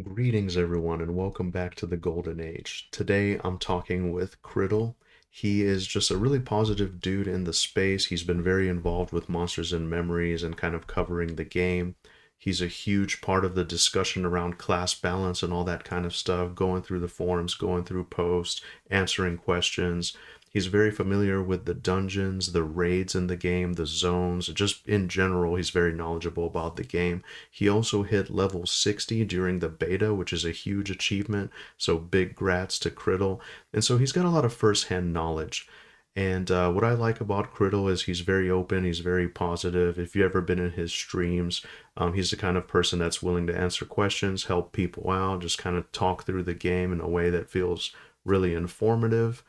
Greetings, everyone, and welcome back to the Golden Age. Today, I'm talking with Kriddle. He is just a really positive dude in the space. He's been very involved with Monsters and Memories and kind of covering the game. He's a huge part of the discussion around class balance and all that kind of stuff, going through the forums, going through posts, answering questions. He's very familiar with the dungeons, the raids in the game, the zones, just in general, he's very knowledgeable about the game. He also hit level 60 during the beta, which is a huge achievement. So big grats to Kriddle. And so he's got a lot of first-hand knowledge. And what I like about Kriddle is he's very open, he's very positive. If you've ever been in his streams, he's the kind of person that's willing to answer questions, help people out, just kind of talk through the game in a way that feels really informative.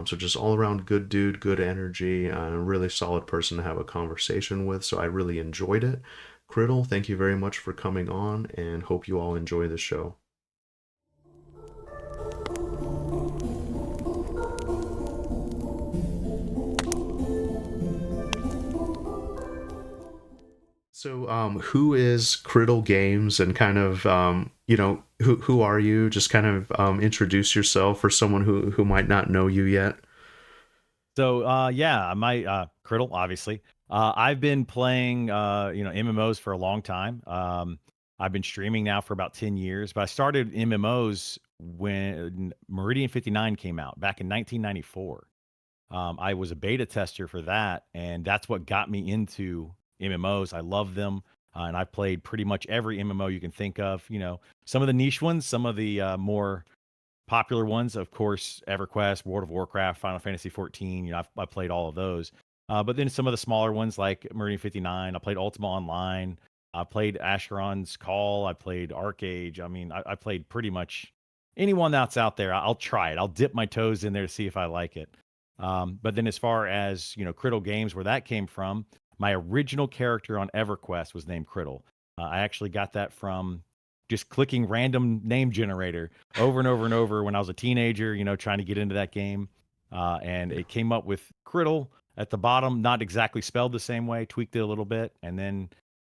So just all around good dude, good energy, a really solid person to have a conversation with. So I really enjoyed it. Kriddle, thank you very much for coming on and hope you all enjoy the show. So, who is Kriddle Games and kind of, who are you? Just kind of introduce yourself for someone who might not know you yet. Yeah, my Kriddle, obviously. I've been playing MMOs for a long time. I've been streaming now for about 10 years, but I started MMOs when Meridian 59 came out back in 1994. I was a beta tester for that, and that's what got me into MMOs. I love them, and I played pretty much every MMO you can think of. Some of the niche ones, some of the more popular ones, of course, EverQuest, World of Warcraft, Final Fantasy 14. I played all of those. But then some of the smaller ones like Meridian 59. I played Ultima Online. I played Asheron's Call. I played Arcade. I mean, I played pretty much anyone that's out there. I'll try it. I'll dip my toes in there to see if I like it. But then as far as Kriddle Games, where that came from, my original character on EverQuest was named Kriddle. I actually got that from just clicking random name generator over and over and over when I was a teenager, trying to get into that game. And it came up with Kriddle at the bottom, not exactly spelled the same way, tweaked it a little bit. And then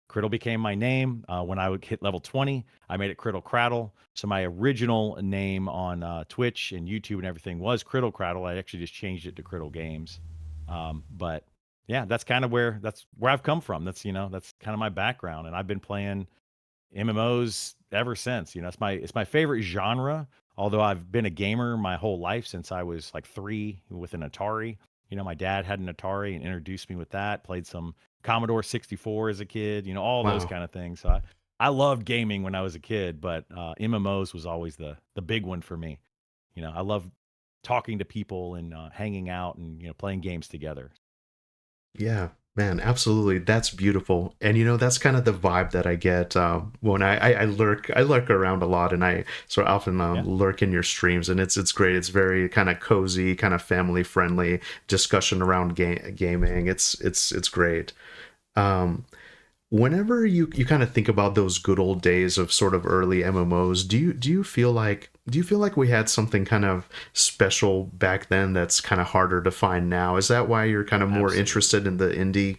Kriddle became my name. When I would hit level 20, I made it Kriddle Craddle. So my original name on Twitch and YouTube and everything was Kriddle Craddle. I actually just changed it to Kriddle Games. But yeah, that's where I've come from. That's kind of my background. And I've been playing MMOs ever since. It's my favorite genre. Although I've been a gamer my whole life since I was like 3 with an Atari. My dad had an Atari and introduced me with that. Played some Commodore 64 as a kid. All those Wow. kind of things. So I loved gaming when I was a kid, but MMOs was always the big one for me. I love talking to people and hanging out and playing games together. Yeah, man, absolutely. That's beautiful. And that's kind of the vibe that I get when I lurk around a lot and I sort of often Yeah. lurk in your streams and it's great. It's very kind of cozy, kind of family friendly discussion around gaming. It's great. Um, Whenever you kind of think about those good old days of sort of early MMOs, do you feel like we had something kind of special back then that's kind of harder to find now? Is that why you're kind of more Absolutely. interested in the indie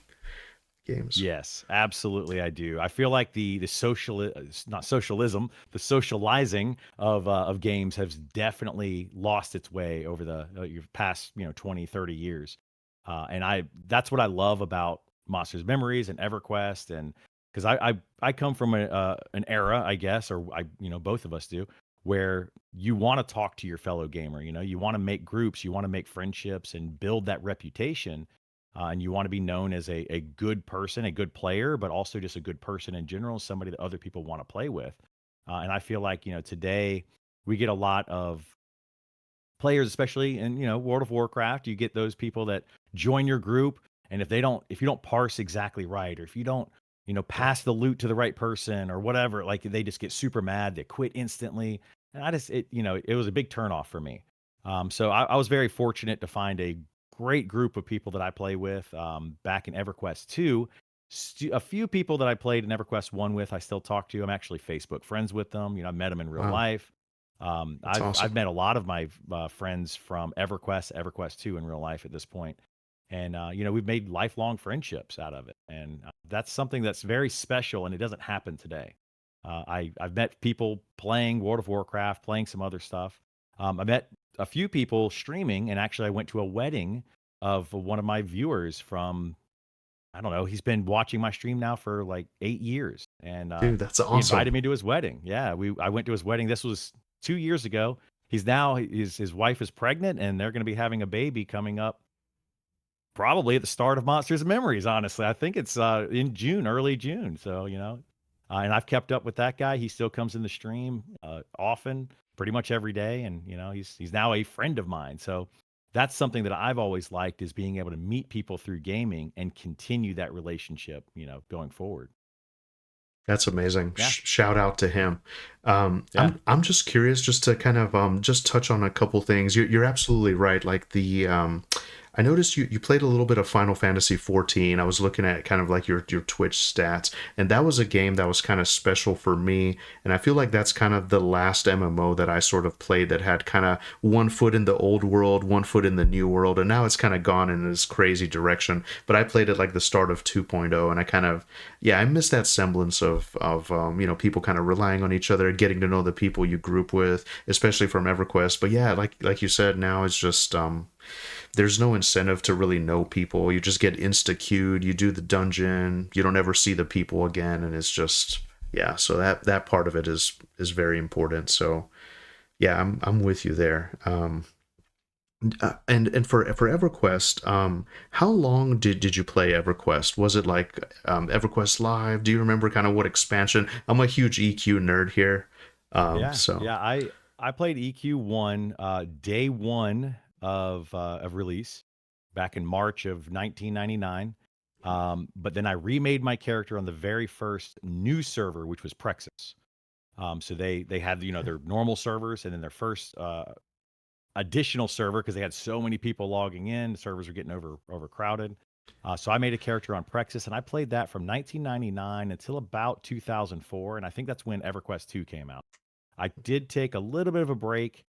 games? Yes, absolutely, I do. I feel like the social, not socialism, the socializing of games has definitely lost its way over the your past 20, 30 years. And I that's what I love about Monsters Memories and EverQuest, and because I come from an era, I guess, or both of us do, where you want to talk to your fellow gamer. You want to make groups, you want to make friendships, and build that reputation, and you want to be known as a good person, a good player, but also just a good person in general, somebody that other people want to play with. And I feel like, today we get a lot of players, especially in, World of Warcraft. You get those people that join your group. And if you don't parse exactly right, or if you don't, Yeah. pass the loot to the right person or whatever, like they just get super mad. They quit instantly. And it was a big turnoff for me. So I was very fortunate to find a great group of people that I play with back in EverQuest 2. A few people that I played in EverQuest 1 with, I still talk to. I'm actually Facebook friends with them. I met them in real Wow, life. that's I've awesome. met a lot of my friends from EverQuest 2 in real life at this point, and we've made lifelong friendships out of it, and that's something that's very special, and it doesn't happen today. I've met people playing World of Warcraft, playing some other stuff. I met a few people streaming, and actually, I went to a wedding of one of my viewers from, I don't know. He's been watching my stream now for like 8 years, and Dude, that's he invited awesome. me to his wedding. Yeah, I went to his wedding. This was 2 years ago. He's now his wife is pregnant, and they're going to be having a baby coming up probably at the start of Monsters and Memories. Honestly, I think it's in June, early June. So and I've kept up with that guy. He still comes in the stream often, pretty much every day, and he's now a friend of mine. So that's something that I've always liked, is being able to meet people through gaming and continue that relationship, going forward. That's amazing. Yeah, Shout out to him. yeah, I'm just curious, just to kind of just touch on a couple things. You're absolutely right. Like I noticed you played a little bit of Final Fantasy 14. I was looking at kind of like your Twitch stats, and that was a game that was kind of special for me. And I feel like that's kind of the last MMO that I sort of played that had kind of one foot in the old world, one foot in the new world, and now it's kind of gone in this crazy direction. But I played it like the start of 2.0, and I kind of, yeah, I miss that semblance of people kind of relying on each other, getting to know the people you group with, especially from EverQuest. But yeah, like you said, now it's just there's no incentive to really know people. You just get insta queued, you do the dungeon, you don't ever see the people again, and it's just, yeah. So that part of it is very important. So yeah, I'm with you there. And for EverQuest, how long did you play EverQuest? Was it like EverQuest Live? Do you remember kind of what expansion? I'm a huge EQ nerd here, yeah, so yeah. I played EQ1 day one of release back in March of 1999. But then I remade my character on the very first new server, which was Prexis. So they had their normal servers, and then their first additional server, because they had so many people logging in. The servers were getting overcrowded. So I made a character on Prexis, and I played that from 1999 until about 2004, and I think that's when EverQuest 2 came out. I did take a little bit of a break,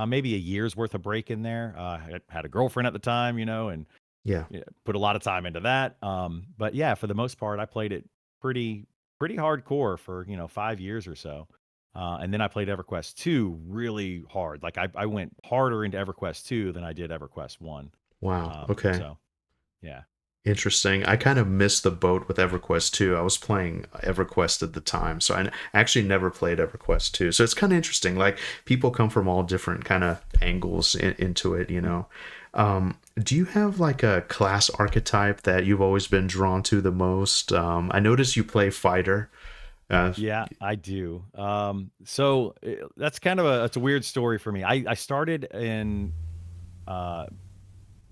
maybe a year's worth of break in there. I had a girlfriend at the time, and yeah. put a lot of time into that. But yeah, for the most part, I played it pretty pretty hardcore for 5 years or so. And then I played EverQuest 2 really hard. Like I went harder into EverQuest 2 than I did EverQuest 1. Wow. Okay. So yeah. Interesting. I kind of missed the boat with EverQuest 2. I was playing EverQuest at the time, so I actually never played EverQuest 2. So it's kind of interesting. Like people come from all different kind of angles into it. Do you have like a class archetype that you've always been drawn to the most? I noticed you play fighter. Uh, Yeah, I do. So that's kind of it's a weird story for me. I started in uh,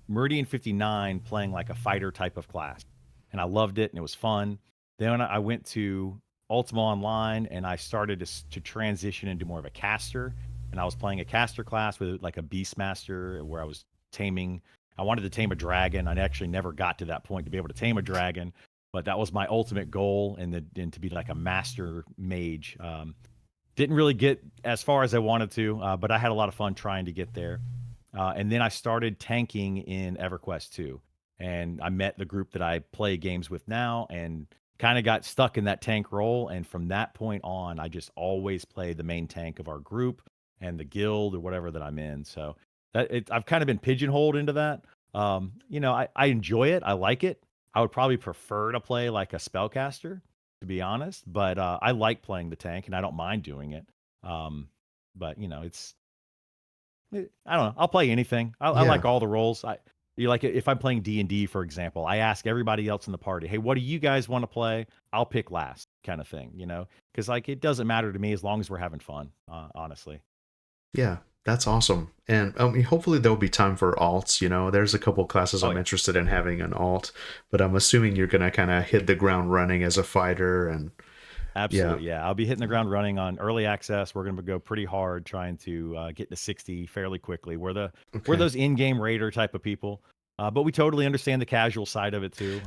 Meridian 59 playing like a fighter type of class, and I loved it and it was fun. Then I went to Ultima Online, and I started to transition into more of a caster, and I was playing a caster class with like a Beastmaster where I was taming. I wanted to tame a dragon. I actually never got to that point to be able to tame a dragon, but that was my ultimate goal, and to be like a master mage. Didn't really get as far as I wanted to, but I had a lot of fun trying to get there. And then I started tanking in EverQuest 2. And I met the group that I play games with now, and kind of got stuck in that tank role. And from that point on, I just always play the main tank of our group and the guild or whatever that I'm in. So I've kind of been pigeonholed into that. I enjoy it. I like it. I would probably prefer to play like a spellcaster, to be honest. But I like playing the tank, and I don't mind doing it. But I don't know. I'll play anything. I yeah. like all the roles. You like if I'm playing D&D, for example, I ask everybody else in the party, "Hey, what do you guys want to play?" I'll pick last, kind of thing, because like it doesn't matter to me as long as we're having fun. Honestly. Yeah, that's awesome. And I mean, hopefully there'll be time for alts. There's a couple classes Oh I'm yeah. interested in having an alt, but I'm assuming you're gonna kind of hit the ground running as a fighter. And yeah, Absolutely, yeah. I'll be hitting the ground running on early access. We're going to go pretty hard trying to get to 60 fairly quickly. We're okay, those in-game raider type of people, but we totally understand the casual side of it too.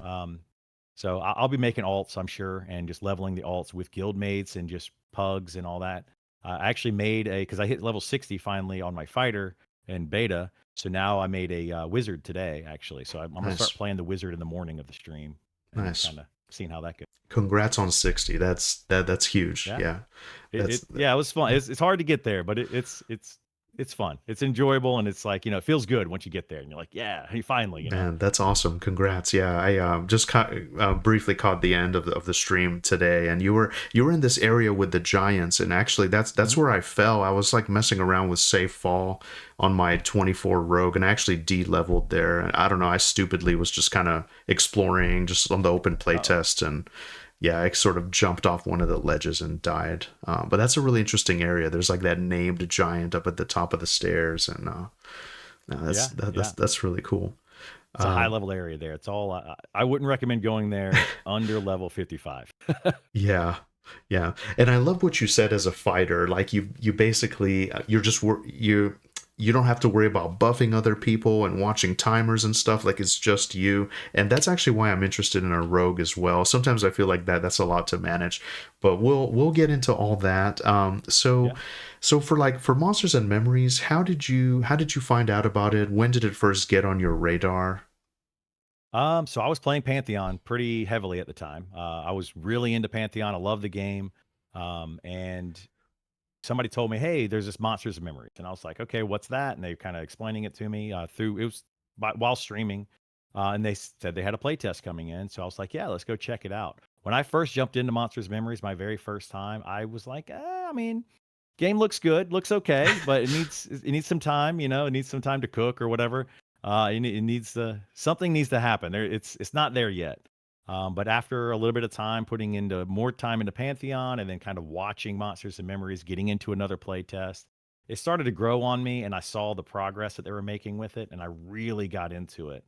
So I'll be making alts, I'm sure, and just leveling the alts with guild mates and just pugs and all that. I actually made because I hit level 60 finally on my fighter in beta. So now I made a wizard today, actually. So I'm going to start nice, playing the wizard in the morning of the stream and nice. kind of seeing how that goes. Congrats on 60. That's huge. Yeah. Yeah. It That's yeah, it was fun. It's hard to get there, but it's fun. It's enjoyable, and it's like, it feels good once you get there and you're like, yeah, hey, finally. Man, that's awesome. Congrats. Yeah, I just briefly caught the end of the stream today, and you were in this area with the giants, and actually that's Mhm. where I fell. I was like messing around with safe fall on my 24 rogue, and I actually de-leveled there. And I don't know, I stupidly was just kind of exploring just on the open Uh-oh. playtest, and yeah, I sort of jumped off one of the ledges and died. But that's a really interesting area. There's like that named giant up at the top of the stairs, and no, Yeah, yeah. that's really cool. It's a high Um, level area there. It's all I wouldn't recommend going there under level 55. Yeah. Yeah. And I love what you said as a fighter. Like you basically you're just you don't have to worry about buffing other people and watching timers and stuff. Like it's just you. And that's actually why I'm interested in a rogue as well. Sometimes I feel like that's a lot to manage, but we'll get into all that. Yeah. So for Monsters and Memories, how did you find out about it? When did it first get on your radar? So I was playing Pantheon pretty heavily at the time. I was really into Pantheon. I love the game. And somebody told me, "Hey, there's this Monsters of Memories," and I was like, "Okay, what's that?" And they kind of explaining it to me through it was while streaming, and they said they had a playtest coming in. So I was like, "Yeah, let's go check it out." When I first jumped into Monsters of Memories, my very first time, I was like, I mean, game looks good, looks okay, but it needs some time. It needs some time to cook or whatever. It needs something needs to happen. It's not there yet. But after a little bit of time, putting into more time into Pantheon, and then kind of watching Monsters and Memories, getting into another play test, it started to grow on me, and I saw the progress that they were making with it, and I really got into it.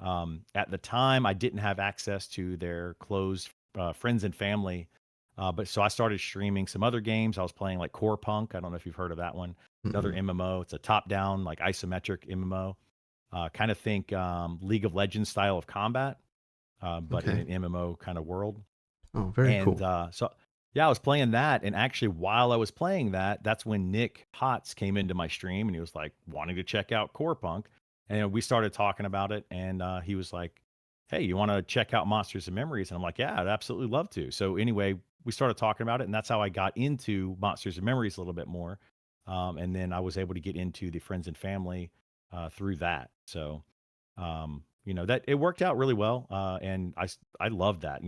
At the time, I didn't have access to their closed friends and family, but so I started streaming some other games. I was playing like Core Punk. I don't know if you've heard of that one. Another Mm-mm. MMO. It's a top-down, like isometric MMO. Kind of think League of Legends style of combat, but in Okay. an MMO kind of world. Oh, very And cool. so, yeah, I was playing that. And actually, while I was playing that, that's when Nick Hotz came into my stream and he was like wanting to check out Core Punk. And we started talking about it. And he was like, "Hey, you want to check out Monsters and Memories?" And I'm like, "Yeah, I'd absolutely love to." So, anyway, we started talking about it. And that's how I got into Monsters and Memories a little bit more. And then I was able to get into the friends and family through that. So, that it worked out really well, and I loved that.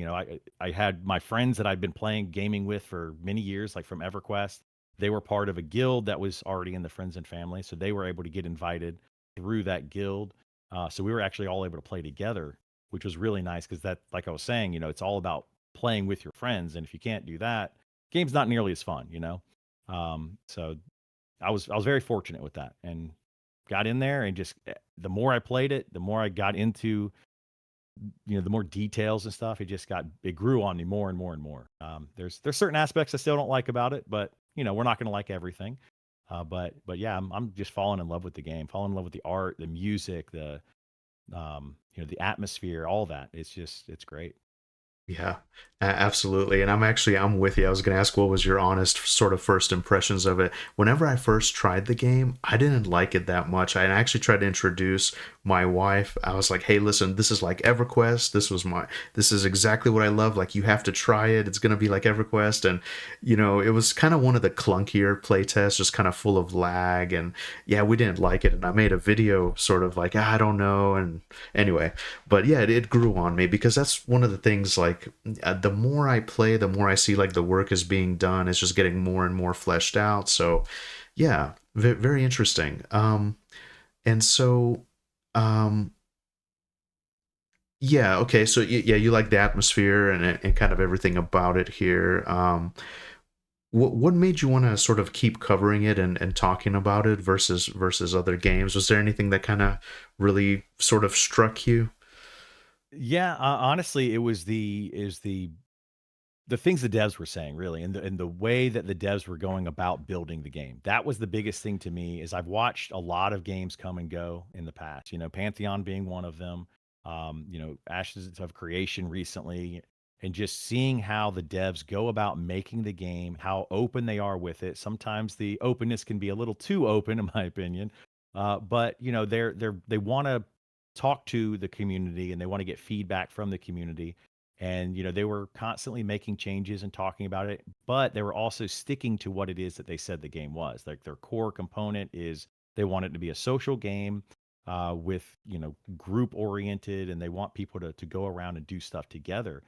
I had my friends that I'd been playing gaming with for many years, like from EverQuest. They were part of a guild that was already in the friends and family, so they were able to get invited through that guild. So we were actually all able to play together, which was really nice because that, like I was saying, it's all about playing with your friends, and if you can't do that, game's not nearly as fun. So I was very fortunate with that, and got in there, and just the more I played it, the more I got into, the more details and stuff. It grew on me more and more and more. There's certain aspects I still don't like about it, but we're not going to like everything. But yeah, I'm just falling in love with the game, falling in love with the art, the music, the atmosphere, all that. It's great. Yeah, absolutely. And I'm with you. I was going to ask what was your honest sort of first impressions of it. Whenever I first tried the game, I didn't like it that much. I actually tried to introduce my wife. I was like, "Hey, listen, this is like EverQuest. This is exactly what I love. Like you have to try it. It's going to be like EverQuest." And it was kind of one of the clunkier playtests, just kind of full of lag, and yeah, we didn't like it. And I made a video sort of like, I don't know. And anyway, but yeah, it grew on me because that's one of the things. Like the more I play, the more I see like the work is being done. It's just getting more and more fleshed out. So yeah, very interesting. And so um yeah, okay, so yeah, you like the atmosphere and kind of everything about it here. What made you want to sort of keep covering it and talking about it versus other games? Was there anything that kind of really sort of struck you? Yeah, honestly, it was the things the devs were saying, really, and the way that the devs were going about building the game. That was the biggest thing to me. Is I've watched a lot of games come and go in the past. Pantheon being one of them. Ashes of Creation recently, and just seeing how the devs go about making the game, how open they are with it. Sometimes the openness can be a little too open, in my opinion. But they want to talk to the community, and they want to get feedback from the community, And they were constantly making changes and talking about it, but they were also sticking to what it is that they said the game was. Like their core component is they want it to be a social game with group oriented, and they want people to go around and do stuff together.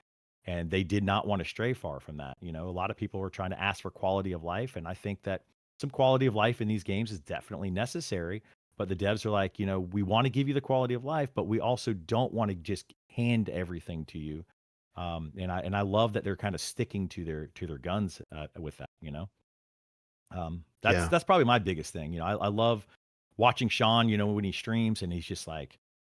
And they did not want to stray far from that. A lot of people were trying to ask for quality of life, and I think that some quality of life in these games is definitely necessary. But the devs are like, we want to give you the quality of life, but we also don't want to just hand everything to you. And I love that they're kind of sticking to their guns with that. That's Yeah. that's probably my biggest thing. I love watching Sean. When he streams and he's just like,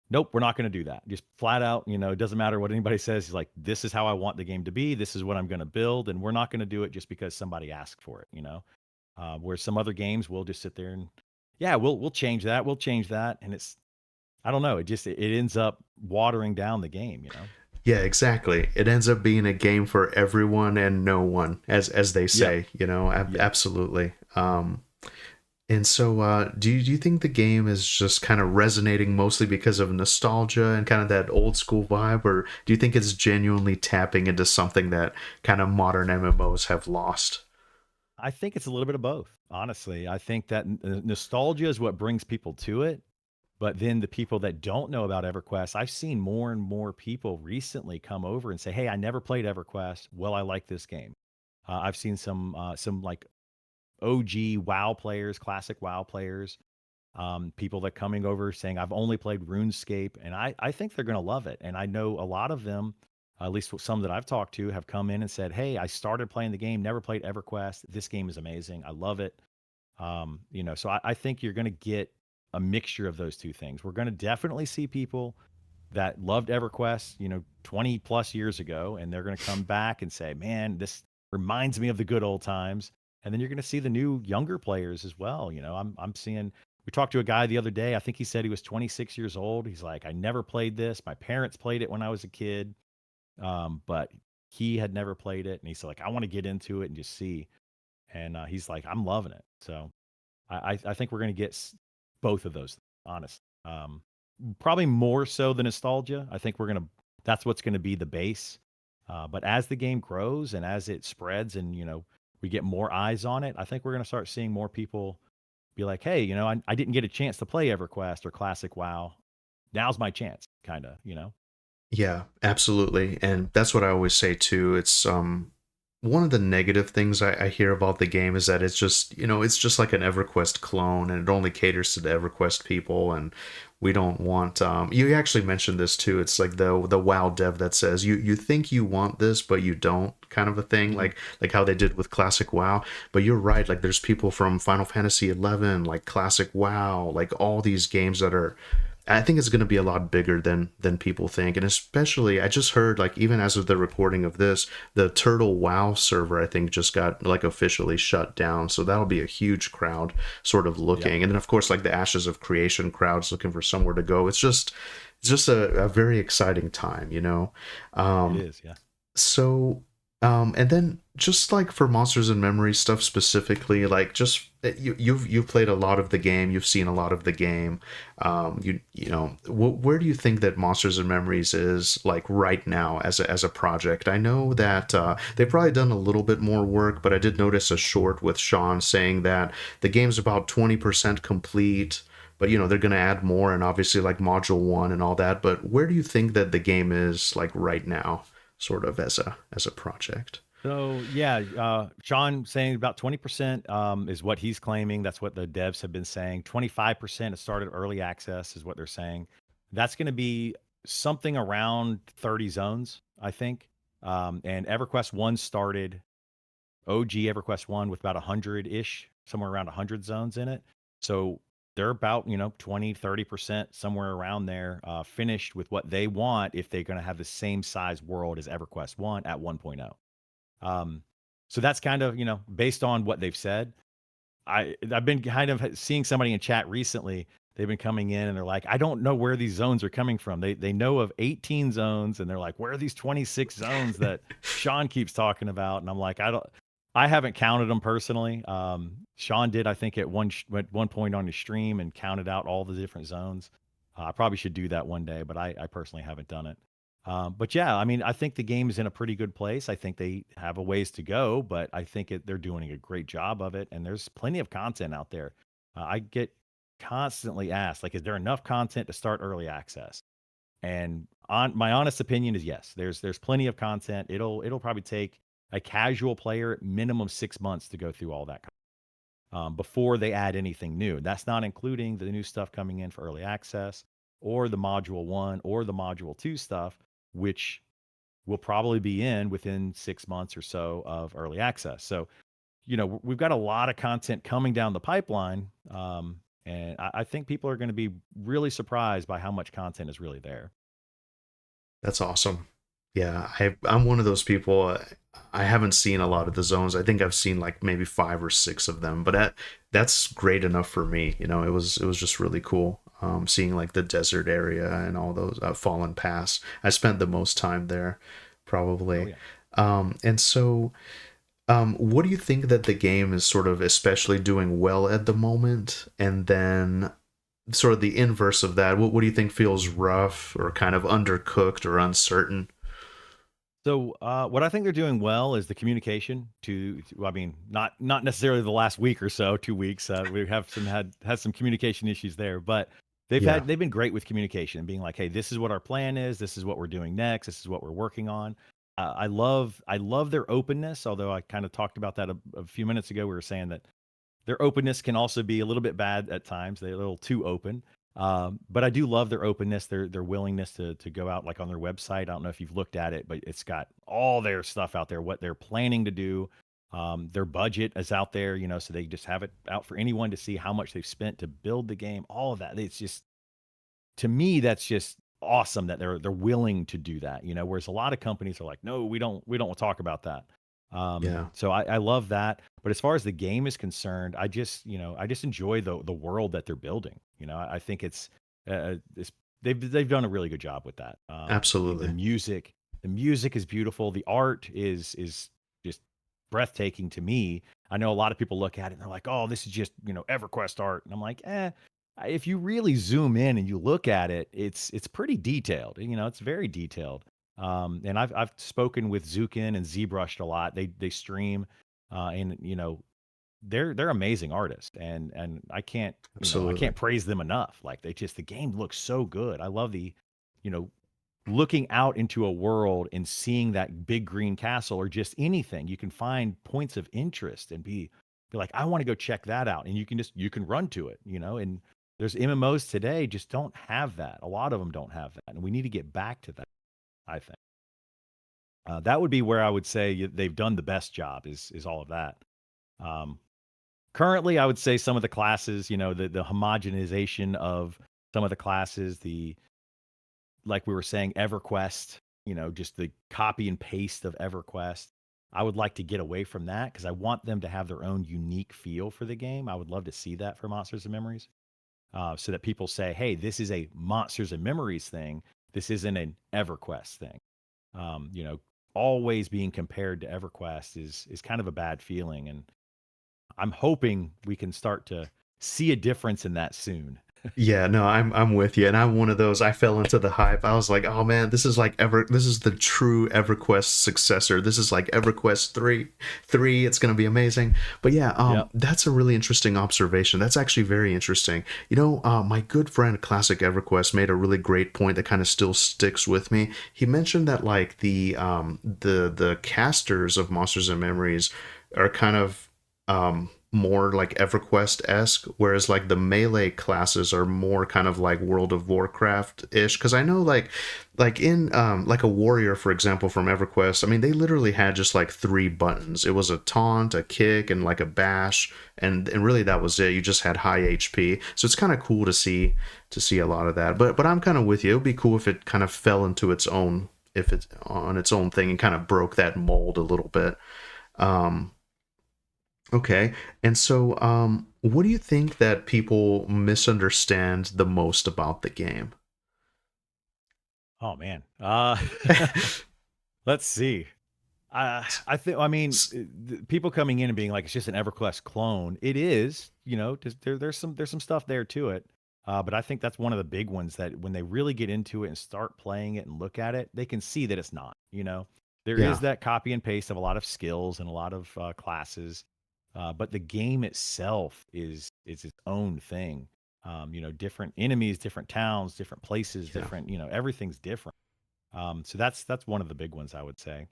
nope, we're not going to do that. Just flat out. It doesn't matter what anybody says. He's like, this is how I want the game to be. This is what I'm going to build, and we're not going to do it just because somebody asked for it. Where some other games we'll just sit there and yeah, we'll change that. We'll change that, and I don't know. It ends up watering down the game. Yeah, exactly. It ends up being a game for everyone and no one, as they Yep. say. Yep. Absolutely. And so, do you think the game is just kind of resonating mostly because of nostalgia and kind of that old school vibe, or do you think it's genuinely tapping into something that kind of modern MMOs have lost? I think it's a little bit of both, honestly. I think that nostalgia is what brings people to it. But then the people that don't know about EverQuest, I've seen more and more people recently come over and say, "Hey, I never played EverQuest. Well, I like this game." I've seen some like OG WoW players, classic WoW players, people that coming over saying, "I've only played RuneScape," and I think they're going to love it. And I know a lot of them, at least some that I've talked to, have come in and said, "Hey, I started playing the game, never played EverQuest. This game is amazing. I love it." So I think you're going to get a mixture of those two things. We're going to definitely see people that loved EverQuest, 20 plus years ago, and they're going to come back and say, "Man, this reminds me of the good old times." And then you're going to see the new younger players as well. I'm seeing. We talked to a guy the other day. I think he said he was 26 years old. He's like, "I never played this. My parents played it when I was a kid, but he had never played it." And he's like, "I want to get into it and just see." And he's like, "I'm loving it." So I think we're going to get both of those, honestly. Probably more so the nostalgia. I think that's what's going to be the base. But as the game grows and as it spreads and, we get more eyes on it, I think we're going to start seeing more people be like, "Hey, I didn't get a chance to play EverQuest or Classic WoW. Now's my chance," kind of. Yeah, absolutely. And that's what I always say too. It's one of the negative things I hear about the game is that it's just like an EverQuest clone and it only caters to the EverQuest people, and we don't want you actually mentioned this too. It's like the WoW dev that says you think you want this but you don't, kind of a thing, Hmm. like how they did with classic WoW. But you're right, like there's people from Final Fantasy 11, like classic WoW, like all these games that are, I think it's going to be a lot bigger than people think, and especially I just heard, like, even as of the recording of this, the Turtle WoW server I think just got like officially shut down, so that'll be a huge crowd sort of Yep. looking, and then of course like the Ashes of Creation crowds looking for somewhere to go. It's just a very exciting time. It Um, is. Yeah. so, and then just like for Monsters and Memories stuff specifically, like just you've played a lot of the game, you've seen a lot of the game. Where do you think that Monsters and Memories is like right now as a project? I know that they've probably done a little bit more work, but I did notice a short with Sean saying that the game's about 20% complete. But they're going to add more, and obviously like module 1 and all that. But where do you think that the game is like right now, sort of as a project? So yeah, Sean saying about 20% is what he's claiming. That's what the devs have been saying. 25% has started early access is what they're saying. That's going to be something around 30 zones, I think. And EverQuest One started OG EverQuest One with about 100-ish, somewhere around 100 zones in it. So they're about 20-30% somewhere around there finished with what they want if they're going to have the same size world as EverQuest One at 1.0. Um, so that's kind of, based on what they've said. I've been kind of seeing somebody in chat recently. They've been coming in and they're like, "I don't know where these zones are coming from." They know of 18 zones and they're like, "Where are these 26 zones that Sean keeps talking about?" And I'm like, I haven't counted them personally. Sean did, I think, at one point on his stream and counted out all the different zones. I probably should do that one day, but I personally haven't done it. But yeah, I mean, I think the game is in a pretty good place. I think they have a ways to go, but I think they're doing a great job of it. And there's plenty of content out there. I get constantly asked, like, is there enough content to start early access? And on my honest opinion is yes. There's plenty of content. It'll probably take a casual player minimum 6 months to go through all that before they add anything new. That's not including the new stuff coming in for early access or the module one or the module two stuff, which will probably be in within 6 months or so of early access. So, we've got a lot of content coming down the pipeline. And I think people are going to be really surprised by how much content is really there. That's awesome. Yeah, I'm one of those people. I haven't seen a lot of the zones. I think I've seen like maybe 5 or 6 of them, but that's great enough for me. It was just really cool. Seeing like the desert area and all those Fallen Pass. I spent the most time there, Oh, probably. yeah. And so, what do you think that the game is sort of especially doing well at the moment? And then sort of the inverse of that. What do you think feels rough or kind of undercooked or uncertain? So, what I think they're doing well is the communication. I mean, not necessarily the last week or so, 2 weeks. We have had some communication issues there, but Yeah, they've been great with communication, being like, "Hey, this is what our plan is. This is what we're doing next. This is what we're working on." I love their openness. Although I kind of talked about that a few minutes ago. We were saying that their openness can also be a little bit bad at times. They're a little too open. But I do love their openness, their willingness to go out like on their website. I don't know if you've looked at it, but it's got all their stuff out there, what they're planning to do. Their budget is out there, so they just have it out for anyone to see how much they've spent to build the game. All of that. It's just to me, that's just awesome that they're willing to do that. Whereas a lot of companies are like, no, we don't want to talk about that. yeah, So I love that. But as far as the game is concerned, I just enjoy the world that they're building. I think it's they've done a really good job with that. I mean, absolutely. the music is beautiful. The art is just breathtaking to me. I know a lot of people look at it and they're like, oh, this is just EverQuest art, and I'm like, if you really zoom in and you look at it, it's pretty detailed. It's very detailed. And I've spoken with Zukin and ZBrushed a lot. They stream, and they're amazing artists, and I Absolutely. can't praise them enough. Like the game looks so good. I love you know looking out into a world and seeing that big green castle or just anything. You can find points of interest and be like, I want to go check that out, and you can run to it. And there's MMOs today just don't have that. A lot of them don't have that, and we need to get back to that. I think. That would be where I would say they've done the best job is all of that. Um, Currently, I would say some of the classes, the homogenization of some of the classes, the like we were saying, EverQuest, just the copy and paste of EverQuest. I would like to get away from that because I want them to have their own unique feel for the game. I would love to see that for Monsters and Memories, so that people say, "Hey, this is a Monsters and Memories thing. This isn't an EverQuest thing." um, you know, Always being compared to EverQuest is kind of a bad feeling, and I'm hoping we can start to see a difference in that soon. Yeah, no, I'm with you, and I'm one of those. I fell into the hype. I was like, oh man, this is the true EverQuest successor. This is like EverQuest three. It's gonna be amazing. But yeah, Yep. that's a really interesting observation. That's actually very interesting. My good friend Classic EverQuest made a really great point that kind of still sticks with me. He mentioned that like the casters of Monsters and Memories are kind of more like EverQuest esque, whereas like the melee classes are more kind of like World of Warcraft ish. Because I know like in like a warrior, for example, from EverQuest, I mean they literally had just like 3 buttons. It was a taunt, a kick, and like a bash, and really that was it. You just had high HP, so it's kind of cool to see a lot of that. But I'm kind of with you. It would be cool if it kind of fell into its own, if it's on its own thing and kind of broke that mold a little bit. Um, Okay. And so, what do you think that people misunderstand the most about the game? Oh man. Let's see. I think. I mean, people coming in and being like, it's just an EverQuest clone. It is. There's some stuff there to it. But I think that's one of the big ones that when they really get into it and start playing it and look at it, they can see that it's not. There is Yeah, that copy and paste of a lot of skills and a lot of classes, but the game itself is its own thing. Different enemies, different towns, different places, yeah. different. Everything's different. So that's one of the big ones I would say.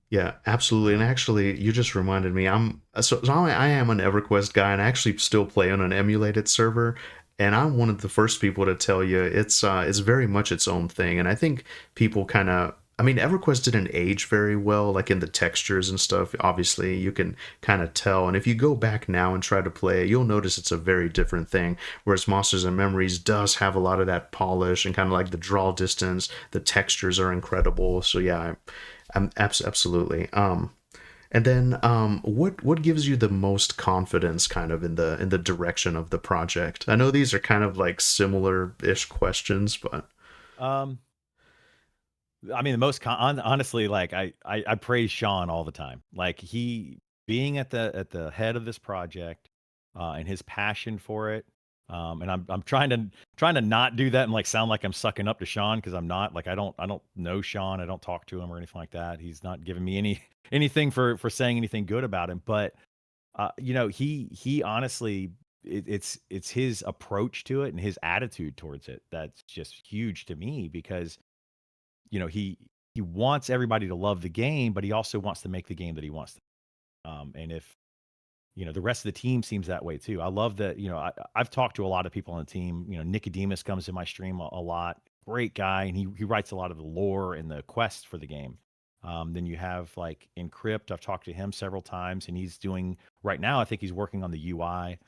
Yeah, absolutely. And actually, you just reminded me. I am an EverQuest guy, and I actually still play on an emulated server. And I'm one of the first people to tell you it's very much its own thing. And I think people kind of. I mean, EverQuest didn't age very well, like in the textures and stuff. Obviously, you can kind of tell. And if you go back now and try to play it, you'll notice it's a very different thing. Whereas Monsters and Memories does have a lot of that polish and kind of like the draw distance. The textures are incredible. So yeah, absolutely. And then what gives you the most confidence kind of in the direction of the project? I know these are kind of like similar-ish questions, but Um, I mean, the most honestly, like I praise Sean all the time. Like he being at the head of this project, and his passion for it. And I'm trying to not do that and like sound like I'm sucking up to Sean because I'm not. Like I don't know Sean. I don't talk to him or anything like that. He's not giving me anything for saying anything good about him. But he honestly, it's his approach to it and his attitude towards it that's just huge to me because he wants everybody to love the game, but he also wants to make the game that he wants to. And if the rest of the team seems that way too. I love that. I've talked to a lot of people on the team. Nicodemus comes to my stream a lot. Great guy, and he writes a lot of the lore and the quest for the game. Then you have like Encrypt. I've talked to him several times, and he's doing right now. I think he's working on the UI.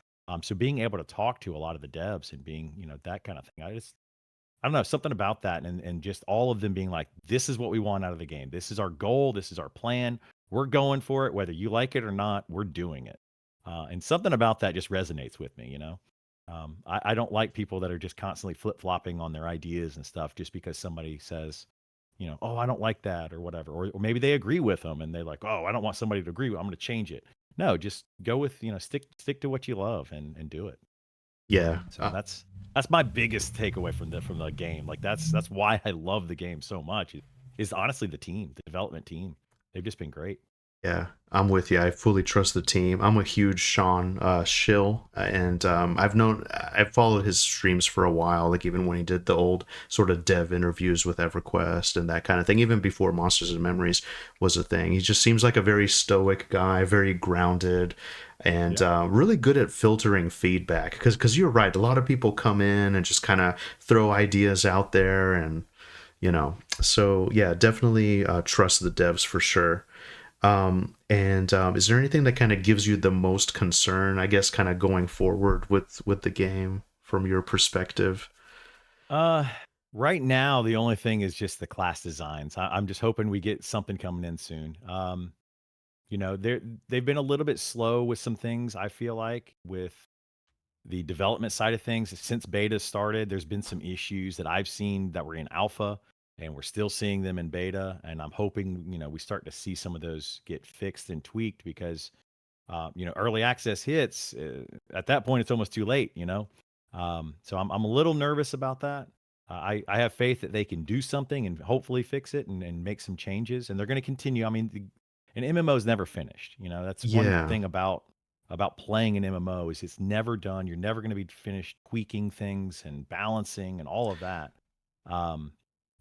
So being able to talk to a lot of the devs and being that kind of thing, I don't know, something about that and just all of them being like, "This is what we want out of the game. This is our goal. This is our plan. We're going for it. Whether you like it or not, we're doing it." And something about that just resonates with me. I don't like people that are just constantly flip-flopping on their ideas and stuff just because somebody says, "Oh, I don't like that," or whatever. Or maybe they agree with them and they're like, "Oh, I don't want somebody to agree with. I'm going to change it." No, just go with, stick to what you love and do it. yeah, So that's my biggest takeaway from the game. Like that's why I love the game so much. Is honestly the team, the development team. They've just been great. yeah, I'm with you. I fully trust the team. I'm a huge Sean shill, and I've followed his streams for a while, like even when he did the old sort of dev interviews with EverQuest and that kind of thing, even before Monsters and Memories was a thing. He just seems like a very stoic guy, very grounded, and Yeah. really good at filtering feedback. Because you're right, a lot of people come in and just kind of throw ideas out there, and so yeah, definitely trust the devs for sure. And is there anything that kind of gives you the most concern, I guess, kind of going forward with the game from your perspective? Uh, right now the only thing is just the class designs. I'm just hoping we get something coming in soon. They've been a little bit slow with some things. I feel like with the development side of things since beta started, there's been some issues that I've seen that were in alpha and we're still seeing them in beta. And I'm hoping, we start to see some of those get fixed and tweaked because, early access hits at that point, it's almost too late. So I'm a little nervous about that. I have faith that they can do something and hopefully fix it and make some changes. And they're going to continue. I mean, an MMO is never finished. That's one Yeah, thing about playing an MMO is it's never done. You're never going to be finished tweaking things and balancing and all of that. Um,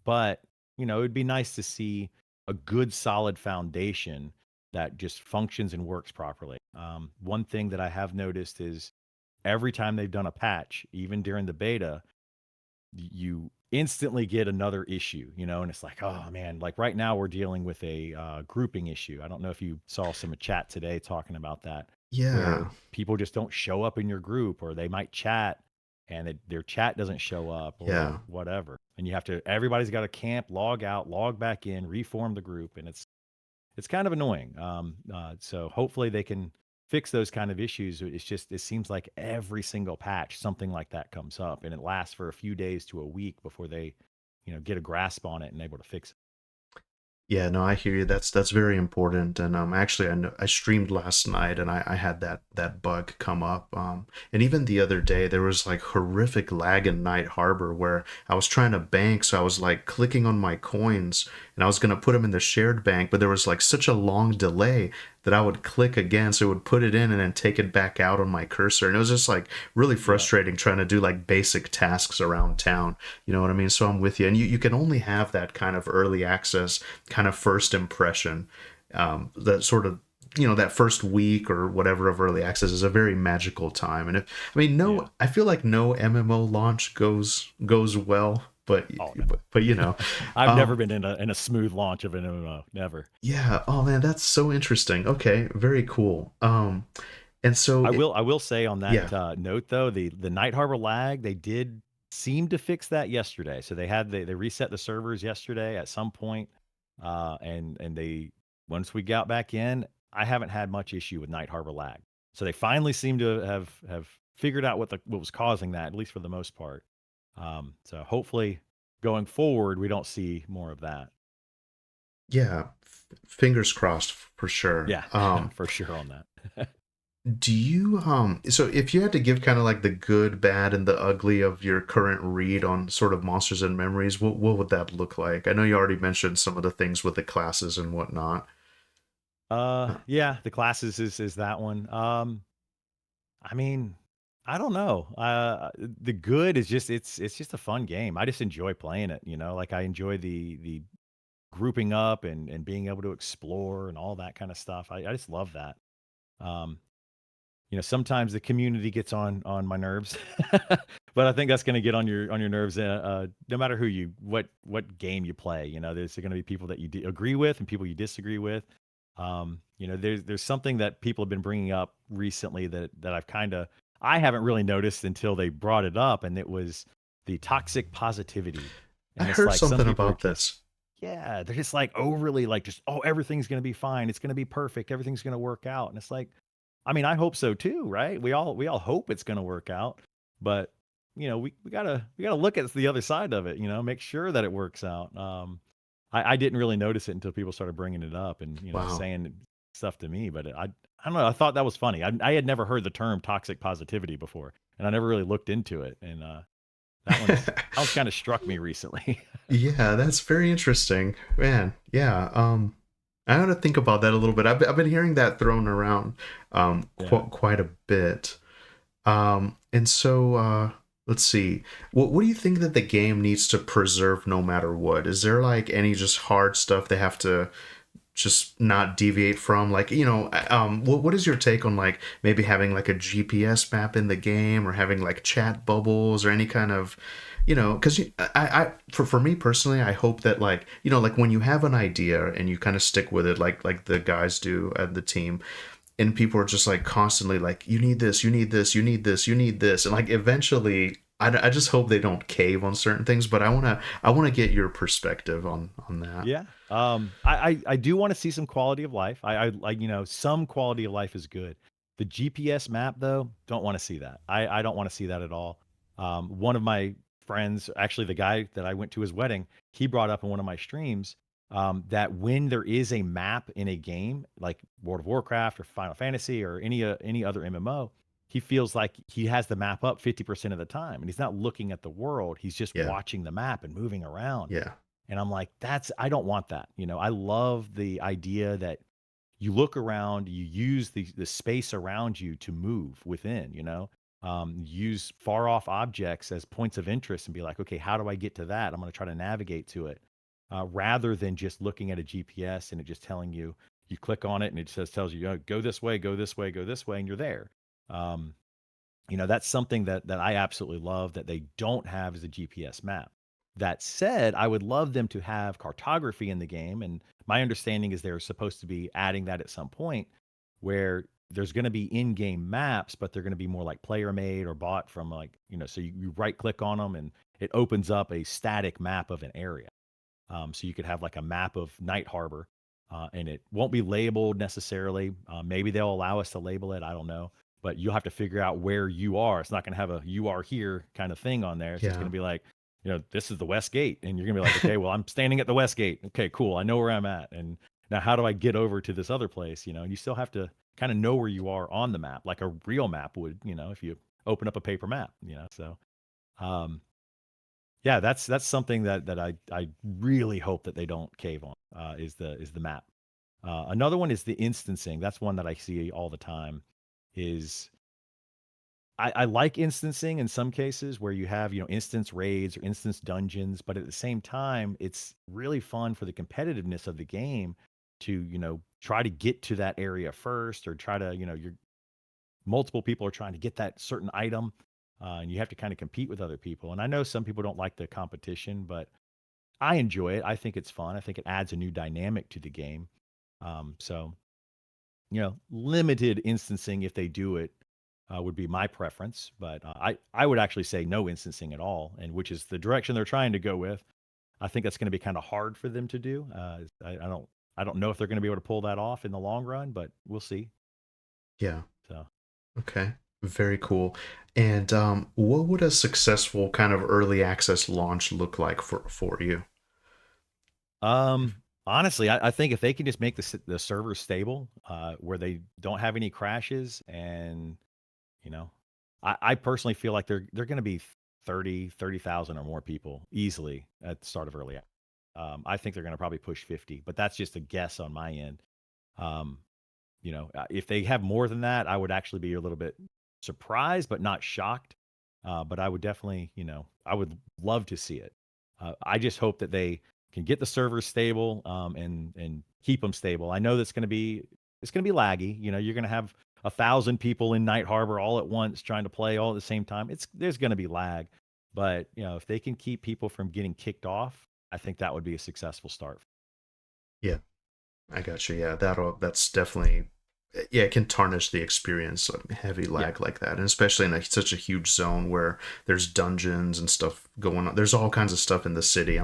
but it'd be nice to see a good solid foundation that just functions and works properly. One thing that I have noticed is every time they've done a patch, even during the beta, you instantly get another issue, and it's like, oh man, like right now we're dealing with a grouping issue. I don't know if you saw some chat today talking about that, where yeah, people just don't show up in your group, or they might chat and their chat doesn't show up, or yeah. whatever, and everybody's got to camp, log out, log back in, reform the group, and it's kind of annoying. So hopefully they can fix those kind of issues. It seems like every single patch, something like that comes up, and it lasts for a few days to a week before they, get a grasp on it and able to fix it. Yeah, no, I hear you. That's very important. And actually, I streamed last night, and I had that bug come up. And even the other day, there was like horrific lag in Night Harbor where I was trying to bank, so I was like clicking on my coins, and I was gonna put them in the shared bank, but there was like such a long delay that I would click again, so it would put it in and then take it back out on my cursor, and it was just like really Yeah, frustrating trying to do like basic tasks around town. You know what I mean? So I'm with you, and you can only have that kind of early access kind of first impression. That sort of, that first week or whatever of early access is a very magical time. And I mean, yeah. no, I feel like no MMO launch goes well, but Oh but I've never um, been in a smooth launch of an MMO. Never. yeah. Oh man, that's so interesting. Okay, very cool. And so I will say on yeah, that note though, the Night Harbor lag, they did seem to fix that yesterday. So they reset the servers yesterday at some point, and they once we got back in, I haven't had much issue with Night Harbor lag. So they finally seem to have figured out what was causing that, at least for the most part. So hopefully going forward, we don't see more of that. yeah. Fingers crossed for sure. Yeah, for sure on that. Do you so if you had to give kind of like the good, bad, and the ugly of your current read on sort of Monsters and Memories, what would that look like? I know you already mentioned some of the things with the classes and whatnot. Uh, Yeah, the classes is that one. I mean, I don't know. The good is just it's just a fun game. I just enjoy playing it, like I enjoy the grouping up and being able to explore and all that kind of stuff. I just love that. Um, sometimes the community gets on my nerves, but I think that's going to get on your nerves. No matter what game you play, there's going to be people that you agree with and people you disagree with. There's something that people have been bringing up recently that I haven't really noticed until they brought it up, and it was the toxic positivity. I And it's heard like some something people are about just, this. yeah, they're just like overly like just, oh, everything's going to be fine, it's going to be perfect, everything's going to work out, and it's like, I mean, I hope so too, right? We all hope it's going to work out, but we gotta look at the other side of it, make sure that it works out. I didn't really notice it until people started bringing it up and Wow. saying stuff to me, but I don't know. I thought that was funny. I had never heard the term toxic positivity before, and I never really looked into it. And that one's kind of struck me recently. Yeah, that's very interesting, man. Yeah. I gotta think about that a little bit. I've been hearing that thrown around Yeah. quite a bit. And so let's see. What do you think that the game needs to preserve no matter what? Is there like any just hard stuff they have to just not deviate from? Like, what is your take on like maybe having like a GPS map in the game or having like chat bubbles or any kind of, because for me personally, I hope that like, like when you have an idea and you kind of stick with it, like the guys do at the team, and people are just like constantly like, you need this, you need this, you need this, you need this, and like eventually I just hope they don't cave on certain things, but I want to get your perspective on that. Yeah. I do want to see some quality of life. I like, some quality of life is good. The GPS map though, don't want to see that. I don't want to see that at all. One of my friends, actually the guy that I went to his wedding, he brought up in one of my streams, that when there is a map in a game like World of Warcraft or Final Fantasy or any other MMO, he feels like he has the map up 50% of the time and he's not looking at the world. He's just Yeah, watching the map and moving around. yeah, And I'm like, I don't want that. I love the idea that you look around, you use the space around you to move within, use far off objects as points of interest and be like, okay, how do I get to that? I'm going to try to navigate to it, rather than just looking at a GPS and it just telling you, you click on it and it just tells you, go this way, go this way, go this way, and you're there. Um, that's something that I absolutely love that they don't have as a GPS map. That said, I would love them to have cartography in the game, and my understanding is they're supposed to be adding that at some point, where there's going to be in-game maps, but they're going to be more like player made or bought from like, so you right click on them and it opens up a static map of an area. So you could have like a map of Night Harbor, and it won't be labeled necessarily. Maybe they'll allow us to label it. I don't know, but you'll have to figure out where you are. It's not going to have a "you are here" kind of thing on there. It's just yeah. going to be like this is the west gate, and you're gonna be like, okay, well, I'm standing at the west gate. Okay, cool. I know where I'm at, and now how do I get over to this other place? And you still have to kind of know where you are on the map, like a real map would. If you open up a paper map. So um, yeah, that's something that I really hope that they don't cave on. Is the map. Another one is the instancing. That's one that I see all the time. Is I like instancing in some cases where you have, instance raids or instance dungeons, but at the same time, it's really fun for the competitiveness of the game to, try to get to that area first or try to, you're multiple people are trying to get that certain item, and you have to kind of compete with other people. And I know some people don't like the competition, but I enjoy it. I think it's fun. I think it adds a new dynamic to the game. So limited instancing if they do it would be my preference, but I would actually say no instancing at all, and which is the direction they're trying to go with. I think that's going to be kind of hard for them to do. I don't know if they're going to be able to pull that off in the long run, but we'll see. Yeah. So, Okay. Very cool. And what would a successful kind of early access launch look like for you? honestly, I think if they can just make the server stable, where they don't have any crashes, and you know, I personally feel like they're going to be 30,000 or more people easily at the start of early. I think they're going to probably push 50, but that's just a guess on my end. Um, if they have more than that, I would actually be a little bit surprised, but not shocked. But I would definitely, I would love to see it. I just hope that they can get the servers stable, and keep them stable. I know that's going to be it's going to be laggy. You're going to have 1,000 people in Night Harbor all at once trying to play all at the same time. There's going to be lag, but if they can keep people from getting kicked off, I think that would be a successful start. Yeah. I got you. Yeah, that's definitely, yeah, it can tarnish the experience, heavy Yeah. lag like that, and especially in such a huge zone where there's dungeons and stuff going on. There's all kinds of stuff in the city.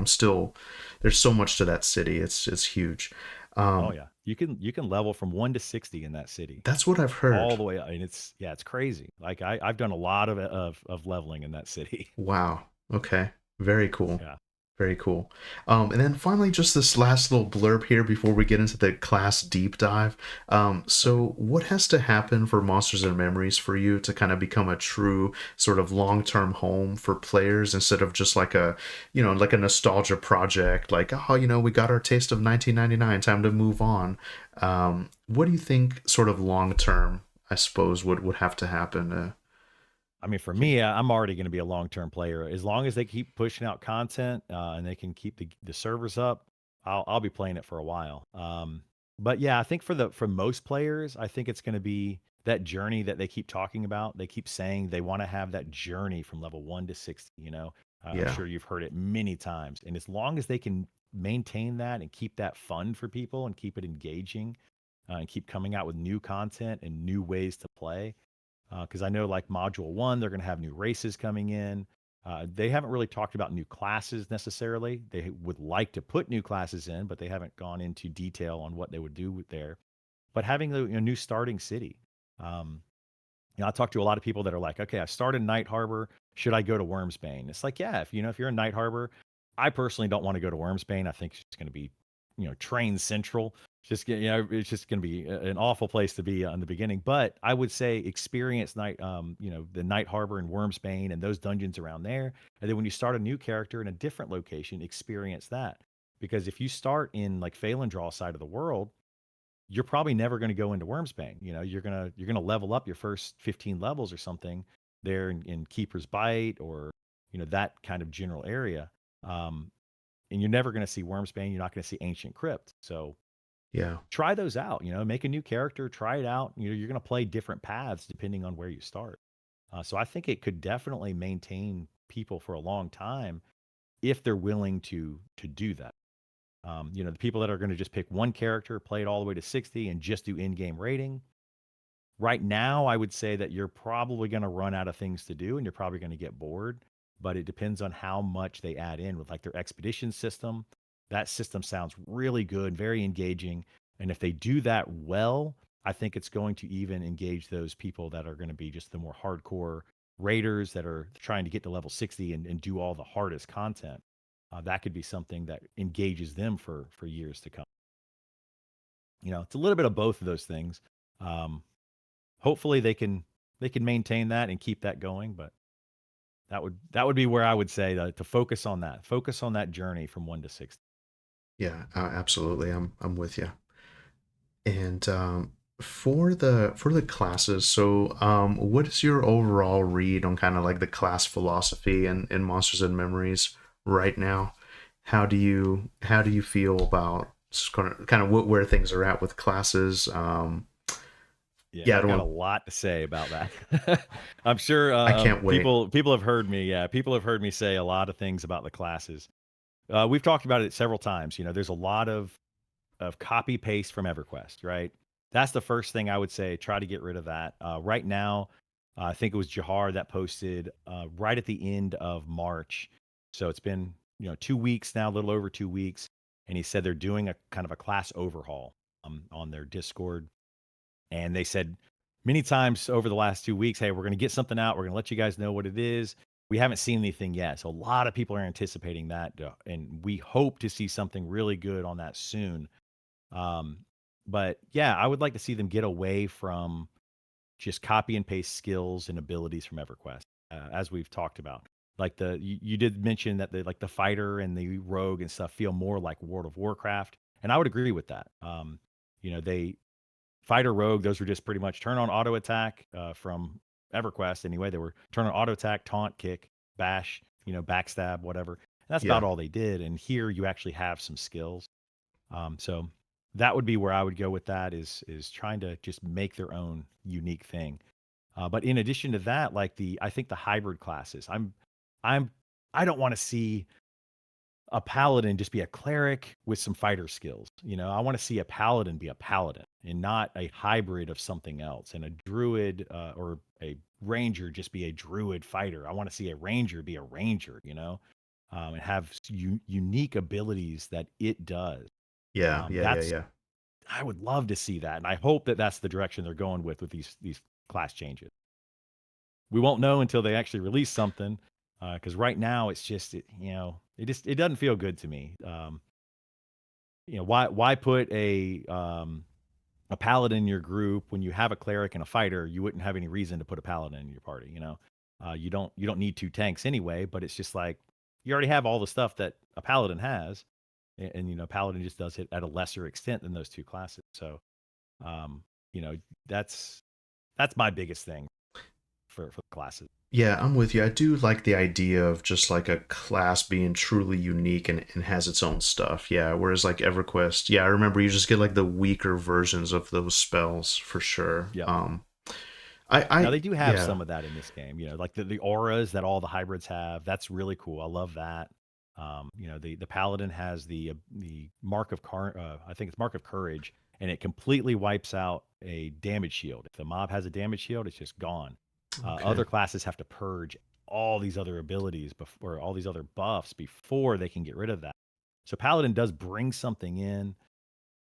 There's so much to that city. It's huge. Oh Um, yeah. You can level from 1 to 60 in that city. that's what I've heard. All the way. I mean, it's crazy. Like I've done a lot of leveling in that city. Wow. Okay. Very cool. Yeah. Very cool. And then finally, just this last little blurb here before we get into the class deep dive. Okay. So, what has to happen for Monsters and Memories for you to kind of become a true sort of long-term home for players instead of just like like a nostalgia project? Like, oh, we got our taste of 1999, time to move on. What do you think, sort of long-term, I suppose, would have to happen? I mean, for me, I'm already going to be a long-term player. As long as they keep pushing out content, and they can keep the servers up, I'll be playing it for a while. But yeah, I think for most players, I think it's going to be that journey that they keep talking about. They keep saying they want to have that journey from level 1 to 60. I'm Yeah. sure you've heard it many times. And as long as they can maintain that and keep that fun for people and keep it engaging, and keep coming out with new content and new ways to play, because I know like module one, they're going to have new races coming in. They haven't really talked about new classes necessarily. They would like to put new classes in, but they haven't gone into detail on what they would do with there. But having the new starting city, um, I talk to a lot of people that are like, okay, I started Night Harbor. Should I go to Wormsbane? It's like, yeah, if you're in Night Harbor, I personally don't want to go to Wormsbane. I think it's going to be, train central. It's just going to be an awful place to be in the beginning. But I would say experience the Night Harbor and Wormsbane and those dungeons around there. And then when you start a new character in a different location, experience that. Because if you start in like Phalandraw side of the world, you're probably never going to go into Wormsbane. You're gonna level up your first 15 levels or something there in Keeper's Bite, or that kind of general area. Um, and you're never going to see Wormsbane. You're not going to see Ancient Crypt. So Yeah. try those out. Make a new character, try it out. You're going to play different paths depending on where you start. So I think it could definitely maintain people for a long time if they're willing to do that. The people that are going to just pick one character, play it all the way to 60, and just do in-game rating. Right now, I would say that you're probably going to run out of things to do and you're probably going to get bored, but it depends on how much they add in with like their expedition system. That system sounds really good, very engaging. And if they do that well, I think it's going to even engage those people that are going to be just the more hardcore, raiders that are trying to get to level 60 and do all the hardest content, that could be something that engages them for years to come. It's a little bit of both of those things. Um, Hopefully they can maintain that and keep that going, but that would be where I would say to focus on that journey from 1 to 60. Yeah, absolutely. I'm with you. And for the classes, so what is your overall read on kind of like the class philosophy in Monsters and Memories right now? How do you feel about kind of where things are at with classes? Yeah, Yeah, I I've don't got a want. lot to say about that. I'm sure I can't wait. people have heard me. Yeah, people have heard me say a lot of things about the classes. We've talked about it several times. There's a lot of copy paste from EverQuest, right? That's the first thing I would say. Try to get rid of that. Right now, I think it was Jahar that posted right at the end of March. So it's been 2 weeks now, a little over 2 weeks, and he said they're doing a kind of a class overhaul on their Discord, and they said many times over the last 2 weeks, hey, we're going to get something out. We're going to let you guys know what it is. We haven't seen anything yet. So a lot of people are anticipating that. And we hope to see something really good on that soon. Um, but yeah, I would like to see them get away from just copy and paste skills and abilities from EverQuest, as we've talked about. Like you did mention that the fighter and the rogue and stuff feel more like World of Warcraft, and I would agree with that. They fighter rogue, those were just pretty much turn on auto attack from EverQuest anyway. They were turn on auto attack, taunt, kick, bash, backstab, whatever. And that's about Yeah, all they did. And here you actually have some skills. So that would be where I would go with that is trying to just make their own unique thing. But in addition to that, I think the hybrid classes, I'm I don't want to see a paladin just be a cleric with some fighter skills. I want to see a paladin be a paladin and not a hybrid of something else. And a druid or a ranger just be a druid fighter. I want to see a ranger be a ranger, and have unique abilities that it does. yeah, yeah, yeah, That's yeah. I would love to see that, and I hope that that's the direction they're going with these class changes. We won't know until they actually release something, because right now it's just it doesn't feel good to me. Why put a paladin in your group when you have a cleric and a fighter? You wouldn't have any reason to put a paladin in your party. You don't need two tanks anyway. But it's just like you already have all the stuff that a paladin has, and paladin just does it at a lesser extent than those two classes. So um, you know that's my biggest thing for classes. Yeah, I'm with you. I do like the idea of just like a class being truly unique and has its own stuff. Yeah, whereas like EverQuest, yeah, I remember you just get like the weaker versions of those spells for sure. Yep. Now I they do have yeah, some of that in this game, like the auras that all the hybrids have. That's really cool. I love that. The paladin has the mark of I think it's mark of courage, and it completely wipes out a damage shield. If the mob has a damage shield, it's just gone. okay. Other classes have to purge all these other abilities before, all these other buffs before they can get rid of that. So paladin does bring something in,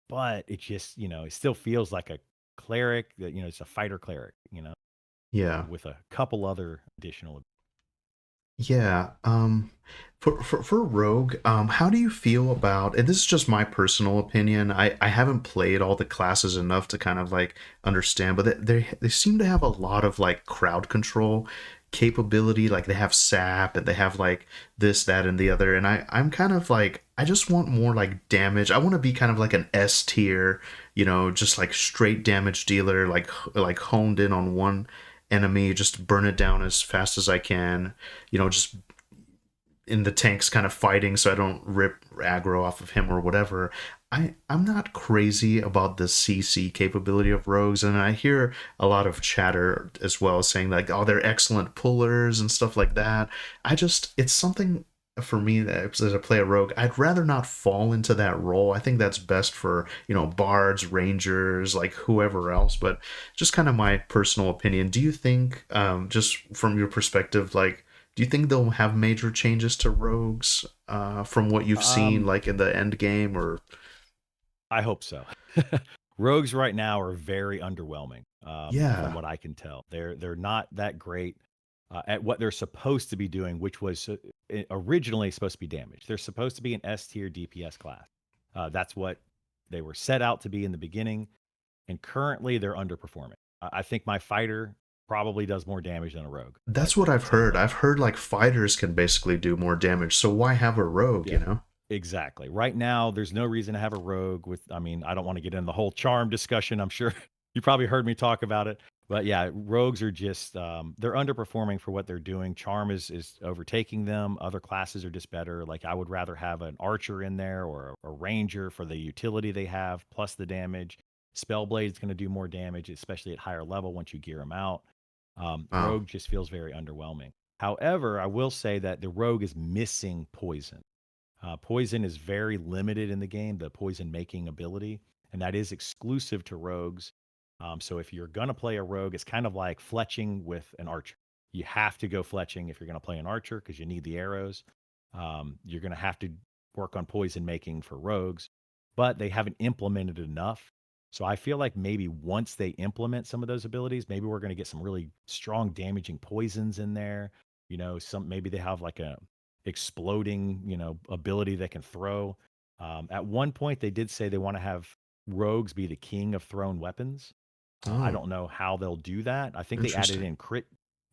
but it just it still feels like a cleric that it's a fighter cleric, Yeah. with a couple other additional. Yeah. For Rogue, how do you feel about, and this is just my personal opinion. I haven't played all the classes enough to kind of like understand, but they seem to have a lot of like crowd control capability. Like they have sap and they have like this, that, and the other. And I'm kind of like I just want more like damage. I want to be kind of like an S tier, just like straight damage dealer, like honed in on one enemy, just burn it down as fast as I can, just in the tanks kind of fighting so I don't rip aggro off of him or whatever. I'm not crazy about the CC capability of rogues, and I hear a lot of chatter as well saying like, oh, they're excellent pullers and stuff like that. It's something for me that as I play a rogue, I'd rather not fall into that role. I think that's best for, bards, rangers, like whoever else, but just kind of my personal opinion. Do you think, just from your perspective, like, do you think they'll have major changes to rogues from what you've seen, Um, like in the end game, or I hope so. Rogues right now are very underwhelming, from yeah, what I can tell. They're not that great. at what they're supposed to be doing, which was originally supposed to be damage. They're supposed to be an S tier DPS class. That's what they were set out to be in the beginning, and currently they're underperforming. I think my fighter probably does more damage than a rogue, That's like what I've heard. simply. I've heard like fighters can basically do more damage, so why have a rogue, you Yeah, know? exactly. Right now, there's no reason to have a rogue with, I mean, I don't want to get into the whole charm discussion. I'm sure you probably heard me talk about it. But yeah, rogues are just they're underperforming for what they're doing. Charm is overtaking them. Other classes are just better. Like I would rather have an archer in there or a ranger for the utility they have plus the damage. Spellblade is going to do more damage, especially at higher level once you gear them out. Wow. Rogue just feels very underwhelming. However, I will say that the rogue is missing poison. Poison is very limited in the game, the poison making ability, and that is exclusive to rogues. So if you're going to play a rogue, it's kind of like fletching with an archer. You have to go fletching if you're going to play an archer because you need the arrows. You're going to have to work on poison making for rogues, but they haven't implemented enough. So I feel like maybe once they implement some of those abilities, maybe we're going to get some really strong damaging poisons in there. Some maybe they have like a exploding, ability they can throw. At one point, they did say they want to have rogues be the king of thrown weapons. I Oh, don't know how they'll do that. I think they added interesting. in crit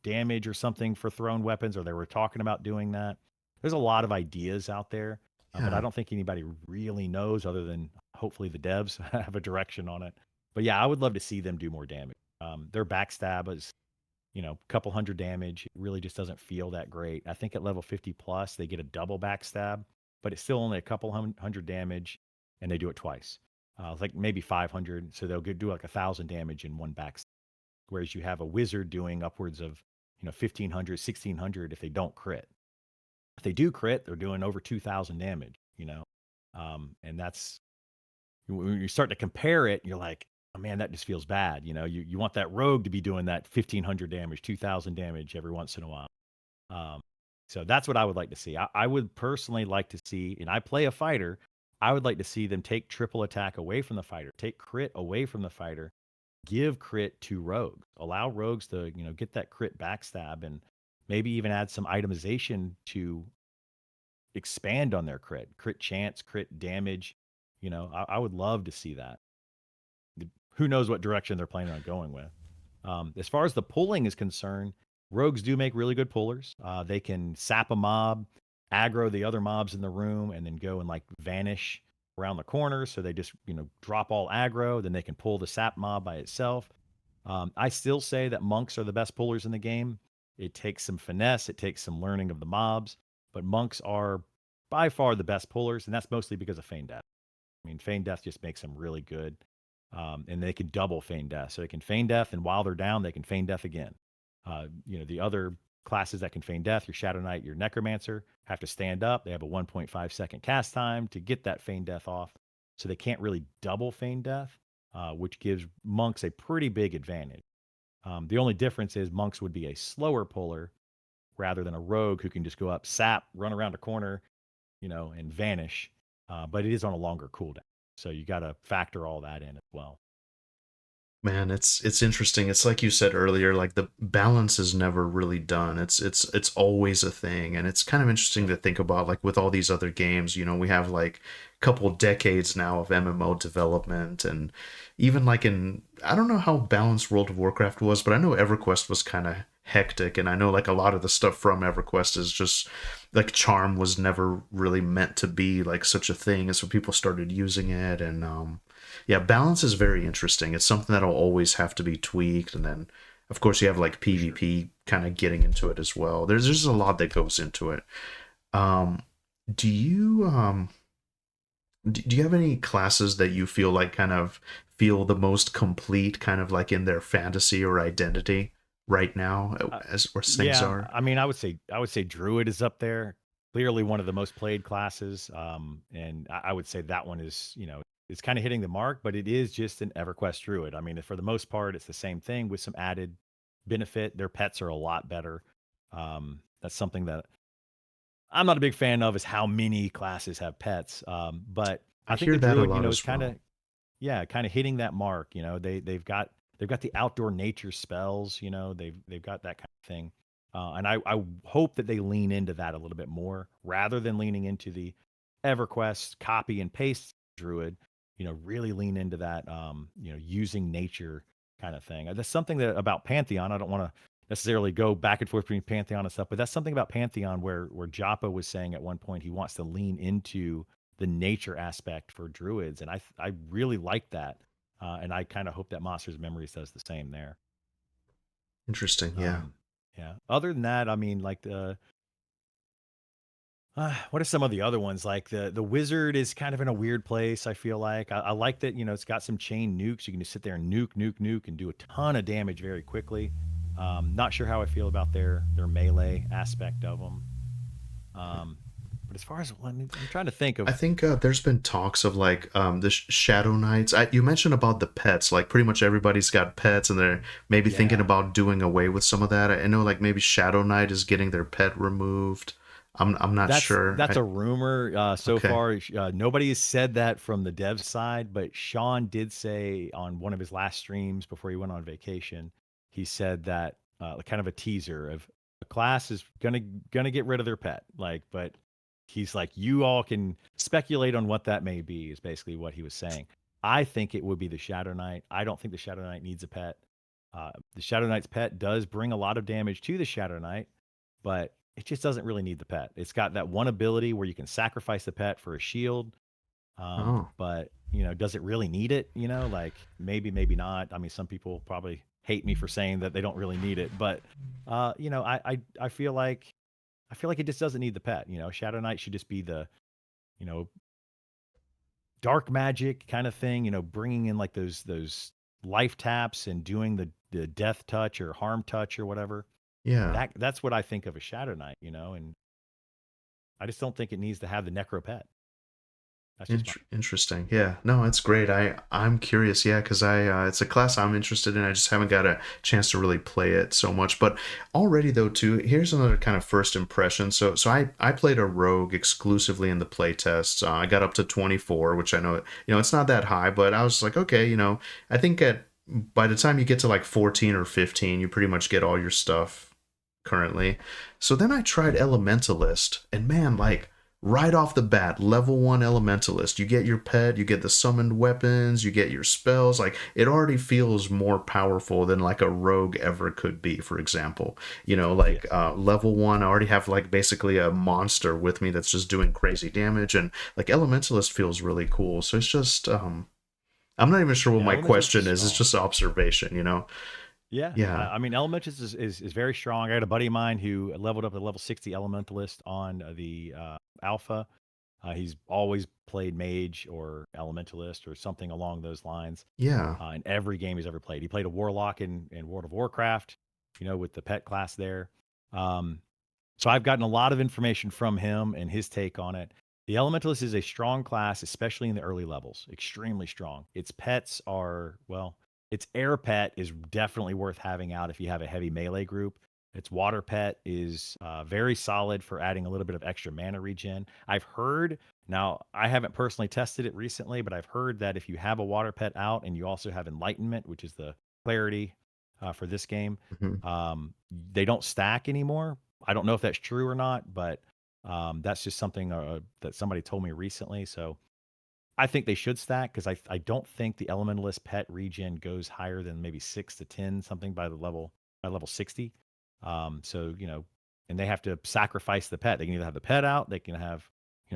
damage or something for thrown weapons, or they were talking about doing that. There's a lot of ideas out there, but I Yeah. don't think anybody really knows other than hopefully the devs have a direction on it. But yeah, I would love to see them do more damage. Their backstab is a couple hundred damage. It really just doesn't feel that great. I think at level 50 plus, they get a double backstab, but it's still only a couple hundred damage, and they do it twice. It's like maybe 500, so they'll do like 1,000 damage in one backstab. Whereas you have a wizard doing upwards of 1,500, 1,600 if they don't crit. If they do crit, they're doing over 2,000 damage. And that's when you start to compare it, you're like, oh man, that just feels bad. You want that rogue to be doing that 1,500 damage, 2,000 damage every once in a while. Um, so that's what I would like to see. I would personally like to see, and I play a fighter. I would like to see them take triple attack away from the fighter, take crit away from the fighter, give crit to rogues, allow rogues to get that crit backstab, and maybe even add some itemization to expand on their crit chance, crit damage. I would love to see that. Who knows what direction they're planning on going with. As far as the pulling is concerned, rogues do make really good pullers. They can sap a mob, aggro the other mobs in the room, and then go and like vanish around the corner. So they just drop all aggro. Then they can pull the sap mob by itself. I still say that monks are the best pullers in the game. It takes some finesse, it takes some learning of the mobs, but monks are by far the best pullers, and that's mostly because of feign death. I mean, feign death just makes them really good. And they can double feign death. So they can feign death, and while they're down, they can feign death again. The other classes that can feign death, your Shadow Knight, your Necromancer, have to stand up. They have a 1.5-second cast time to get that feign death off. So they can't really double feign death, which gives monks a pretty big advantage. The only difference is monks would be a slower puller rather than a rogue who can just go up, sap, run around a corner, and vanish. But it is on a longer cooldown. So you got to factor all that in as well. Man, it's interesting. It's like you said earlier, like the balance is never really done. It's always a thing, and it's kind of interesting Yeah. to think about. Like with all these other games, we have like a couple decades now of MMO development, and even like I don't know how balanced World of Warcraft was, but I know EverQuest was kind of hectic, and I know like a lot of the stuff from EverQuest is just like charm was never really meant to be like such a thing, and so people started using it, and yeah, balance is very interesting. It's something that'll always have to be tweaked, and then of course you have like For sure. PvP kind of getting into it as well. There's a lot that goes into it. Um, do you do you have any classes that you feel like kind of feel the most complete, kind of like in their fantasy or identity right now, Uh, as things yeah, are? I mean, I would say Druid is up there. Clearly one of the most played classes. And I would say that one is, it's kind of hitting the mark, but it is just an EverQuest Druid. I mean, for the most part, it's the same thing with some added benefit. Their pets are a lot better. That's something that I'm not a big fan of is how many classes have pets. But I I think hear the that a Druid, lot is as kind well. of yeah, kind of hitting that mark. They've got the outdoor nature spells. They've got that kind of thing. And I hope that they lean into that a little bit more rather than leaning into the EverQuest copy and paste druid. Really lean into that, using nature kind of thing. That's something that about Pantheon. I don't want to necessarily go back and forth between Pantheon and stuff, but that's something about Pantheon where Joppa was saying at one point he wants to lean into the nature aspect for druids, and I really like that, and I kind of hope that Monsters Memories does the same there. Interesting. Yeah. Um, yeah. Other than that, I mean, like the what are some of the other ones? Like the wizard is kind of in a weird place. I feel like I like that it's got some chain nukes. You can just sit there and nuke, and do a ton of damage very quickly. Not sure how I feel about their melee aspect of them. Um, but as far as I'm trying to think I of, think there's been talks of like the Shadow Knights. You mentioned about the pets. Like pretty much everybody's got pets, and they're maybe thinking yeah, about doing away with some of that. I know like maybe Shadow Knight is getting their pet removed. I'm not that's sure. that's a rumor so Okay. far. Nobody has said that from the dev side, but Sean did say on one of his last streams before he went on vacation, he said that kind of a teaser of a class is gonna get rid of their pet. Like, but he's like, you all can speculate on what that may be. Is basically what he was saying. I think it would be the Shadow Knight. I don't think the Shadow Knight needs a pet. The Shadow Knight's pet does bring a lot of damage to the Shadow Knight, but it just doesn't really need the pet. It's got that one ability where you can sacrifice the pet for a shield. Oh. But does it really need it? Like maybe not. I mean, some people probably hate me for saying that they don't really need it, but I feel like it just doesn't need the pet. Shadow Knight should just be the you know dark magic kind of thing. Bringing in like those life taps and doing the death touch or harm touch or whatever. Yeah. That's what I think of a Shadow Knight. And I just don't think it needs to have the necro pet. That's just my Interesting. Yeah. No, it's great. I'm curious. Yeah, because I it's a class I'm interested in. I just haven't got a chance to really play it so much. But already though, too. Here's another kind of first impression. So I played a rogue exclusively in the play tests. I got up to 24, which I know it's not that high, but I was like, okay, I think at by the time you get to like 14 or 15, you pretty much get all your stuff currently. So then I tried Elementalist, and man, like right off the bat, level one Elementalist, you get your pet, you get the summoned weapons, you get your spells. Like it already feels more powerful than like a rogue ever could be, for example. Like yes. level one, I already have like basically a monster with me that's just doing crazy damage, and like Elementalist feels really cool. So it's just I'm not even sure what Yeah, my Elementalist is question is. It's strong. just observation. Yeah, Yeah. I mean, Elementalist is very strong. I had a buddy of mine who leveled up to level 60 Elementalist on the alpha. He's always played Mage or Elementalist or something along those lines Yeah. in every game he's ever played. He played a Warlock in World of Warcraft, with the pet class there. Um, So I've gotten a lot of information from him and his take on it. The Elementalist is a strong class, especially in the early levels, extremely strong. Its pets are, well, its air pet is definitely worth having out if you have a heavy melee group. Its water pet is very solid for adding a little bit of extra mana regen. I've heard, now I haven't personally tested it recently, but I've heard that if you have a water pet out and you also have Enlightenment, which is the clarity for this game, Mhm. they don't stack anymore. I don't know if that's true or not, but that's just something that somebody told me recently. So I think they should stack because I don't think the Elementalist pet regen goes higher than maybe 6 to 10 something by level 60. So and they have to sacrifice the pet. They can either have the pet out, they can have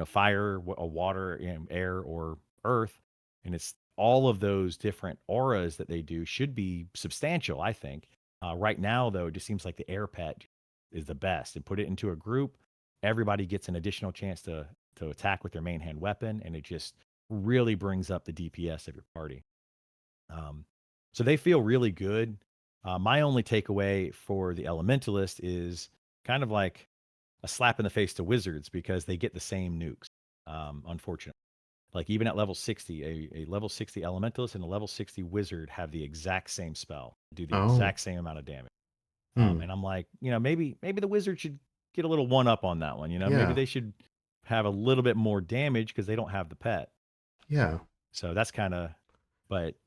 fire, a water, air, or earth, and it's all of those different auras that they do should be substantial. I think right now though, it just seems like the air pet is the best, and put it into a group, everybody gets an additional chance to attack with their main hand weapon, and it just really brings up the DPS of your party. Um, so they feel really good. My only takeaway for the Elementalist is kind of like a slap in the face to Wizards because they get the same nukes, unfortunately. Like even at level 60, a level 60 Elementalist and a level 60 Wizard have the exact same spell, do the Oh. exact same amount of damage. Hmm. And I'm like, maybe the Wizard should get a little one up on that one. Maybe Yeah. they should have a little bit more damage because they don't have the pet. Yeah. So that's kind of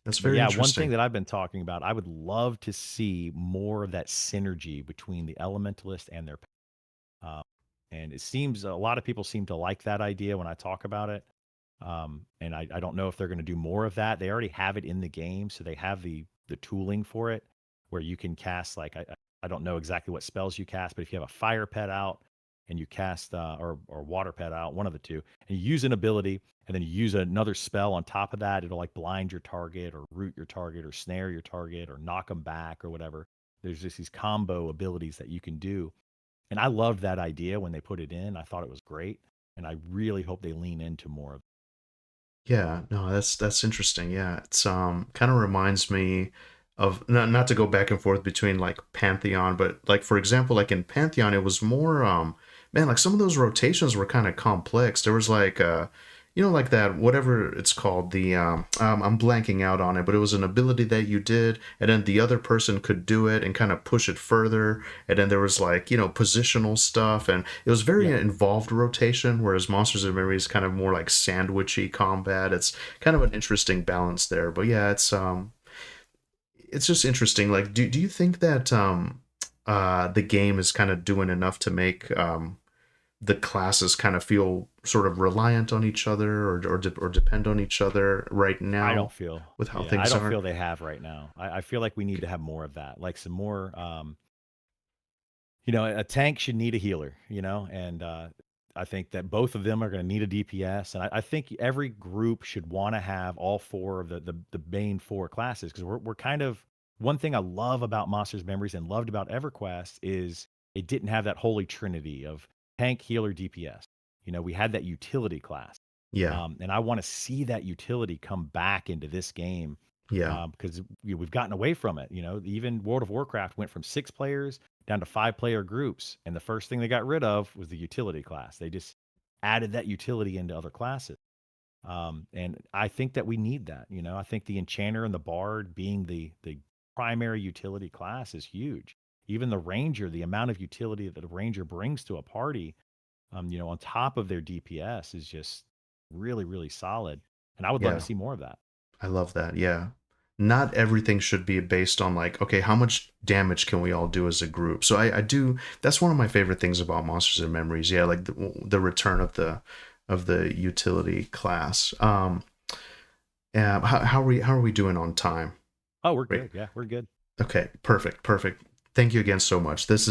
That's But very yeah, one thing interesting. that I've been talking about, I would love to see more of that synergy between the Elementalist and their um, and it seems a lot of people seem to like that idea when I talk about it. And I don't know if they're going to do more of that. They already have it in the game, so they have the tooling for it, where you can cast like I don't know exactly what spells you cast, but if you have a fire pet out and you cast or water pet out, one of the two, and you use an ability, and then you use another spell on top of that, it'll like blind your target or root your target or snare your target or knock them back or whatever. There's just these combo abilities that you can do, and I loved that idea when they put it in. I thought it was great, and I really hope they lean into more of Yeah, no, that's interesting. Yeah, it's kind of reminds me of, not to go back and forth between like Pantheon, but like for example, like in Pantheon, it was more man, like some of those rotations were kind of complex. There was like like that whatever it's called, the I'm blanking out on it, but it was an ability that you did, and then the other person could do it and kind of push it further, and then there was like positional stuff, and it was very Yep. involved rotation, whereas Monsters and Memory is kind of more like sandwichy combat. It's kind of an interesting balance there. But yeah, it's just interesting. Like, do you think that the game is kind of doing enough to make the classes kind of feel sort of reliant on each other, or depend on each other right I don't now feel, with how yeah, I things don't are? feel they have right now. I feel like we need to have more of that, like some more. A tank should need a healer, and I think that both of them are going to need a DPS, and I think every group should want to have all four of the main four classes because we're kind of one thing I love about Monsters Memories and loved about EverQuest is it didn't have that holy trinity of tank, healer, DPS. We had that utility class, Yeah, and I want to see that utility come back into this game yeah, because we've gotten away from it. Even World of Warcraft went from 6 players down to 5 player groups. And the first thing they got rid of was the utility class. They just added that utility into other classes. And I think that we need that. I think the enchanter and the bard being the primary utility class is huge. Even the ranger, the amount of utility that a ranger brings to a party, on top of their DPS is just really, really solid. And I would love to yeah. see more of that. I love that. Yeah. Not everything should be based on like, okay, how much damage can we all do as a group? So I do. That's one of my favorite things about Monsters and Memories. Yeah, like the return of the utility class. Yeah. How are we doing on time? Oh, we're Wait. good. Yeah, we're good. Okay, perfect, perfect. Thank you again so much. This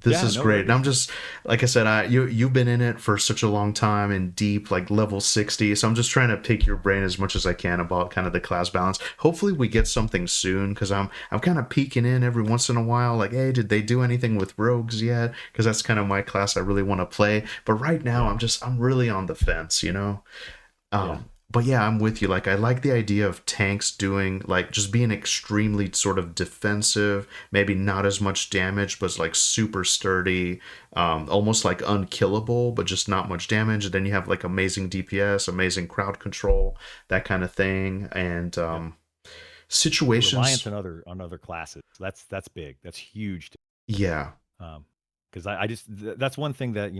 Yeah, is no great. And I'm worries. just, like I said, you've been in it for such a long time and deep, like level 60. So I'm just trying to pick your brain as much as I can about kind of the class balance. Hopefully we get something soon, because I'm kind of peeking in every once in a while, like, hey, did they do anything with rogues yet? Because that's kind of my class I really want to play. But right now Yeah. I'm really on the fence. Yeah. But yeah, I'm with you. Like, I like the idea of tanks doing, like, just being extremely sort of defensive, maybe not as much damage, but like super sturdy, almost like unkillable, but just not much damage. And then you have like amazing DPS, amazing crowd control, that kind of thing. And Yep. Reliance situations, on other classes. That's big. That's huge. yeah, Because I just that's one thing that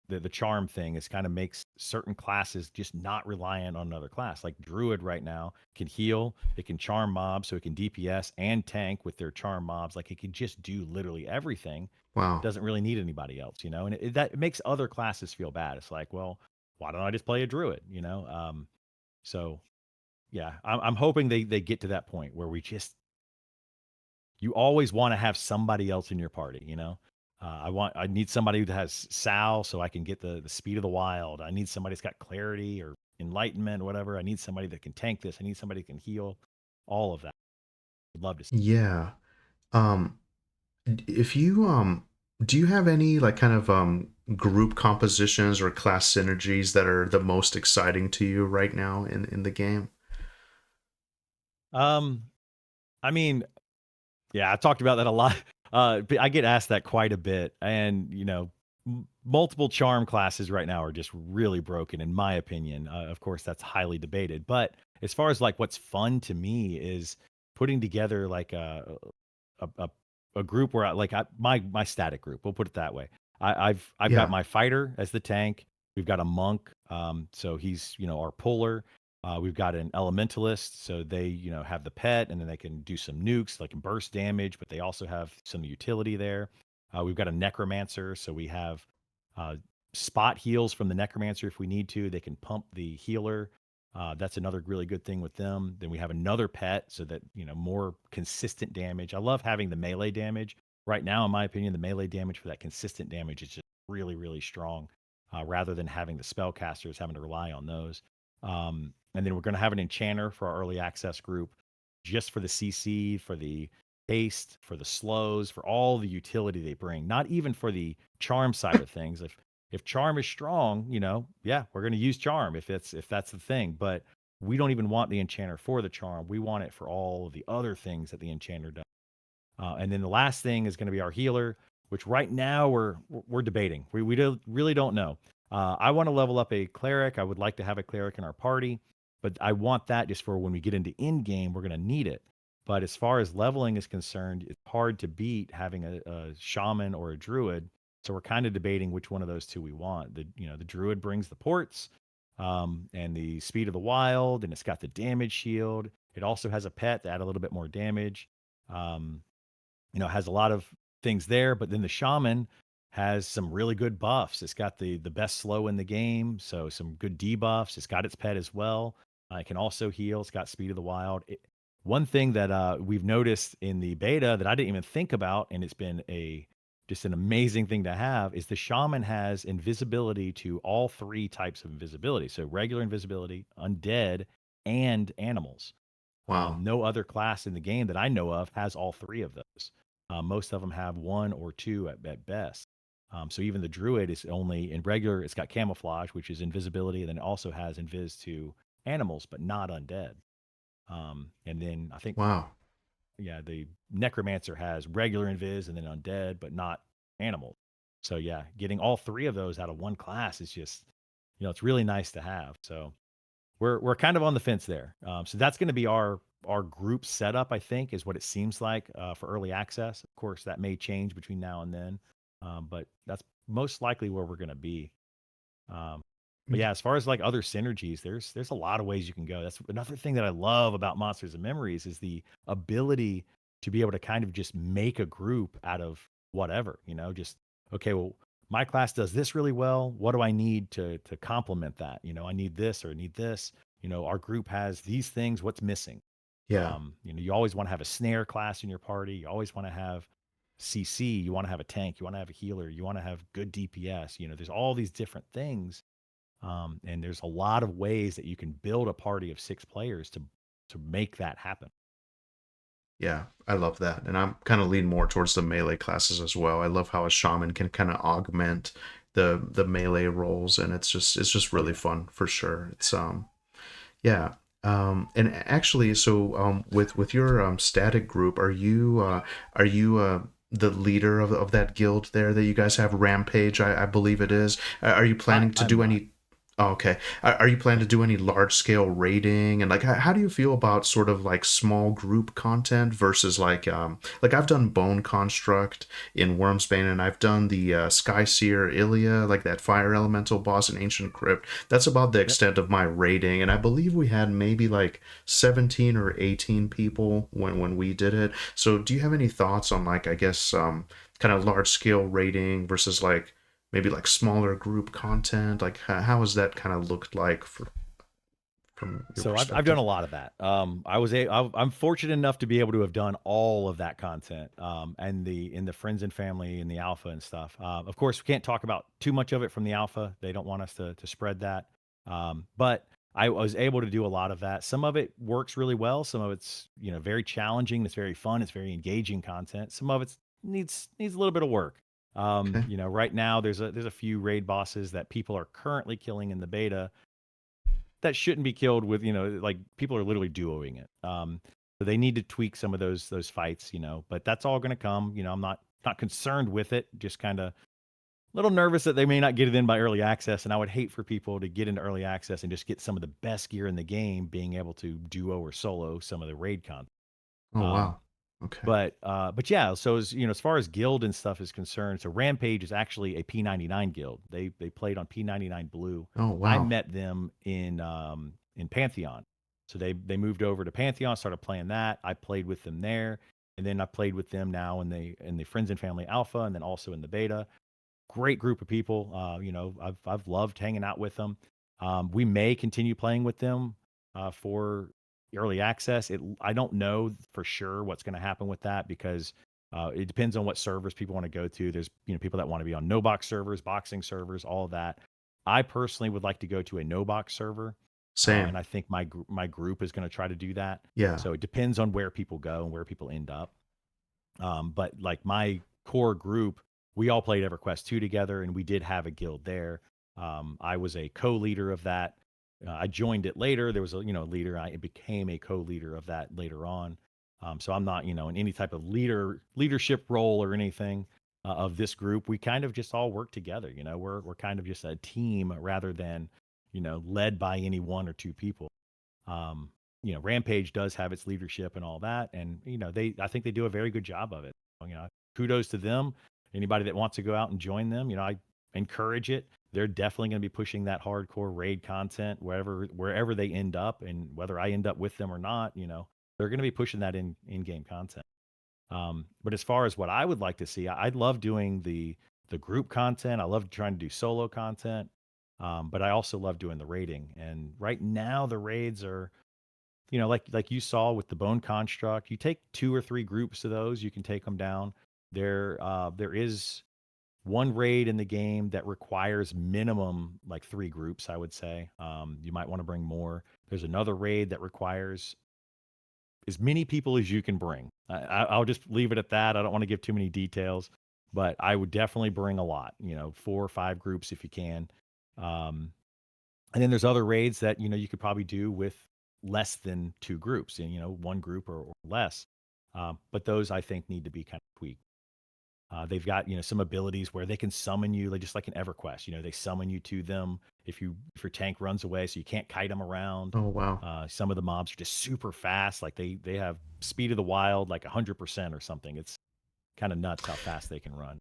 the charm thing is kind of makes certain classes just not reliant on another class. Like Druid right now can heal, it can charm mobs, so it can DPS and tank with their charm mobs. Like it can just do literally everything. wow, Doesn't really need anybody else, and that it makes other classes feel bad. It's like, well, why don't I just play a Druid? So yeah, I'm hoping they get to that point where we just you always want to have somebody else in your party. I need somebody who has Sal so I can get the speed of the wild. I need somebody that's got clarity or enlightenment or whatever. I need somebody that can tank this. I need somebody that can heal. All of that. Would love to see. yeah. Um, if you do you have any like kind of group compositions or class synergies that are the most exciting to you right now in the game? Um, I mean, yeah, I talked about that a lot. But I get asked that quite a bit, and multiple charm classes right now are just really broken, in my opinion. Of course, that's highly debated. But as far as like what's fun to me is putting together like a, a, a group where my static group. We'll put it that way. I've got Yeah. my fighter as the tank. We've got a monk, so he's our puller. We've got an Elementalist, so they, have the pet, and then they can do some nukes, they can burst damage, but they also have some utility there. We've got a Necromancer, so we have uh, spot heals from the Necromancer if we need to. They can pump the healer. That's another really good thing with them. Then we have another pet, so that more consistent damage. I love having the melee damage. Right now, in my opinion, the melee damage for that consistent damage is just really, really strong. Rather than having the spellcasters having to rely on those. And then we're going to have an enchanter for our early access group, just for the CC, for the haste, for the slows, for all the utility they bring. Not even for the charm side of things. If charm is strong, yeah, we're going to use charm if that's the thing. But we don't even want the enchanter for the charm. We want it for all of the other things that the enchanter does. And then the last thing is going to be our healer, which right now we're debating. Really don't know. I want to level up a cleric. I would like to have a cleric in our party, but I want that just for when we get into in game, we're going to need it. But as far as leveling is concerned, it's hard to beat having a shaman or a druid. So we're kind of debating which one of those two we want. The druid brings the ports, and the speed of the wild, and it's got the damage shield. It also has a pet to add a little bit more damage. Um, has a lot of things there, but then the shaman has some really good buffs. It's got the best slow in the game, so some good debuffs. It's got its pet as well. It can also heal. It's got speed of the wild. One thing that we've noticed in the beta that I didn't even think about, and it's been a just an amazing thing to have, is the shaman has invisibility to all three types of invisibility. So regular invisibility, undead, and animals. Wow. No other class in the game that I know of has all three of those. Most of them have one or two at best. So even the druid is only in regular. It's got camouflage, which is invisibility, and then it also has invis to animals, but not undead. And then I think, Wow. yeah, the necromancer has regular invis and then undead, but not animals. So yeah, getting all three of those out of one class is just, it's really nice to have. So we're kind of on the fence there. So that's going to be our group setup, I think, is what it seems like for early access. Of course, that may change between now and then, but that's most likely where we're going to be. Um, but yeah, as far as like other synergies, there's a lot of ways you can go. That's another thing that I love about Monsters and Memories is the ability to be able to kind of just make a group out of whatever, just okay, well, my class does this really well. What do I need to complement that? I need this or I need this. Our group has these things. What's missing? Yeah. You always want to have a snare class in your party. You always want to have CC. You want to have a tank. You want to have a healer. You want to have good DPS. There's all these different things, and there's a lot of ways that you can build a party of 6 players to make that happen. Yeah, I love that. And I'm kind of leaning more towards the melee classes as well. I love how a shaman can kind of augment the melee roles, and it's just really Yeah. fun for sure. Yeah. And actually, so with your static group, are you the leader of that guild there that you guys have, Rampage? I believe it is. Are you planning to I'm do not. any? Oh, okay. Are you planning to do any large scale raiding, and like how do you feel about sort of like small group content versus like I've done Bone Construct in Wormsbane, and I've done the Sky Seer Ilia, like that fire elemental boss in Ancient Crypt. That's about the Yep. extent of my raiding, and I believe we had maybe like 17 or 18 people when we did it. So do you have any thoughts on like, I guess, kind of large scale raiding versus like maybe like smaller group content? Like how has that kind of looked like from your So I've done perspective? a lot of that. I'm fortunate enough to be able to have done all of that content, and in the friends and family and the alpha and stuff. Of course, we can't talk about too much of it from the alpha. They don't want us to spread that. But I was able to do a lot of that. Some of it works really well. Some of it's very challenging. It's very fun. It's very engaging content. Some of it needs a little bit of work. Okay. Right now there's a few raid bosses that people are currently killing in the beta that shouldn't be killed with, like people are literally duoing it. So they need to tweak some of those fights, but that's all going to come. I'm not concerned with it. Just kind of a little nervous that they may not get it in by early access, and I would hate for people to get into early access and just get some of the best gear in the game, being able to duo or solo some of the raid content. Oh Um, wow. Okay. but yeah, so as far as guild and stuff is concerned, so Rampage is actually a P99 guild. They played on P99 Blue. Oh I wow. met them in in Pantheon. So they moved over to Pantheon, started playing that. I played with them there, and then I played with them now in the Friends and Family Alpha, and then also in the beta. Great group of people. I've loved hanging out with them. We may continue playing with them for early access. I don't know for sure what's going to happen with that because it depends on what servers people want to go to. There's people that want to be on no box servers, boxing servers, all of that. I personally would like to go to a no box server, Same. and I think my group is going to try to do that. Yeah. So it depends on where people go and where people end up. But like my core group, we all played EverQuest 2 together and we did have a guild there. I was a co-leader of that. I joined it later. There was a, leader. I became a co-leader of that later on. So I'm not, in any type of leadership role or anything of this group. We kind of just all work together. We're kind of just a team rather than, led by any one or two people. Rampage does have its leadership and all that, and I think they do a very good job of it. Kudos to them. Anybody that wants to go out and join them, I encourage it. They're definitely going to be pushing that hardcore raid content wherever they end up, and whether I end up with them or not, they're going to be pushing that in-game content. But as far as what I would like to see, I love doing the group content. I love trying to do solo content, but I also love doing the raiding. And right now, the raids are like you saw with the bone construct, you take two or three groups of those, you can take them down. There is one raid in the game that requires minimum like three groups, I would say. You might want to bring more. There's another raid that requires as many people as you can bring. I'll just leave it at that. I don't want to give too many details, but I would definitely bring a lot. 4 or 5 groups if you can. Um, and then there's other raids that you could probably do with less than 2 groups, and one group or less. But those I think need to be kind of tweaked. They've got some abilities where they can summon you, like just like in EverQuest. They summon you to them if your tank runs away, so you can't kite them around. Oh wow. Some of the mobs are just super fast, like they have speed of the wild like 100% or something. It's kind of nuts how fast they can run.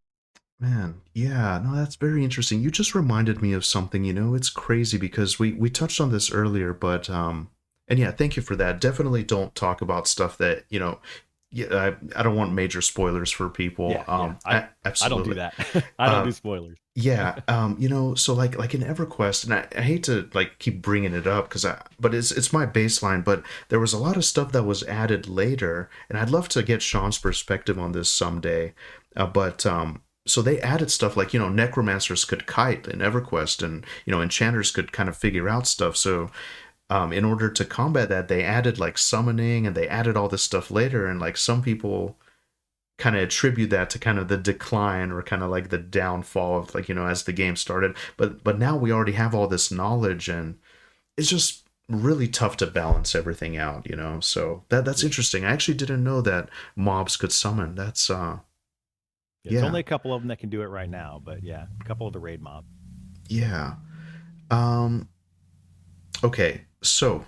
Man, yeah, no, that's very interesting. You just reminded me of something, it's crazy because we touched on this earlier, but and yeah, thank you for that. Definitely don't talk about stuff that, yeah, I don't want major spoilers for people. Yeah, yeah. I don't do Absolutely. that. I don't Uh do spoilers. yeah, so like in EverQuest, and I hate to like keep bringing it up but it's my baseline, but there was a lot of stuff that was added later, and I'd love to get Sean's perspective on this someday. But so they added stuff like necromancers could kite in EverQuest, and enchanters could kind of figure out stuff. So in order to combat that, they added like summoning, and they added all this stuff later, and like some people kind of attribute that to kind of the decline or kind of like the downfall of like as the game started. But now we already have all this knowledge, and it's just really tough to balance everything out. So that's Yeah. interesting. I actually didn't know that mobs could summon. That's Yeah, it's yeah. only a couple of them that can do it right now, but yeah, a couple of the raid mob. Yeah. um okay, so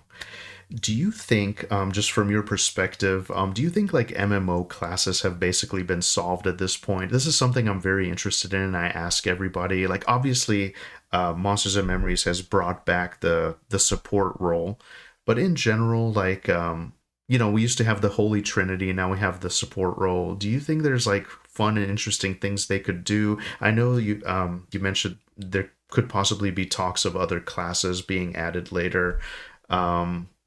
do you think, just from your perspective, do you think like MMO classes have basically been solved at this point? This is something I'm very interested in, and I ask everybody. Like, obviously, Monsters and Memories has brought back the support role, but in general, like, we used to have the Holy Trinity, now we have the support role. Do you think there's like fun and interesting things they could do? I know you mentioned there could possibly be talks of other classes being added later.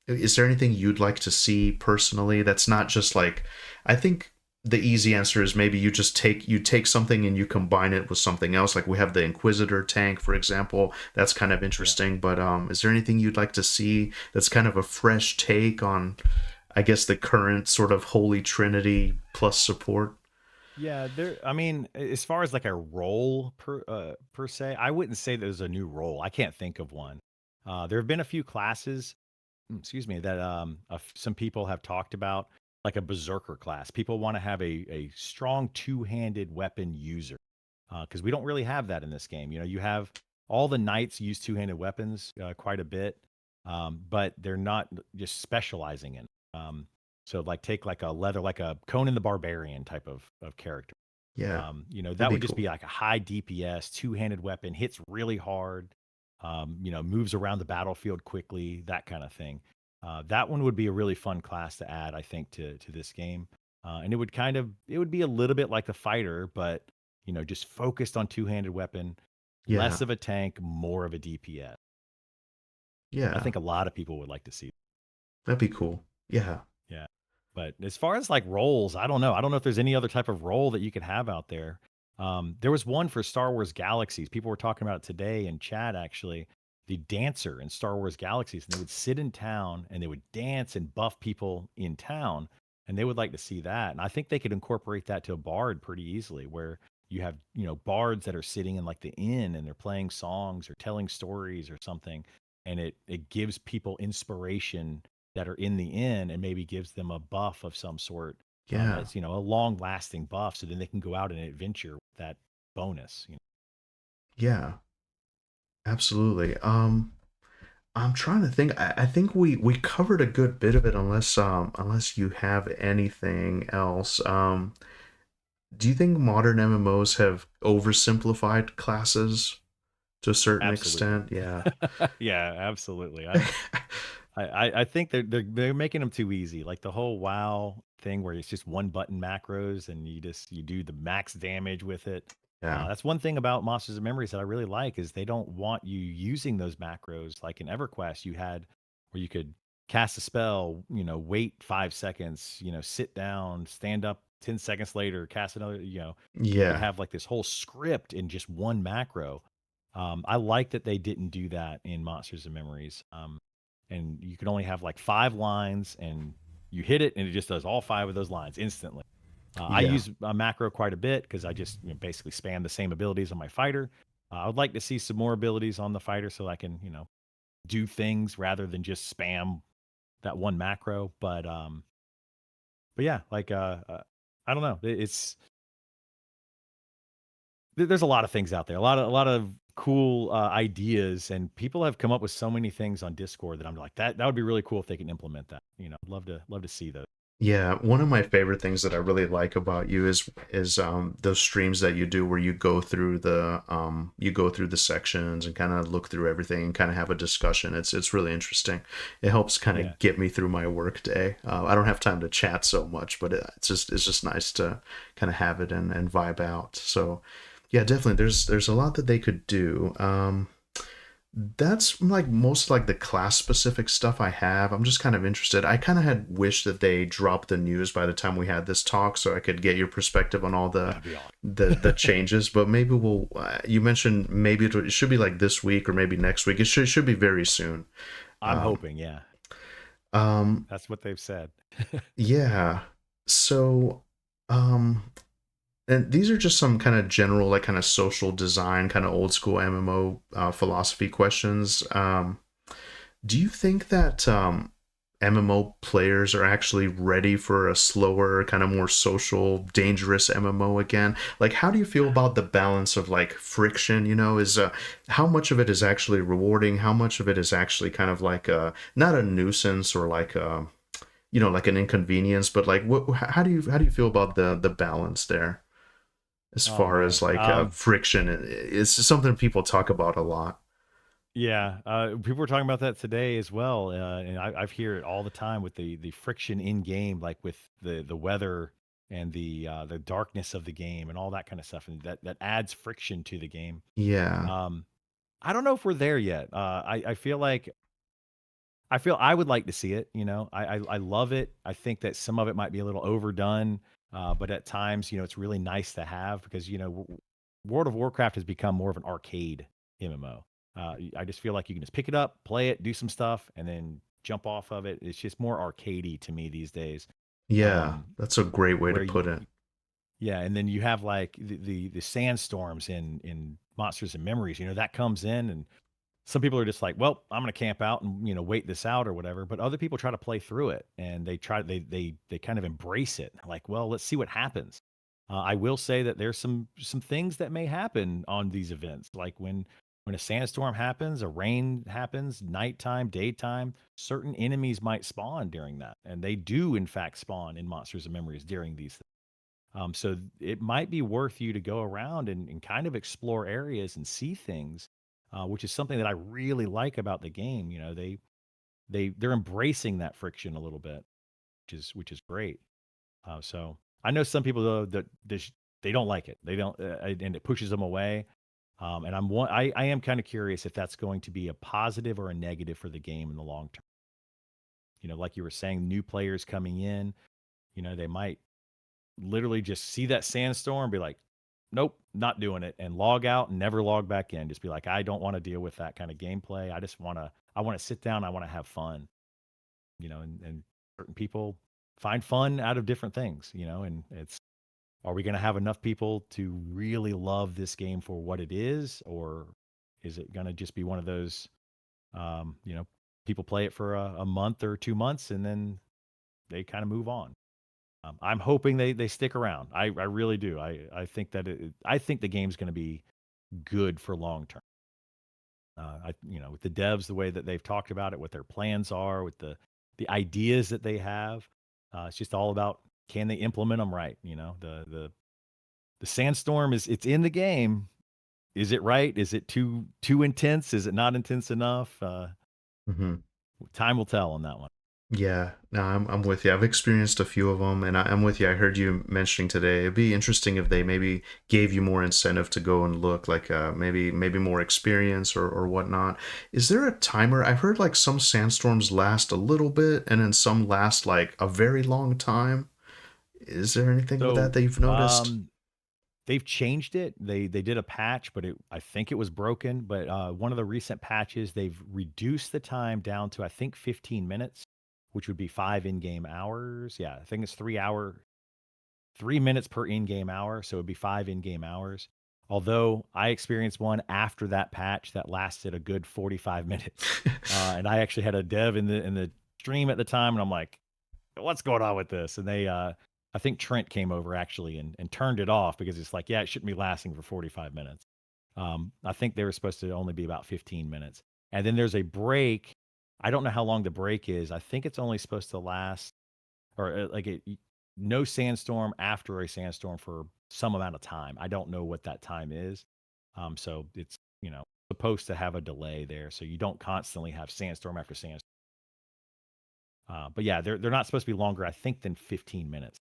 Is there anything you'd like to see personally that's not just like, I think the easy answer is maybe you take something and you combine it with something else. Like we have the Inquisitor tank, for example. That's kind of Yeah. interesting. But is there anything you'd like to see that's kind of a fresh take on, I guess, the current sort of Holy Trinity plus support? Yeah, I mean, as far as like a role per se, I wouldn't say there's a new role. I can't think of one. There have been a few classes, excuse me, that some people have talked about, like a berserker class. People want to have a strong two-handed weapon user because we don't really have that in this game. You have all the knights use two-handed weapons quite a bit, but they're not just specializing in. It. So like take like a leather, like a Conan the Barbarian type of character. Yeah, that'd That be would just cool. be like a high DPS two-handed weapon, hits really hard. moves around the battlefield quickly, that kind of thing. That one would be a really fun class to add, I think, to this game. And it would be a little bit like the fighter, but just focused on two-handed weapon, less Yeah. of a tank, more of a DPS. I Yeah. think a lot of people would like to see. That'd be cool. Yeah. Yeah. But as far as like roles, I don't know. I don't know if there's any other type of role that you could have out there. There was one for Star Wars Galaxies. People were talking about it today in chat, actually. The dancer in Star Wars Galaxies, and they would sit in town and they would dance and buff people in town, and they would like to see that. And I think they could incorporate that to a bard pretty easily, where you have bards that are sitting in like the inn and they're playing songs or telling stories or something, and it gives people inspiration that are in the inn and maybe gives them a buff of some sort, Yeah. that's a long lasting buff, so then they can go out and adventure with that bonus. Yeah. Absolutely. I'm trying to think. I think we covered a good bit of it, unless you have anything else. Do you think modern MMOs have oversimplified classes to a certain Absolutely. extent? Yeah. Yeah, absolutely. I think they're making them too easy. Like the whole WoW thing where it's just one button macros and you do the max damage with it. Yeah. That's one thing about Monsters and Memories that I really like is they don't want you using those macros like in EverQuest you had where you could cast a spell, wait 5 seconds, sit down, stand up 10 seconds later, cast another, you could Yeah. have like this whole script in just one macro. I like that they didn't do that in Monsters and Memories. And you can only have like 5 lines, and you hit it, and it just does all 5 of those lines instantly. I Yeah. use a macro quite a bit because I just basically spam the same abilities on my fighter. I would like to see some more abilities on the fighter so I can do things rather than just spam that one macro. But yeah, like I don't know. There's a lot of things out there, a lot of cool ideas, and people have come up with so many things on Discord that I'm like that would be really cool if they can implement that. I'd love to see those. Yeah, one of my favorite things that I really like about you is those streams that you do where you go through the sections and kind of look through everything and kind of have a discussion. It's really interesting. It helps kind Yeah, of get me through my work day. I don't have time to chat so much, but it's just nice to kind of have it and vibe out. So yeah, definitely. There's a lot that they could do. That's like most like the class specific stuff I have. I'm just kind of interested. I kind of had wished that they dropped the news by the time we had this talk so I could get your perspective on all the that'd be awesome. the changes, but maybe we'll you mentioned maybe it should be like this week or maybe next week. It should be very soon. I'm Um hoping, yeah, um that's what they've said. yeah. So um and these are just some kind of general like kind of social design kind of old school MMO philosophy questions. Do you think that MMO players are actually ready for a slower, kind of more social, dangerous MMO again? Like, how do you feel about the balance of like friction? Is how much of it is actually rewarding? How much of it is actually kind of like not a nuisance or like like an inconvenience? But like, how do you feel about the balance there? As Oh far as man, like friction, it's something people talk about a lot. yeah, people were talking about that today as well, and I've hear it all the time with the friction in game, like with the weather and the darkness of the game and all that kind of stuff, and that adds friction to the game. Yeah, Um, I don't know if we're there yet. I feel I would like to see it. I love it. I think that some of it might be a little overdone, but at times, it's really nice to have because World of Warcraft has become more of an arcade MMO. I just feel like you can just pick it up, play it, do some stuff, and then jump off of it. It's just more arcadey to me these days. yeah, Um, that's a great way to where put it. yeah, and then you have like the sandstorms in Monsters and Memories. That comes in, and some people are just like, well, I'm going to camp out and wait this out or whatever. But other people try to play through it, and they kind of embrace it. Like, well, let's see what happens. I will say that there's some things that may happen on these events, like when a sandstorm happens, a rain happens, nighttime, daytime. Certain enemies might spawn during that, and they do in fact spawn in Monsters and Memories during these. So it might be worth you to go around and kind of explore areas and see things which is something that I really like about the game. You know, they're embracing that friction a little bit, which is great. So I know some people though that they don't like it. They don't, and it pushes them away. And I am kind of curious if that's going to be a positive or a negative for the game in the long term. You know, like you were saying, new players coming in, you know, they might literally just see that sandstorm, be like, nope, not doing it, and log out and never log back in. Just be like, I don't want to deal with that kind of gameplay. I want to sit down. I want to have fun, you know, and certain people find fun out of different things, you know, and are we going to have enough people to really love this game for what it is, or is it going to just be one of those, you know, people play it for a month or 2 months and then they kind of move on. I'm hoping they stick around. I really do. I think that I think the game's going to be good for long term. You know, with the devs, the way that they've talked about it, what their plans are, with the ideas that they have, it's just all about, can they implement them right? You know, the sandstorm it's in the game. Is it right? Is it too intense? Is it not intense enough? Hmm. Time will tell on that one. Yeah, no, I'm with you. I've experienced a few of them, and I'm with you. I heard you mentioning today. It'd be interesting if they maybe gave you more incentive to go and look, like maybe more experience or whatnot. Is there a timer? I've heard like some sandstorms last a little bit, and then some last like a very long time. Is there anything with that So, that you've noticed? they've changed it. They did a patch, but I think it was broken. But one of the recent patches, they've reduced the time down to, I think, 15 minutes, which would be 5 in-game hours. Yeah, I think it's 3 minutes per in-game hour, so it'd be 5 in-game hours. Although I experienced one after that patch that lasted a good 45 minutes, and I actually had a dev in the stream at the time, and I'm like, what's going on with this? And I think Trent came over actually and turned it off because it's like, yeah, it shouldn't be lasting for 45 minutes. I think they were supposed to only be about 15 minutes. And then there's a break. I don't know how long the break is. I think it's only supposed to last, or no sandstorm after a sandstorm for some amount of time. I don't know what that time is. So it's, you know, supposed to have a delay there. So you don't constantly have sandstorm after sandstorm. But yeah, they're not supposed to be longer, I think, than 15 minutes,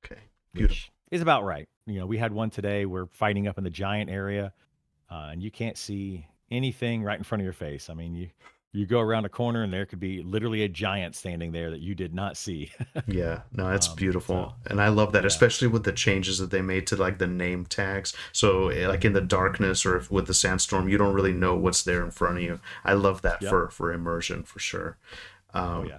Okay, which beautiful. is about right. You know, we had one today. We're fighting up in the giant area, and you can't see anything right in front of your face. I mean, you go around a corner and there could be literally a giant standing there that you did not see. Yeah, no, it's So beautiful. And I love that, yeah, especially with the changes that they made to like the name tags. So, like in the darkness or if with the sandstorm, you don't really know what's there in front of you. I love that yep, for immersion for sure. oh Um, yeah,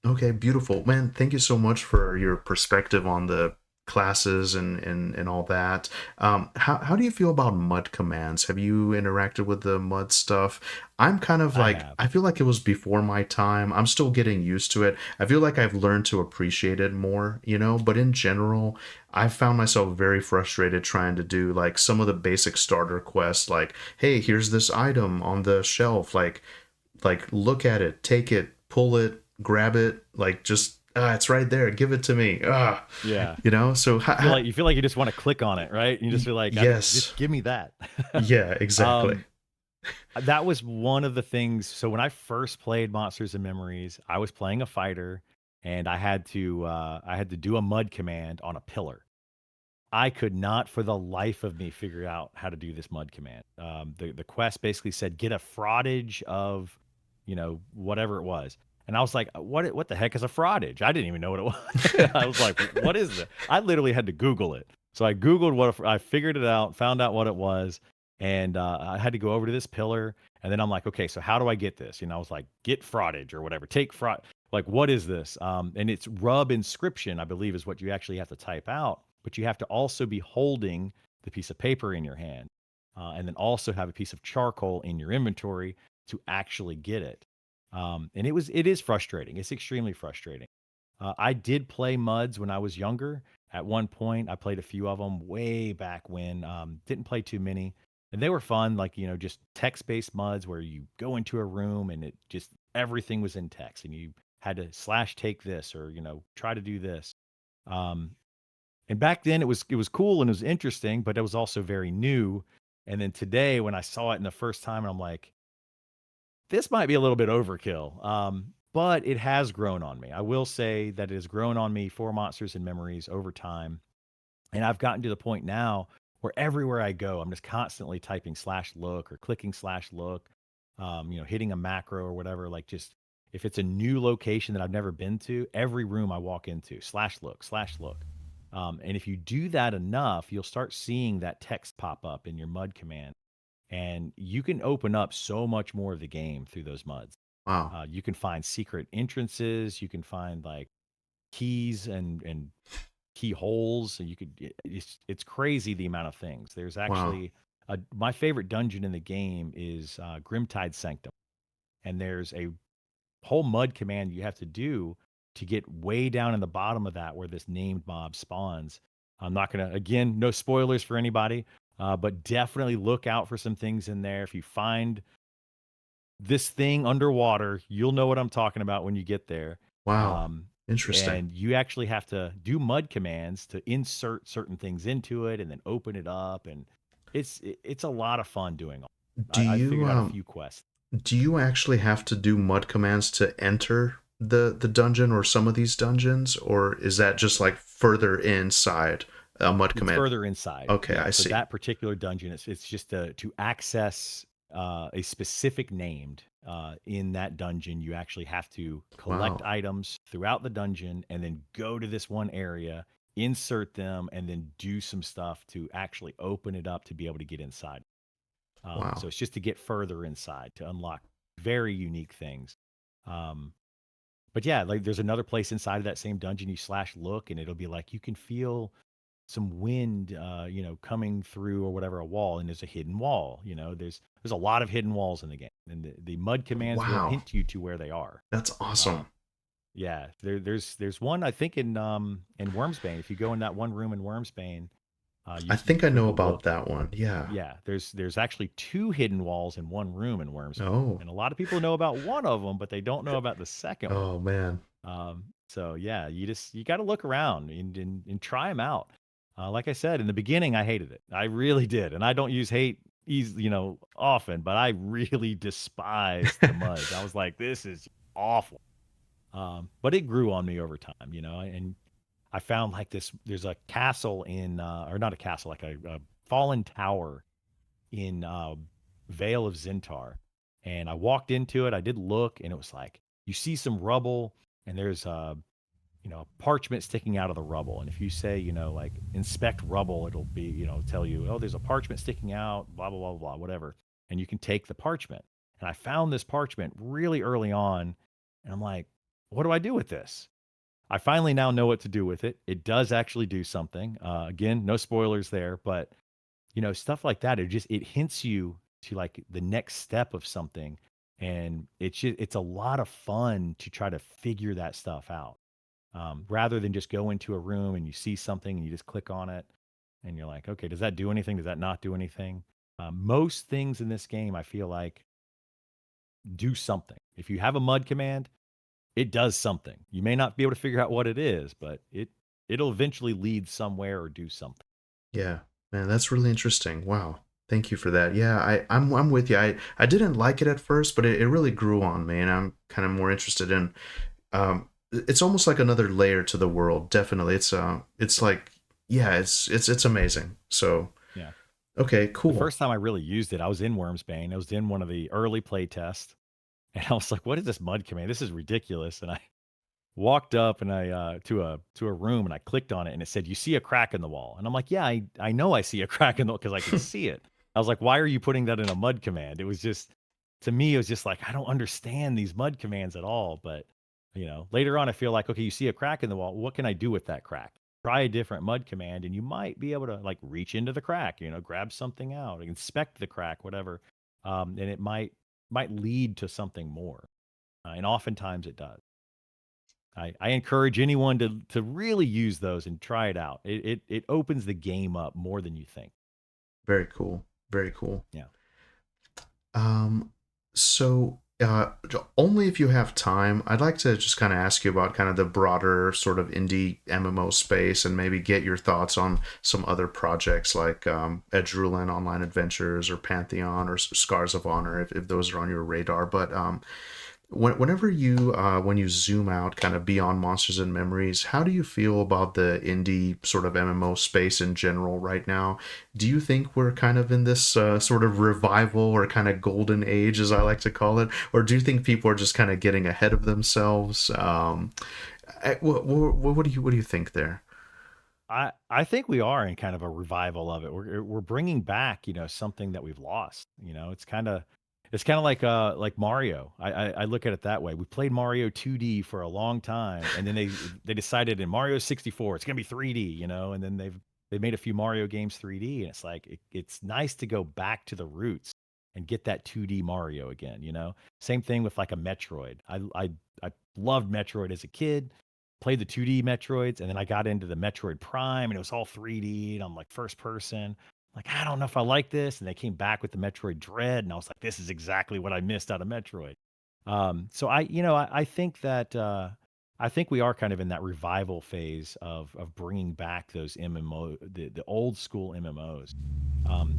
Okay, beautiful. Man, thank you so much for your perspective on the classes and all that. How do you feel about mud commands? Have you interacted with the mud stuff? I'm kind of I like, have. I feel like it was before my time. I'm still getting used to it. I feel like I've learned to appreciate it more, you know, but in general, I've found myself very frustrated trying to do like some of the basic starter quests, like, hey, here's this item on the shelf, like look at it, take it, pull it, grab it, like just it's right there, give it to me. Yeah, You know. So you feel like you just want to click on it, right? You just feel like, just yes, give me that. yeah, exactly. um, that was one of the things. So when I first played Monsters and Memories, I was playing a fighter, and I had to do a mud command on a pillar. I could not for the life of me figure out how to do this mud command. The quest basically said get a frottage of, you know, whatever it was. And I was like, what the heck is a frottage? I didn't even know what it was. I was like, what is that? I literally had to Google it. So I Googled I figured it out, found out what it was, and I had to go over to this pillar. And then I'm like, okay, so how do I get this? You know, I was like, get frottage or whatever. Take frot. Like, what is this? And it's rub inscription, I believe, is what you actually have to type out. But you have to also be holding the piece of paper in your hand, and then also have a piece of charcoal in your inventory to actually get it. And it is frustrating. It's extremely frustrating. I did play muds when I was younger. At one point, I played a few of them way back when. Didn't play too many, and they were fun. Like, you know, just text-based muds where you go into a room and it just everything was in text, and you had to slash take this or, you know, try to do this. Um, and back then it was cool and it was interesting, but it was also very new. And then today, when I saw it in the first time, I'm like, this might be a little bit overkill. But it has grown on me. I will say that it has grown on me for Monsters and Memories over time. And I've gotten to the point now where everywhere I go, I'm just constantly typing slash look or clicking slash look, hitting a macro or whatever. Like, just if it's a new location that I've never been to, every room I walk into, slash look, slash look. And if you do that enough, you'll start seeing that text pop up in your mud command. And you can open up so much more of the game through those muds. Wow. You can find secret entrances. You can find like keys and keyholes. And you could, it's crazy the amount of things. There's Wow. actually my favorite dungeon in the game is Grimtide Sanctum. And there's a whole mud command you have to do to get way down in the bottom of that where this named mob spawns. I'm not going to, again, no spoilers for anybody, but definitely look out for some things in there. If you find this thing underwater, you'll know what I'm talking about when you get there. Wow. Um, Interesting. and you actually have to do mud commands to insert certain things into it and then open it up. And it's a lot of fun doing all. Do I you figured out a few quests. do you actually have to do mud commands to enter the dungeon or some of these dungeons, or is that just like further inside a mud It's command? further inside. Okay, Yeah, I for see. that particular dungeon, it's just to access a specific named in that dungeon. You actually have to collect Wow. items throughout the dungeon and then go to this one area, insert them, and then do some stuff to actually open it up to be able to get inside. So Wow. it's just to get further inside to unlock very unique things. Um, but yeah, like there's another place inside of that same dungeon you slash look, and it'll be like you can feel some wind, coming through or whatever a wall, and there's a hidden wall. There's a lot of hidden walls in the game, and the mud commands will Wow. hint you to where they are. That's Uh, awesome. yeah, there's one I think in Wormsbane. If you go in that one room in Wormsbane, I you think can I know take a about look. that one. Yeah. Yeah, there's actually two hidden walls in one room in Wormsbane, Oh. and a lot of people know about one of them, but they don't know about the second one. Oh man. So yeah, you got to look around and try them out. Like I said in the beginning, I hated it. I really did, and I don't use hate often, but I really despised the muds. I was like, this is awful. But it grew on me over time, and I found like this. There's a castle or not a castle, like a fallen tower in Vale of Zintar, and I walked into it. I did look, and it was like you see some rubble, and there's parchment sticking out of the rubble. And if you say, like inspect rubble, it'll be, tell you, oh, there's a parchment sticking out, blah, blah, blah, blah, whatever. And you can take the parchment. And I found this parchment really early on. And I'm like, what do I do with this? I finally now know what to do with it. It does actually do something. Again, no spoilers there, but stuff like that. It hints you to like the next step of something. And it's a lot of fun to try to figure that stuff out rather than just go into a room and you see something and you just click on it and you're like, okay, does that do anything? Does that not do anything? Most things in this game, I feel like, do something. If you have a mud command, it does something. You may not be able to figure out what it is, but it'll eventually lead somewhere or do something. Yeah. Man, that's really interesting. Wow. Thank you for that. Yeah, I'm with you. I didn't like it at first, but it really grew on me, and I'm kind of more interested in it's almost like another layer to the world. Definitely. It's like yeah, it's amazing. So, Yeah. okay, The cool. first time I really used it, I was in Wormsbane. I was in one of the early play tests, and I was like, "What is this mud command? This is ridiculous!" And I walked up and I to a room and I clicked on it and it said, "You see a crack in the wall." And I'm like, "Yeah, I know I see a crack in the because I can see it." I was like, "Why are you putting that in a mud command?" It was just to me, it was just like I don't understand these mud commands at all. But later on, I feel like okay, you see a crack in the wall. What can I do with that crack? Try a different mud command, and you might be able to like reach into the crack. Grab something out, inspect the crack, whatever, and it might lead to something more. And oftentimes it does. I encourage anyone to really use those and try it out. It opens the game up more than you think. Very cool. Very cool. Yeah. Um, so Only if you have time. I'd like to just kind of ask you about kind of the broader sort of indie MMO space and maybe get your thoughts on some other projects like Edrulan Online Adventures or Pantheon or Scars of Honor, if those are on your radar. But whenever you when you zoom out kind of beyond Monsters and Memories, how do you feel about the indie sort of MMO space in general right now? Do you think we're kind of in this sort of revival or kind of golden age, as I like to call it, or do you think people are just kind of getting ahead of themselves? What do you think there? I think we are in kind of a revival of it. We're bringing back, something that we've lost. It's kind of like Mario. I look at it that way. We played Mario 2D for a long time, and then they decided in Mario 64 it's gonna be 3D, and then they made a few Mario games 3D, and it's like it's nice to go back to the roots and get that 2D Mario again. Same thing with like a Metroid. I loved Metroid as a kid, played the 2D Metroids, and then I got into the Metroid Prime, and it was all 3D, and I'm like first person. Like, I don't know if I like this. And they came back with the Metroid Dread, and I was like, this is exactly what I missed out of Metroid. So I think that I think we are kind of in that revival phase of bringing back those MMO, the old school MMOs.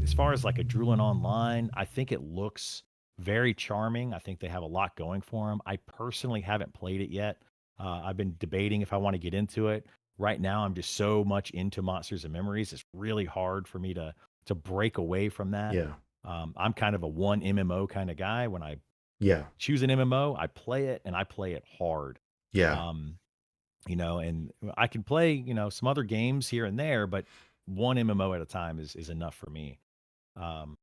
As far as like a Drooling Online, I think it looks very charming. I think they have a lot going for them. I personally haven't played it yet. I've been debating if I want to get into it. Right now, I'm just so much into Monsters and Memories. It's really hard for me to break away from that. Yeah, I'm kind of a one MMO kind of guy. When I yeah, choose an MMO, I play it and I play it hard. yeah, Um, and I can play, some other games here and there, but one MMO at a time is enough for me. Um,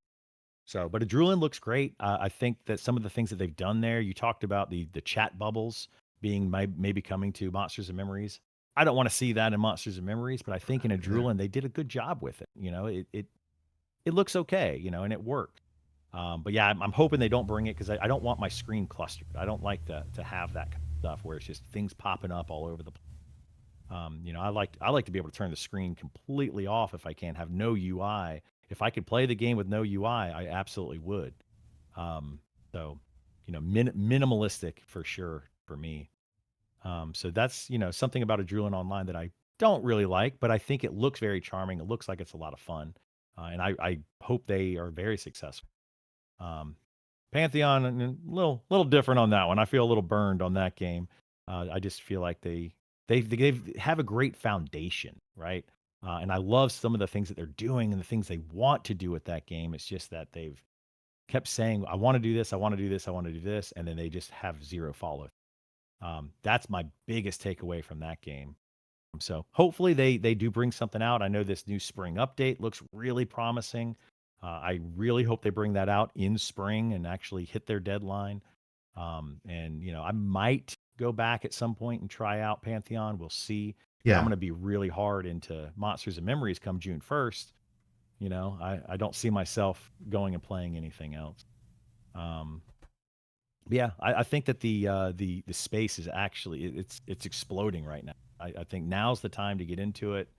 but Adrulan looks great. I think that some of the things that they've done there, you talked about the chat bubbles being maybe coming to Monsters and Memories. I don't want to see that in Monsters and Memories, but I think in yeah, Adrulan they did a good job with it. It looks okay, and it worked. But yeah, I'm hoping they don't bring it because I don't want my screen clustered. I don't like to have that kind of stuff where it's just things popping up all over the place. I like to be able to turn the screen completely off if I can, have no UI. If I could play the game with no UI, I absolutely would. Um, so, minimalistic for sure for me. So that's something about a Drooling Online that I don't really like, but I think it looks very charming. It looks like it's a lot of fun, and I hope they are very successful. Um, Pantheon, a little different on that one. I feel a little burned on that game. I just feel like they have a great foundation, right? And I love some of the things that they're doing and the things they want to do with that game. It's just that they've kept saying, "I want to do this, I want to do this, I want to do this," and then they just have zero follow. That's my biggest takeaway from that game. So hopefully they do bring something out. I know this new spring update looks really promising. I really hope they bring that out in spring and actually hit their deadline. And I might go back at some point and try out Pantheon. We'll see. But I'm yeah. going to be really hard into Monsters and Memories come June 1st. I don't see myself going and playing anything else. Um, yeah, I think that the space is actually it's exploding right now. I think now's the time to get into it.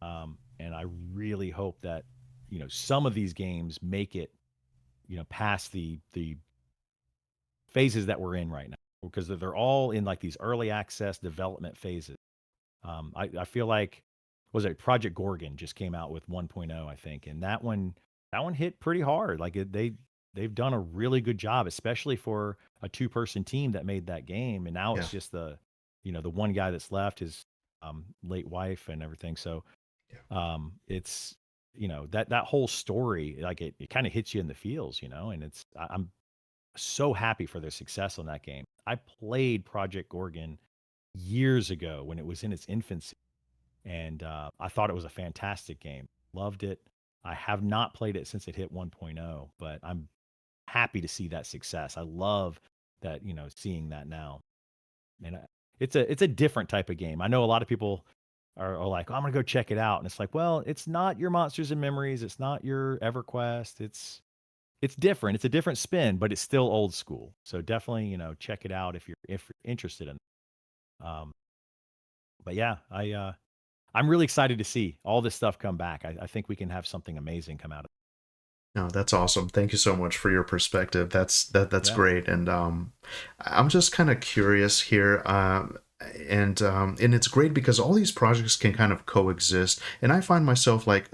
And I really hope that some of these games make it past the phases that we're in right now because they're all in like these early access development phases. I feel like was it Project Gorgon just came out with 1.0, I think, and that one hit pretty hard. Like they've done a really good job, especially for a two-person team that made that game, and now Yeah. it's just the one guy that's left, his late wife and everything. So Yeah. it's that whole story, like it kind of hits you in the feels, and I'm so happy for their success on that game. I played Project Gorgon years ago when it was in its infancy, and I thought it was a fantastic game. Loved it. I have not played it since it hit 1.0, but I'm happy to see that success. I love that, seeing that now. And it's a different type of game. I know a lot of people are like, oh, I'm gonna go check it out, and it's like, well, it's not your Monsters and Memories. It's not your EverQuest. It's different. It's a different spin, but it's still old school. So definitely, check it out if you're interested in. It. But yeah, I'm really excited to see all this stuff come back. I think we can have something amazing come out of it. No, that's awesome. Thank you so much for your perspective. That's Yeah. great. And I'm just kind of curious here. And it's great because all these projects can kind of coexist. And I find myself like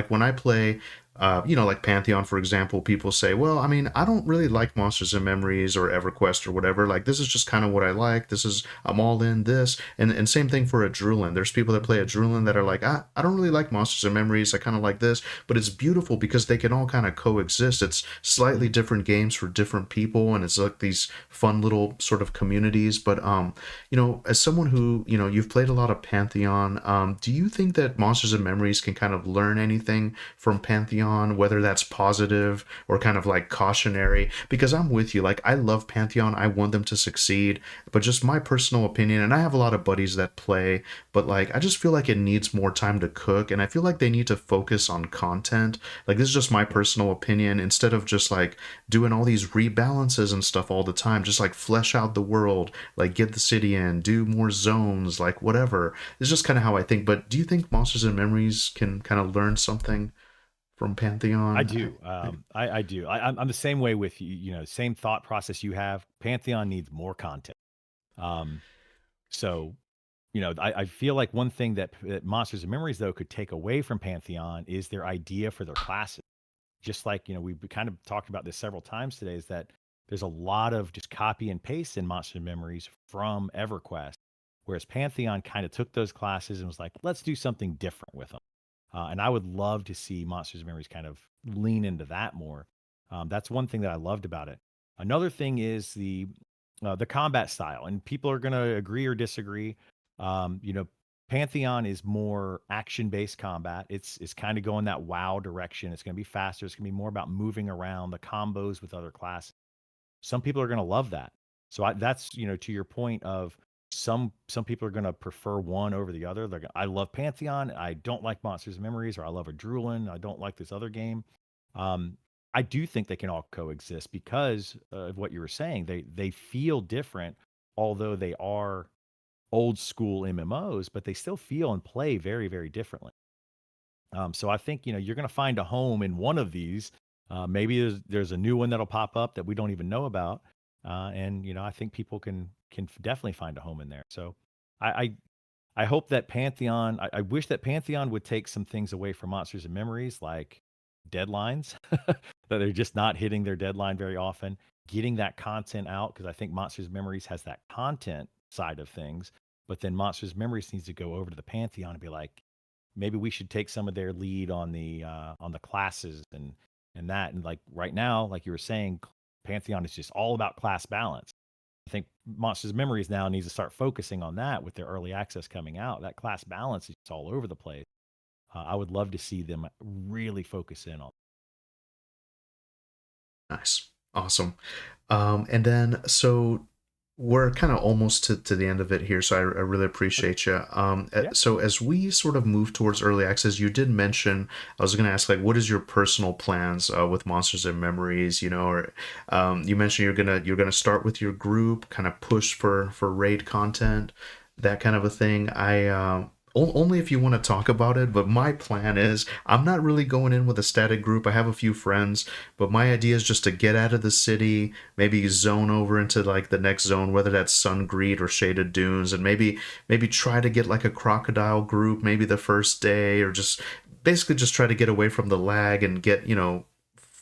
when I play like Pantheon, for example, people say, well, I mean, I don't really like Monsters and Memories or EverQuest or whatever. Like, this is just kind of what I like. I'm all in this. And same thing for Adrenaline. There's people that play Adrenaline that are like, I don't really like Monsters and Memories. I kind of like this, but it's beautiful because they can all kind of coexist. It's slightly Mhm. different games for different people, and it's like these fun little sort of communities. But as someone who you've played a lot of Pantheon, do you think that Monsters and Memories can kind of learn anything from Pantheon, whether that's positive or kind of like cautionary? Because I'm with you, like I love Pantheon, I want them to succeed, but just my personal opinion, and I have a lot of buddies that play, but like I just feel like it needs more time to cook, and I feel like they need to focus on content. Like this is just my personal opinion. Instead of just like doing all these rebalances and stuff all the time, just like flesh out the world, like get the city in, do more zones, like whatever. It's just kind of how I think. But do you think Monsters and Memories can kind of learn something from I Pantheon? do. I do. I'm the same way with you. You know, same thought process you have. Pantheon needs more content. Um, so I feel like one thing that Monsters and Memories though could take away from Pantheon is their idea for their classes. Just like we've kind of talked about this several times today, is that there's a lot of just copy and paste in Monsters and Memories from EverQuest, whereas Pantheon kind of took those classes and was like, let's do something different with them. And I would love to see Monsters and Memories kind of lean into that more. That's one thing that I loved about it. Another thing is the combat style, and people are going to agree or disagree. You know, Pantheon is more action-based combat. It's kind of going that WoW direction. It's going to be faster. It's going to be more about moving around, the combos with other classes. Some people are going to love that. So that's to your point of some people are going to prefer one over the other. I love Pantheon. I don't like Monsters and Memories, or I love Adrenaline. I don't like this other game. Um, I do think they can all coexist because of what you were saying. They feel different, although they are old school MMOs, but they still feel and play very, very differently. So I think you're going to find a home in one of these. Maybe there's a new one that'll pop up that we don't even know about, and I think people can definitely find a home in there. So I I hope that Pantheon. I wish that Pantheon would take some things away from Monsters and Memories, like deadlines, that they're just not hitting their deadline very often. Getting that content out because I think Monsters and Memories has that content side of things, but then Monsters Memories needs to go over to the Pantheon and be like, maybe we should take some of their lead on the classes and that. And like right now, like you were saying, Pantheon is just all about class balance. I think Monsters Memories now needs to start focusing on that with their early access coming out. That class balance is all over the place. I would love to see them really focus in on. Nice. Awesome. And then, so we're kind of almost to the end of it here, so I really Okay. appreciate you. Yeah. So as we sort of move towards early access, you did mention, I was going to ask, like, what is your personal plans with Monsters and Memories? Or you mentioned you're gonna start with your group, kind of push for raid content, that kind of a thing. Only if you want to talk about it, but my plan is I'm not really going in with a static group. I have a few friends, but my idea is just to get out of the city, maybe zone over into like the next zone, whether that's Sun Greed or Shaded Dunes, and maybe try to get like a crocodile group maybe the first day, or just basically just try to get away from the lag and get,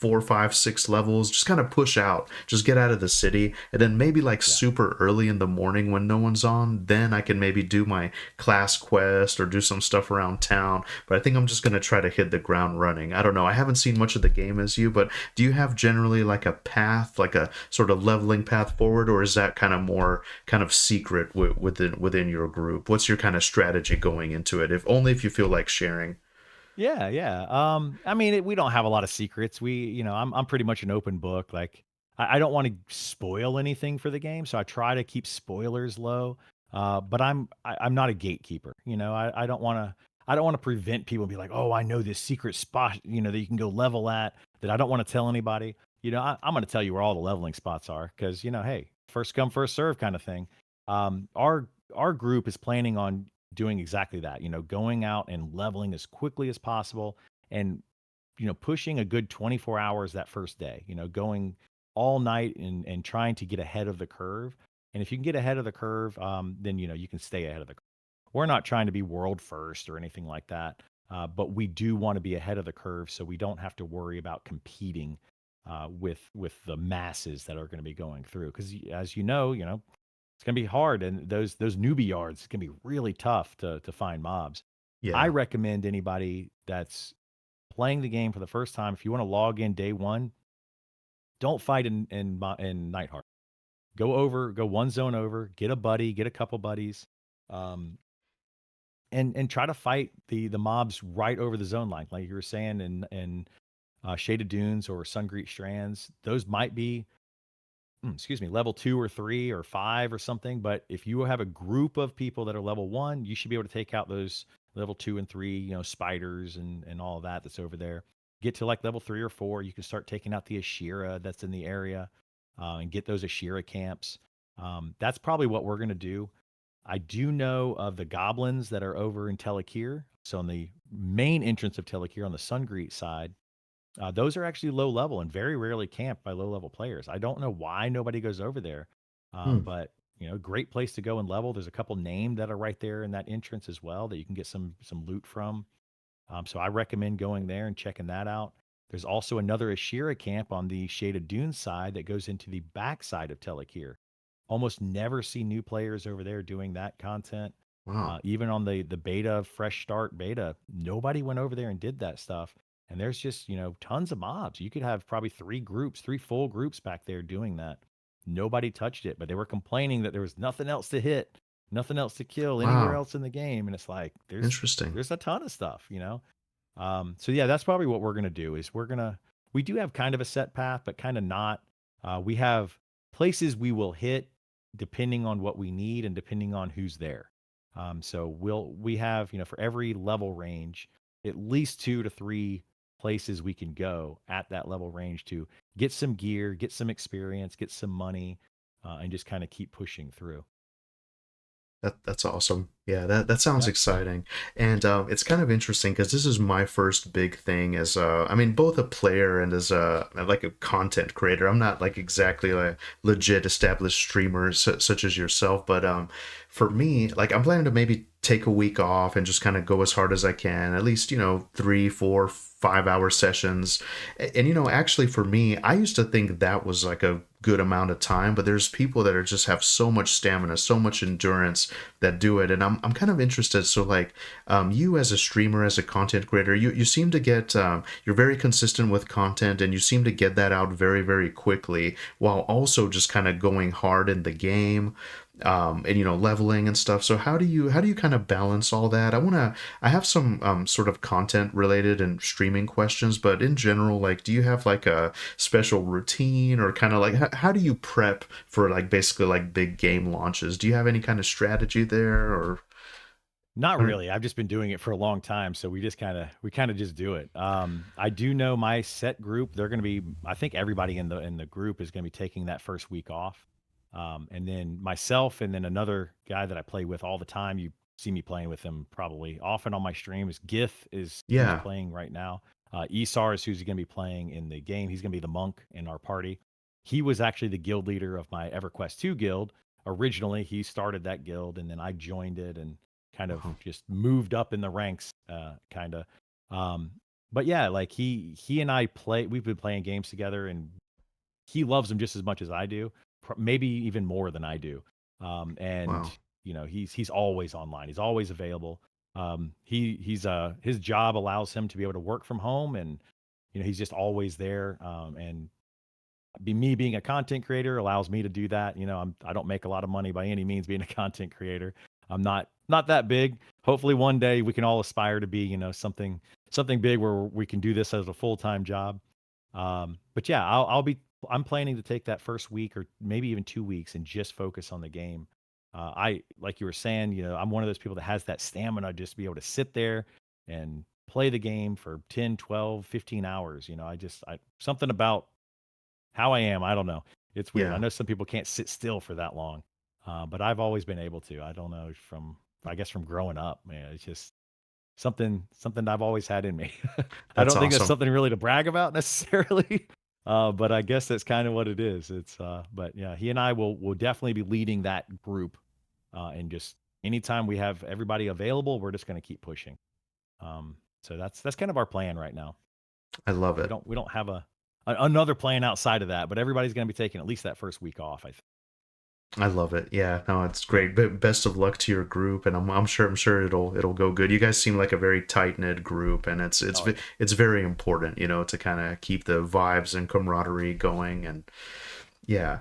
4, 5, 6 levels, just kind of push out, just get out of the city, and then maybe like Yeah. super early in the morning when no one's on, then I can maybe do my class quest or do some stuff around town. But I think I'm just going to try to hit the ground running. I don't know, I haven't seen much of the game as you, but do you have generally like a path, like a sort of leveling path forward, or is that kind of more kind of secret within your group? What's your kind of strategy going into it, if only if you feel like sharing? Yeah, yeah. I mean, we don't have a lot of secrets. I'm pretty much an open book. Like, I don't want to spoil anything for the game, so I try to keep spoilers low. But I'm not a gatekeeper. I don't want to prevent people and be like, oh, I know this secret spot, that you can go level at that I don't want to tell anybody. I'm going to tell you where all the leveling spots are because hey, first come first serve kind of thing. Our group is planning on doing exactly that, going out and leveling as quickly as possible. And pushing a good 24 hours that first day, going all night and trying to get ahead of the curve. And if you can get ahead of the curve, then, you can stay ahead of the curve. We're not trying to be world first or anything like that. But we do want to be ahead of the curve so we don't have to worry about competing with the masses that are going to be going through. Because as it's going to be hard, and those newbie yards can be really tough to find mobs. I Yeah. recommend anybody that's playing the game for the first time, if you want to log in day one, don't fight in Nightheart. Go one zone over, get a buddy, get a couple buddies, um, and try to fight the mobs right over the zone line, like you were saying in Shaded Dunes or Sungreet Strands. Those might be excuse me, level 2 or 3 or 5 or something, but if you have a group of people that are level 1, you should be able to take out those level 2 and 3, spiders and all of that that's over there. Get to like level 3 or 4, you can start taking out the Ashira that's in the area, and get those Ashira camps. That's probably what we're gonna do. I do know of the goblins that are over in Telekir. So on the main entrance of Telekir on the Sungreet side, those are actually low level and very rarely camped by low level players. I don't know why nobody goes over there, Hmm. but great place to go and level. There's a couple named that are right there in that entrance as well that you can get some loot from. So I recommend going there and checking that out. There's also another Ashira camp on the Shaded Dunes side that goes into the backside of Telekir. Almost never see new players over there doing that content. Wow. Even on the beta, fresh start beta, nobody went over there and did that stuff. And there's just, tons of mobs. You could have probably three full groups back there doing that. Nobody touched it, but they were complaining that there was nothing else to hit, nothing else to kill anywhere Wow. else in the game. And it's like, Interesting. there's a ton of stuff. So yeah, that's probably what we're gonna do is we do have kind of a set path, but kind of not. We have places we will hit depending on what we need and depending on who's there. So we have, for every level range, at least 2 to 3 places we can go at that level range to get some gear, get some experience, get some money, and just kind of keep pushing through. That's awesome. Yeah, that sounds Yep. exciting, and it's kind of interesting because this is my first big thing as I mean, both a player and as a like a content creator. I'm not like exactly a legit established streamer such as yourself, but for me, like I'm planning to maybe take a week off and just kind of go as hard as I can, at least 3, 4, 5 hour sessions, and actually for me, I used to think that was like a good amount of time, but there's people that are just have so much stamina, so much endurance that do it, and I'm kind of interested. So like, you as a streamer, as a content creator, you seem to get you're very consistent with content, and you seem to get that out very very quickly, while also just kind of going hard in the game, and leveling and stuff. So how do you kind of balance all that? I have some sort of content related and streaming questions, but in general, like, do you have like a special routine, or kind of like how do you prep for like basically like big game launches? Do you have any kind of strategy there, or Not how do- really. I've just been doing it for a long time, so we kind of just do it. I do know my set group. They're going to be. I think everybody in the group is going to be taking that first week off, and then myself, and then another guy that I play with all the time. You see me playing with him probably often on my streams. Gith is who's yeah. playing right now. Esar is who's going to be playing in the game. He's going to be the monk in our party. He was actually the guild leader of my EverQuest 2 guild. Originally, he started that guild, and then I joined it and kind of Oh, just moved up in the ranks, kind of. Um, but yeah, like he and I play. We've been playing games together, and he loves them just as much as I do, maybe even more than I do. And wow. he's always online. He's always available. His job allows him to be able to work from home, and he's just always there. And me being a content creator allows me to do that. I don't make a lot of money by any means being a content creator. I'm not that big. Hopefully one day we can all aspire to be, something big where we can do this as a full-time job. But yeah, I'm planning to take that first week or maybe even 2 weeks and just focus on the game. I like you were saying, I'm one of those people that has that stamina just to be able to sit there and play the game for 10, 12, 15 hours. I something about how I am, I don't know. It's weird. I Yeah. know some people can't sit still for that long, but I've always been able to. I don't know I guess from growing up, man. It's just something I've always had in me. I That's don't think that's awesome. something really to brag about necessarily, but I guess that's kind of what it is. But yeah, he and I will definitely be leading that group, and just anytime we have everybody available, we're just going to keep pushing. So that's kind of our plan right now. I love it. We don't have another plan outside of that, but everybody's going to be taking at least that first week off. I think. I love it. Yeah, no, it's Yeah. great. But best of luck to your group, and I'm sure it'll go good. You guys seem like a very tight knit group, and Oh yeah. it's very important, to kind of keep the vibes and camaraderie going. And yeah.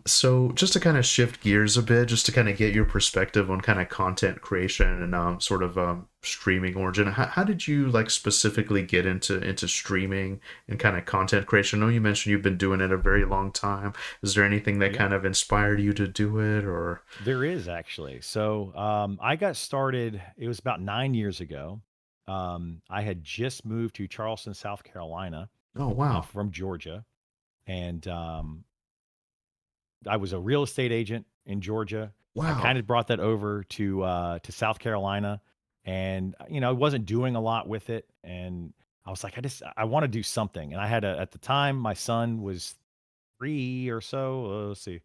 So just to kind of shift gears a bit, just to kind of get your perspective on kind of content creation and sort of streaming origin. How did you like specifically get into streaming and kind of content creation? I know you mentioned you've been doing it a very long time. Is there anything Oh that yeah. kind of inspired you to do it, or? There is actually. So I got started. It was about 9 years ago. I had just moved to Charleston, South Carolina, Oh wow, from Georgia, and I was a real estate agent in Georgia. I kind wow, of brought that over to South Carolina, and I wasn't doing a lot with it, and I was like, I want to do something. And I had at the time my son was 3 or so. Let's see,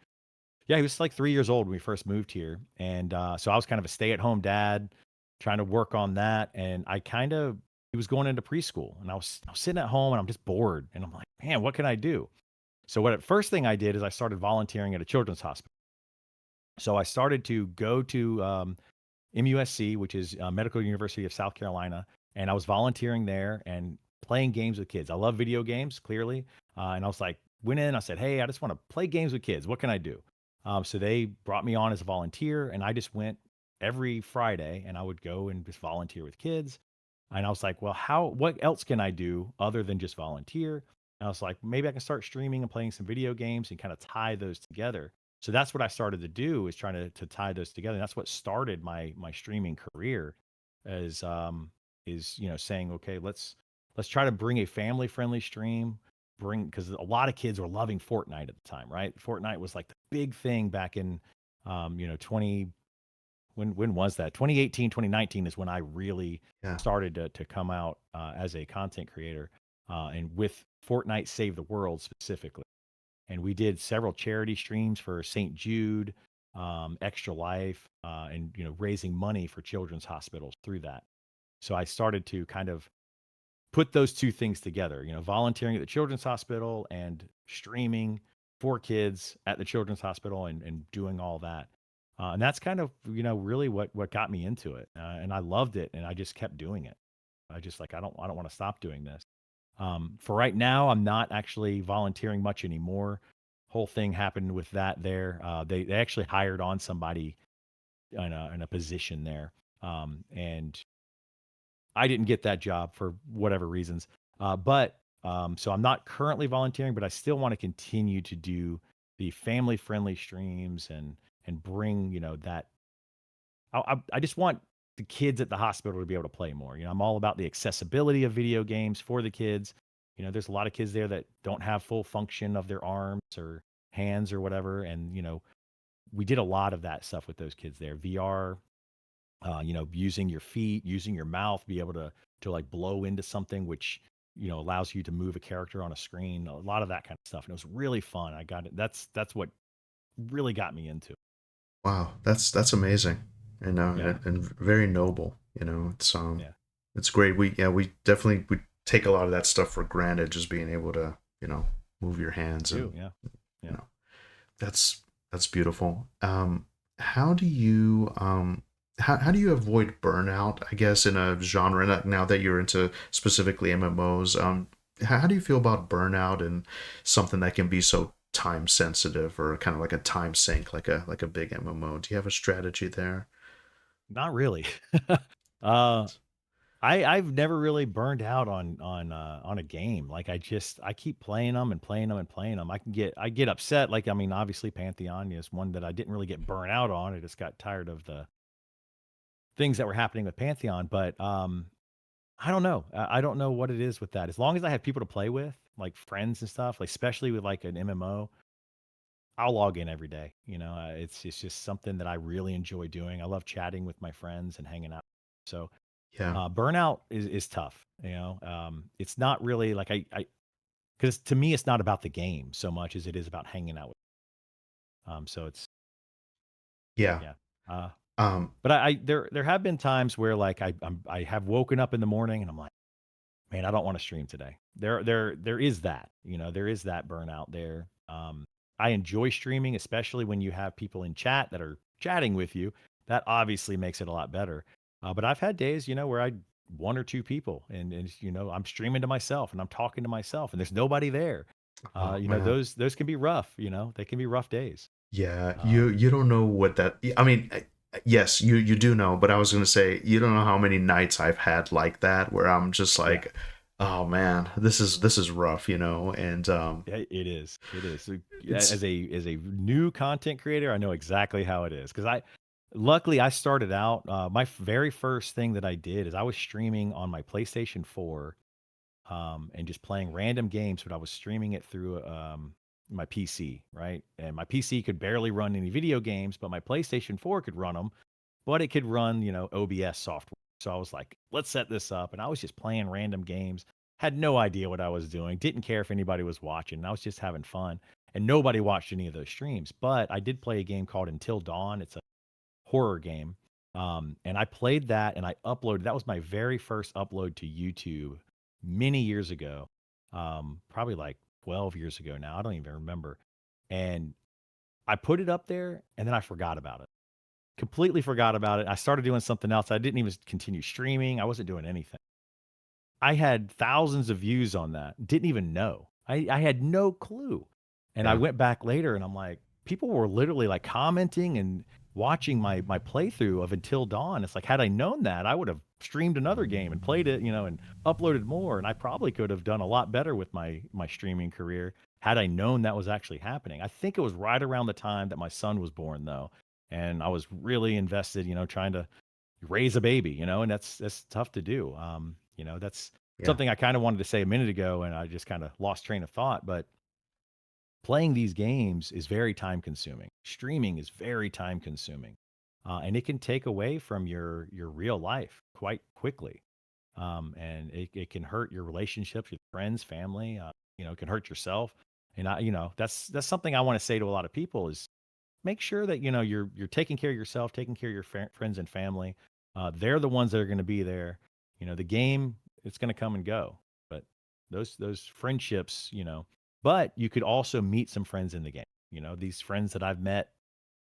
yeah, he was like 3 years old when we first moved here, and so I was kind of a stay-at-home dad, trying to work on that, and I kind of he was going into preschool, and I was sitting at home, and I'm just bored, and I'm like, man, what can I do? So first thing I did is I started volunteering at a children's hospital. So I started to go to MUSC, which is Medical University of South Carolina, and I was volunteering there and playing games with kids. I love video games, clearly, and I was like, went in. I said, "Hey, I just want to play games with kids. What can I do?" So they brought me on as a volunteer, and I just went every Friday, and I would go and just volunteer with kids. And I was like, "Well, what else can I do other than just volunteer?" And I was like, "Maybe I can start streaming and playing some video games and kind of tie those together." So that's what I started to do, is trying to tie those together. And that's what started my streaming career, is saying, okay, let's try to bring a family friendly stream, because a lot of kids were loving Fortnite at the time, right? Fortnite was like the big thing back in 20, when was that? 2018, 2019 is when I really yeah, started to come out as a content creator, and with Fortnite Save the World specifically. And we did several charity streams for St. Jude, Extra Life, and raising money for children's hospitals through that. So I started to kind of put those two things together, volunteering at the children's hospital and streaming for kids at the children's hospital, and doing all that. And that's kind of, really what got me into it. And I loved it, and I just kept doing it. I just like, I don't want to stop doing this. For right now, I'm not actually volunteering much anymore. Whole thing happened with that there. They actually hired on somebody in a position there, and I didn't get that job for whatever reasons. But so I'm not currently volunteering, but I still want to continue to do the family friendly streams, and bring that. I just want the kids at the hospital to be able to play more. I'm all about the accessibility of video games for the kids. There's a lot of kids there that don't have full function of their arms or hands or whatever, and we did a lot of that stuff with those kids there. VR, using your feet, using your mouth, be able to like blow into something, which allows you to move a character on a screen. A lot of that kind of stuff, and it was really fun. I got it. That's what really got me into it. wow, that's amazing, and Yeah, and very noble. yeah, It's great. We definitely we take a lot of that stuff for granted, just being able to move your we hands, do. and Yeah, you yeah. know that's beautiful. How do you how do you avoid burnout, I guess, in a genre, now that you're into specifically MMOs? How do you feel about burnout and something that can be so time sensitive, or kind of like a time sink, like a big MMO? Do you have a strategy there? Not really. uh, I've never really burned out on a game. Like, I keep playing them and playing them and playing them. I get upset. Like, I mean, obviously Pantheon is one that I didn't really get burnt out on. I just got tired of the things that were happening with Pantheon. But I don't know. I don't know what it is with that. As long as I have people to play with, like friends and stuff, like especially with like an MMO, I'll log in every day. It's just something that I really enjoy doing. I love chatting with my friends and hanging out. So Yeah. Burnout is tough. It's not really like because to me it's not about the game so much as it is about hanging out with. So it's Yeah. yeah. Uh, Um, but there have been times where like I have woken up in the morning and I'm like, man, I don't want to stream today. There is that, there is that burnout there. I enjoy streaming, especially when you have people in chat that are chatting with you. That obviously makes it a lot better. But I've had days, where I one or two people and I'm streaming to myself and I'm talking to myself and there's nobody there. oh man. Those can be rough, they can be rough days. Yeah, Um, you don't know what that. I mean, yes, you do know, but I was gonna say you don't know how many nights I've had like that where I'm just yeah. like, oh man, this is rough, and Yeah, it is. It is. So, yeah, it's as a new content creator, I know exactly how it is because luckily I started out. My very first thing that I did is I was streaming on my PlayStation 4, and just playing random games, but I was streaming it through my PC, right? And my PC could barely run any video games, but my PlayStation 4 could run them, but it could run, OBS software. So I was like, let's set this up. And I was just playing random games, had no idea what I was doing, didn't care if anybody was watching. And I was just having fun. And nobody watched any of those streams. But I did play a game called Until Dawn. It's a horror game. And I played that and I uploaded. That was my very first upload to YouTube many years ago. Probably like 12 years ago now. I don't even remember. And I put it up there and then I forgot about it. Completely forgot about it. I started doing something else. I didn't even continue streaming. I wasn't doing anything. I had thousands of views on that. Didn't even know. I had no clue. And I yeah, went back later and I'm like, people were literally like commenting and watching my playthrough of Until Dawn. It's like, had I known that, I would have streamed another game and played it, and uploaded more. And I probably could have done a lot better with my streaming career had I known that was actually happening. I think it was right around the time that my son was born though. And I was really invested, trying to raise a baby, and that's tough to do. That's yeah, something I kind of wanted to say a minute ago, and I just kind of lost train of thought. But playing these games is very time consuming. Streaming is very time consuming, and it can take away from your real life quite quickly. And it can hurt your relationships with friends, family. It can hurt yourself. And that's something I want to say to a lot of people is make sure that you're taking care of yourself, taking care of your friends and family. They're the ones that are going to be there. The game it's going to come and go, but those friendships, But you could also meet some friends in the game. These friends that I've met,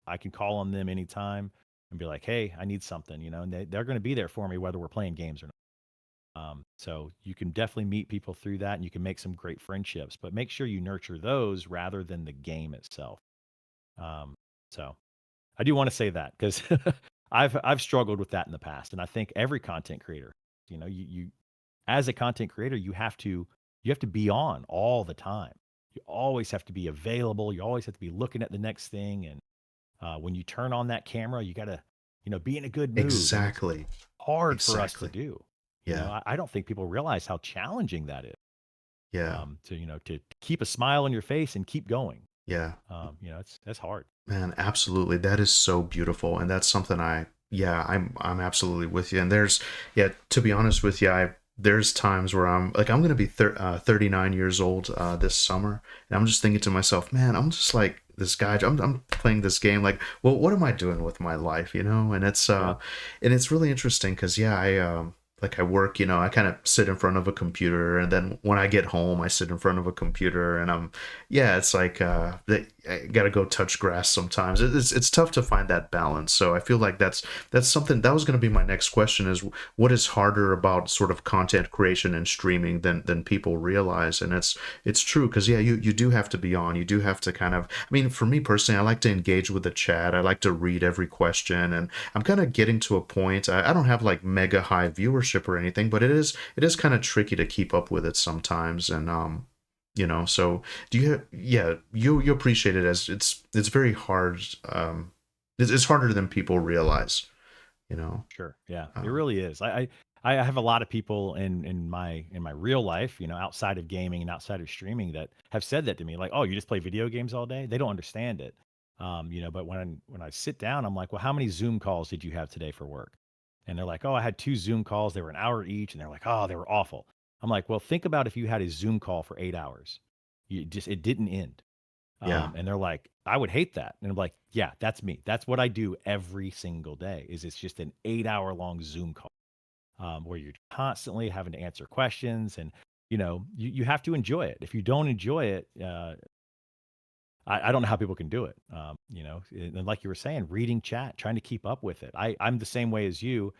I can call on them anytime and be like, "Hey, I need something," and they're going to be there for me whether we're playing games or not. So you can definitely meet people through that, and you can make some great friendships. But make sure you nurture those rather than the game itself. Um, so I do want to say that because I've struggled with that in the past, and I think every content creator, you as a content creator, you have to be on all the time. You always have to be available. You always have to be looking at the next thing, and when you turn on that camera, you got to be in a good mood, and it's exactly, hard for us to exactly. do. Yeah, I don't think people realize how challenging that is. yeah, To keep a smile on your face and keep going. yeah. That's hard. Man, absolutely. That is so beautiful, and that's something yeah, I'm absolutely with you. And yeah, to be honest with you, there's times where I'm like, I'm gonna be 39 years old this summer, and I'm just thinking to myself, man, I'm just like this guy. I'm playing this game, like, well, what am I doing with my life, Yeah. and it's really interesting because yeah, I work, I kind of sit in front of a computer, and then when I get home, I sit in front of a computer, and yeah, it's like I gotta go touch grass sometimes. It's tough to find that balance. So I feel like that's something that was gonna be my next question is what is harder about sort of content creation and streaming than people realize, and it's true because yeah, you do have to be on. You do have to kind of. I mean, for me personally, I like to engage with the chat. I like to read every question, and I'm kind of getting to a point. I don't have like mega high viewership or anything, but it is kind of tricky to keep up with it sometimes, and so do you yeah you appreciate it as it's very hard it's harder than people realize you know Sure. Yeah, it um, really is. I have a lot of people in my real life, outside of gaming and outside of streaming that have said that to me, like, "Oh, you just play video games all day?" They don't understand it. But when I sit down, I'm like, "Well, how many Zoom calls did you have today for work?" And they're like, "Oh, I had 2 Zoom calls. They were an hour each." And they're like, "Oh, they were awful." I'm like, "Well, think about if you had a Zoom call for 8 hours. It didn't end." Yeah. And they're like, "I would hate that." And I'm like, "Yeah, that's me. That's what I do every single day is it's just an 8-hour long Zoom call, where you're constantly having to answer questions and, you have to enjoy it. If you don't enjoy it, I don't know how people can do it. And like you were saying, reading chat, trying to keep up with it. I'm the same way as you.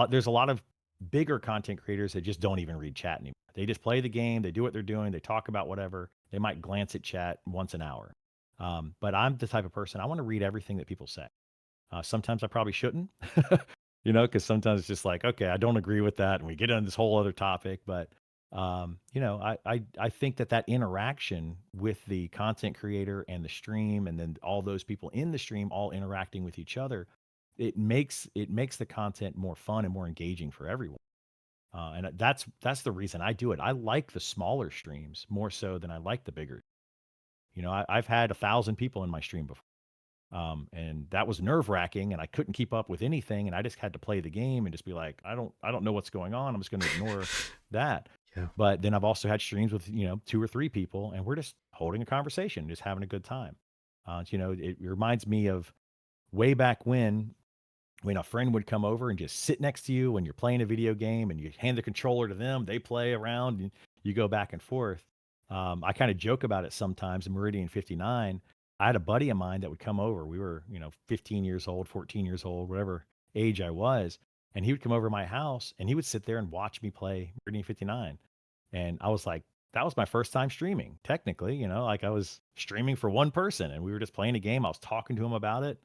There's a lot of bigger content creators that just don't even read chat anymore. They just play the game, they do what they're doing, they talk about whatever. They might glance at chat once an hour. But I'm the type of person I want to read everything that people say. Sometimes I probably shouldn't, because sometimes it's just like, okay, I don't agree with that, and we get on this whole other topic. But I think that interaction with the content creator and the stream, and then all those people in the stream all interacting with each other, it makes the content more fun and more engaging for everyone. And that's the reason I do it. I like the smaller streams more so than I like the bigger. I've had 1,000 people in my stream before. And that was nerve wracking, and I couldn't keep up with anything, and I just had to play the game and just be like, I don't know what's going on. I'm just going to ignore that. Yeah. But then I've also had streams with 2 or 3 people, and we're just holding a conversation, just having a good time. It reminds me of way back when a friend would come over and just sit next to you when you're playing a video game and you hand the controller to them, they play around and you go back and forth. I kind of joke about it sometimes in Meridian 59. I had a buddy of mine that would come over. We were, 15 years old, 14 years old, whatever age I was. And he would come over to my house and he would sit there and watch me play Meridian 59. And I was like, that was my first time streaming, technically, like I was streaming for one person and we were just playing a game. I was talking to him about it.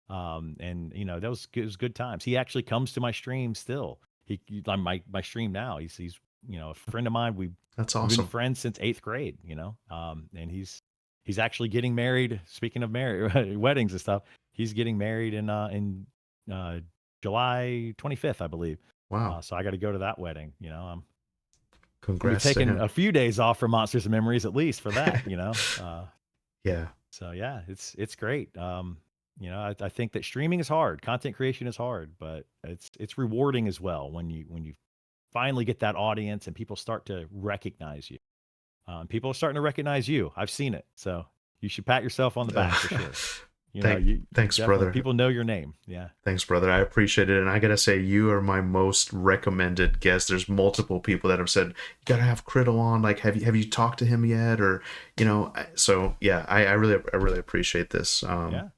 And that was it was good times. He actually comes to my stream still. On my stream now. He's a friend of mine. That's We've been awesome. friends since 8th grade. And he's actually getting married. Speaking of married weddings and stuff, he's getting married in uh, July 25th, I believe. Wow. So I got to go to that wedding. I'm gonna be Congrats to taking him. a few days off from Monsters and Memories at least for that. Yeah. So yeah, it's great. I think that streaming is hard, content creation is hard, but it's rewarding as well when you finally get that audience and people start to recognize you. People are starting to recognize you. I've seen it, so you should pat yourself on the back for sure. Thank You thanks, definitely brother. people know your name. Yeah, Thanks, brother. I appreciate it. And I gotta say, you are my most recommended guest. There's multiple people that have said, you gotta have Kriddle on. Like, have you talked to him yet? Or, so yeah, I really appreciate this. yeah,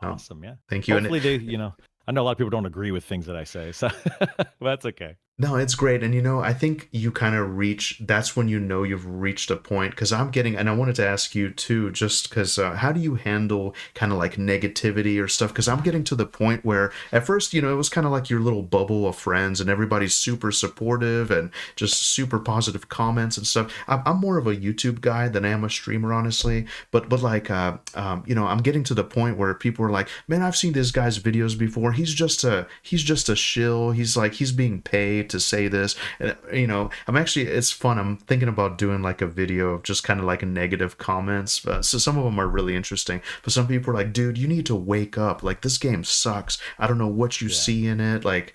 Um, awesome. Yeah, thank you. And hopefully I know a lot of people don't agree with things that I say, so but that's okay. no, it's great. And I think you kind of that's when you've reached a point. Because I'm getting, and I wanted to ask you too, just because how do you handle kind of like negativity or stuff? Because I'm getting to the point where at first, it was kind of like your little bubble of friends and everybody's super supportive and just super positive comments and stuff. I'm more of a YouTube guy than I am a streamer, honestly. But like, I'm getting to the point where people are like, man, I've seen this guy's videos before. He's just a shill. He's being paid to say this. And it's fun. I'm thinking about doing like a video of just kind of like negative comments. So some of them are really interesting, but some people are like, dude, you need to wake up. Like, this game sucks. I don't know what you Yeah. see in it. Like,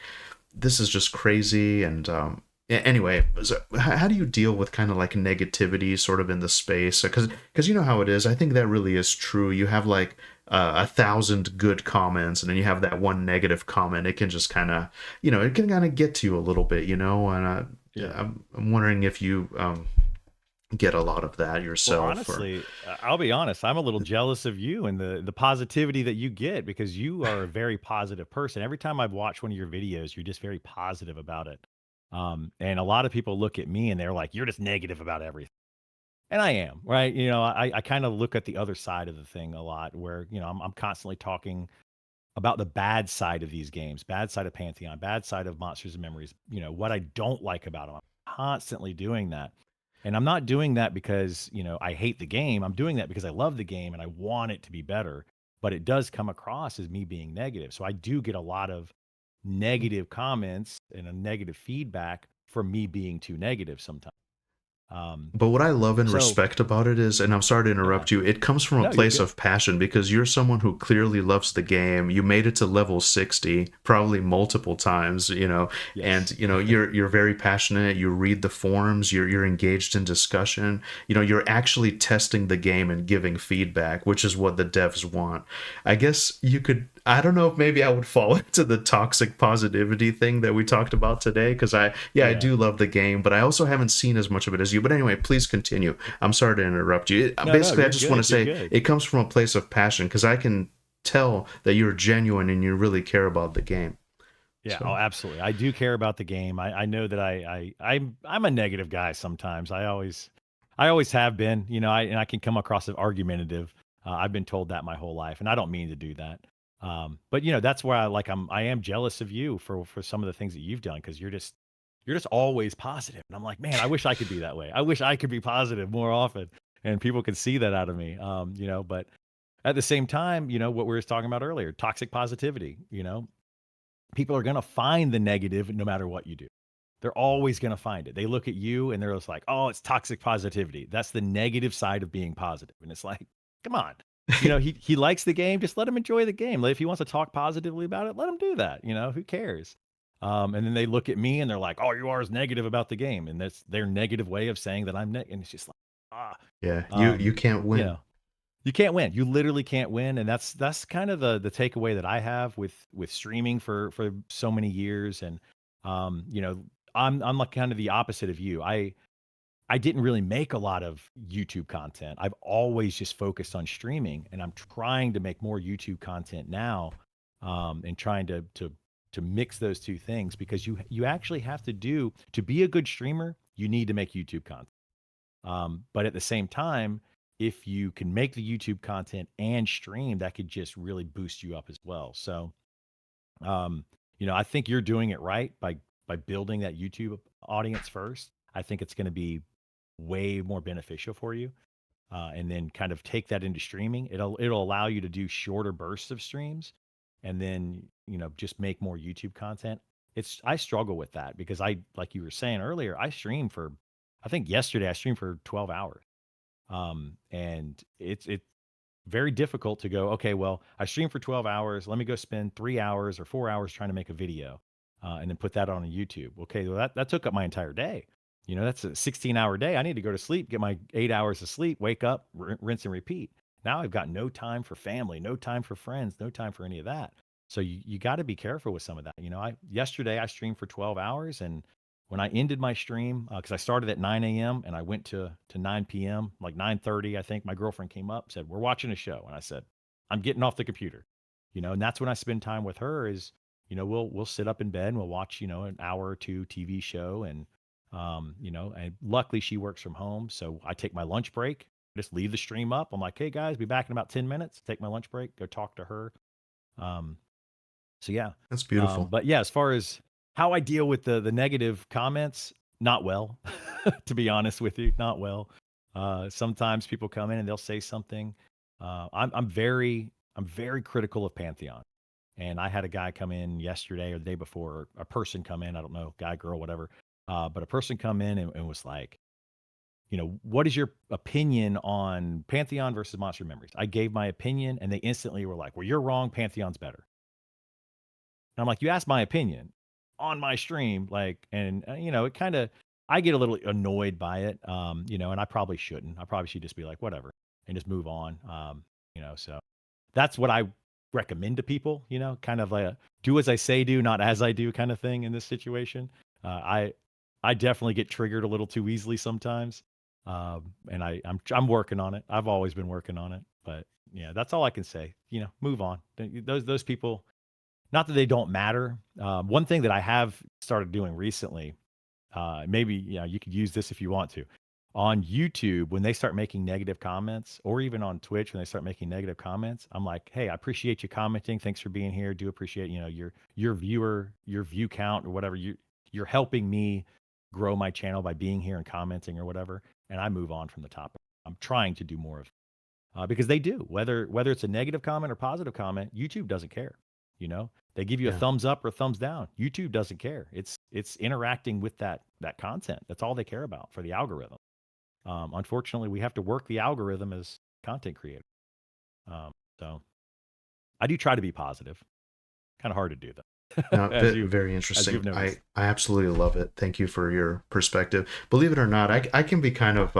this is just crazy. And anyway, so how do you deal with kind of like negativity sort of in the space? Because you know how it is. I think that really is true. You have like 1,000 good comments, and then you have that one negative comment. It can just kind of, it can kind of get to you a little bit, and Yeah. I'm wondering if you get a lot of that Well, yourself, or honestly, I'll be honest. I'm a little jealous of you and the positivity that you get because you are a very positive person. Every time I've watched one of your videos, you're just very positive about it. And a lot of people look at me and they're like, "You're just negative about everything," and I am, right? I kind of look at the other side of the thing a lot, where I'm constantly talking about the bad side of these games, bad side of Pantheon, bad side of Monsters and Memories, what I don't like about them. I'm constantly doing that. And I'm not doing that because, I hate the game. I'm doing that because I love the game and I want it to be better. But it does come across as me being negative. So I do get a lot of negative comments and a negative feedback from me being too negative sometimes. Um, But what I love and so respect about it is, and I'm sorry to yeah, interrupt you, it comes from a no, you're place good. of passion because you're someone who clearly loves the game. You made it to level 60 probably multiple times, and Yes. you're very passionate. You read the forums, you're engaged in discussion. You're actually testing the game and giving feedback, which is what the devs want. I guess you could, I don't know if maybe I would fall into the toxic positivity thing that we talked about today because I Yeah. do love the game, but I also haven't seen as much of it as you. But anyway, please continue. I'm sorry to interrupt you. No, Basically, I you're just want to good. You're say good. it comes from a place of passion because I can tell that you're genuine and you really care about the game. Yeah. Oh, So, absolutely. I do care about the game. I know that I'm a negative guy sometimes. I always have been. And I can come across as argumentative. I've been told that my whole life, and I don't mean to do that. But that's where I am jealous of you for some of the things that you've done because you're just always positive. And I'm like, man, I wish I could be that way. I wish I could be positive more often, and people could see that out of me. But at the same time, what we were talking about earlier, toxic positivity. People are going to find the negative no matter what you do. They're always going to find it. They look at you and they're just like, oh, it's toxic positivity. That's the negative side of being positive. And it's like, come on. He likes the game. Just let him enjoy the game. If he wants to talk positively about it, let him do that. Who cares? And then they look at me and they're like, oh, you are as negative about the game. And that's their negative way of saying that I'm and it's just like, ah, yeah, you um, can't you win. know, you can't win. You literally can't win, and that's kind of the takeaway that I have with streaming for so many years. And um, you know, I'm like kind of the opposite of you. I didn't really make a lot of YouTube content. I've always just focused on streaming, and I'm trying to make more YouTube content now, and trying to mix those two things because you actually have to be a good streamer. You need to make YouTube content. But at the same time, if you can make the YouTube content and stream, that could just really boost you up as well. So, um, I think you're doing it right by building that YouTube audience first. I think it's going to be way more beneficial for you, and then kind of take that into streaming. It'll allow you to do shorter bursts of streams, and then just make more YouTube content. I struggle with that because like you were saying earlier, I think yesterday I streamed for 12 hours. And it's very difficult to go, okay, well, I streamed for 12 hours. Let me go spend 3 hours or 4 hours trying to make a video, and then put that on YouTube. Okay, well, that took up my entire day. That's a 16-hour day. I need to go to sleep, get my 8 hours of sleep, wake up, rinse and repeat. Now I've got no time for family, no time for friends, no time for any of that. So you got to be careful with some of that. Yesterday I streamed for 12 hours, and when I ended my stream, because I started at 9 a.m. and I went to 9 p.m., like 9:30, I think, my girlfriend came up, said, "We're watching a show," and I said, "I'm getting off the computer," and that's when I spend time with her. Is we'll sit up in bed and we'll watch an hour or two TV show, and and luckily she works from home, so I take my lunch break, just leave the stream up. I'm like, "Hey guys, be back in about 10 minutes." Take my lunch break, go talk to her. Um, so yeah. That's beautiful. But yeah, as far as how I deal with the negative comments, not well, to be honest with you, not well. Sometimes people come in and they'll say something. I'm very critical of Pantheon. And I had a guy come in yesterday or the day before, or a person come in, I don't know, guy, girl, whatever. But a person come in and was like, what is your opinion on Pantheon versus Monster Memories? I gave my opinion and they instantly were like, well, you're wrong. Pantheon's better. And I'm like, you asked my opinion on my stream, like, and it kind of, I get a little annoyed by it, and I probably shouldn't. I probably should just be like, whatever, and just move on. So that's what I recommend to people. Kind of like a do as I say, do not as I do kind of thing in this situation. I definitely get triggered a little too easily sometimes, and I'm working on it. I've always been working on it, but yeah, that's all I can say. Move on. Those people, not that they don't matter. One thing that I have started doing recently, maybe you could use this if you want to, on YouTube when they start making negative comments, or even on Twitch when they start making negative comments. I'm like, hey, I appreciate you commenting. Thanks for being here. Do appreciate your view count or whatever. You're helping me grow my channel by being here and commenting or whatever. And I move on from the topic. I'm trying to do more of because they do, whether it's a negative comment or positive comment, YouTube doesn't care. They give you a Yeah. thumbs up or thumbs down. YouTube doesn't care. It's interacting with that content. That's all they care about for the algorithm. Unfortunately, we have to work the algorithm as content creators. Um, so I do try to be positive. Kind of hard to do though, No, very as interesting. you've noticed. I absolutely love it. Thank you for your perspective. Believe it or not, I can be kind of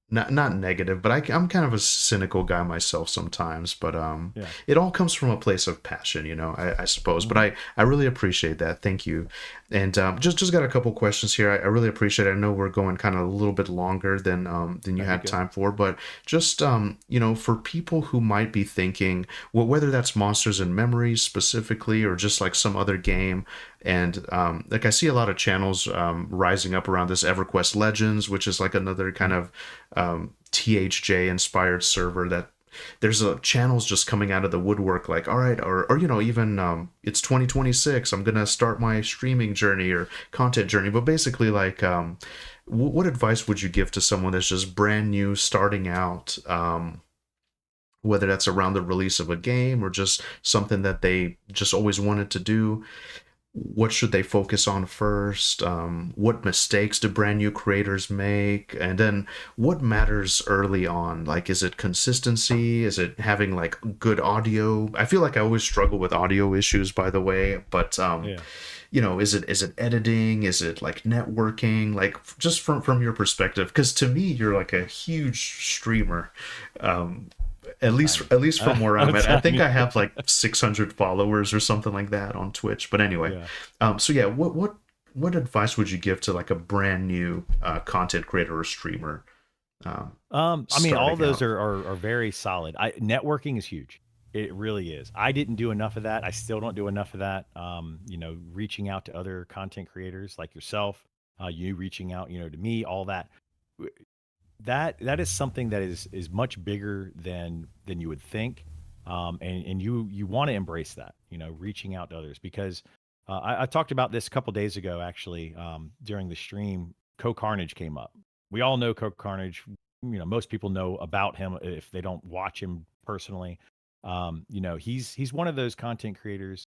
not negative, but I'm kind of a cynical guy myself sometimes. But Yeah. it all comes from a place of passion, I suppose. But Hmm. I really appreciate that. Thank you. And just got a couple questions here. I really appreciate it. I know we're going kind of a little bit longer than you No, you're had good. time for, but just for people who might be thinking, well, whether that's Monsters and Memories specifically or just like some other game. And like I see a lot of channels rising up around this EverQuest Legends, which is like another kind Mhm. of THJ inspired server that there's channels just coming out of the woodwork like, all right, or even it's 2026, I'm gonna start my streaming journey or content journey. But basically like what advice would you give to someone that's just brand new starting out, whether that's around the release of a game or just something that they just always wanted to do? What should they focus on first? What mistakes do brand new creators make? And then what matters early on? Like, is it consistency? Is it having like good audio? I feel like I always struggle with audio issues, by the way. But Yeah. is it editing? Is it like networking? Like, just from your perspective, because to me, you're like a huge streamer. Um, at I'm least tiny. at least from where I'm I'm at. I think tiny. I have like 600 followers or something like that on Twitch. But anyway, Yeah. so yeah, what advice would you give to like a brand new content creator or streamer um, I mean, all starting those out? are very solid. Networking is huge. It really is. I didn't do enough of that. I still don't do enough of that. Reaching out to other content creators like yourself, you reaching out, to me, all that. W- that is something that is much bigger than you would think. And you want to embrace that, reaching out to others because I talked about this a couple days ago actually during the stream. Co Carnage came up. We all know Co Carnage. Most people know about him if they don't watch him personally. He's one of those content creators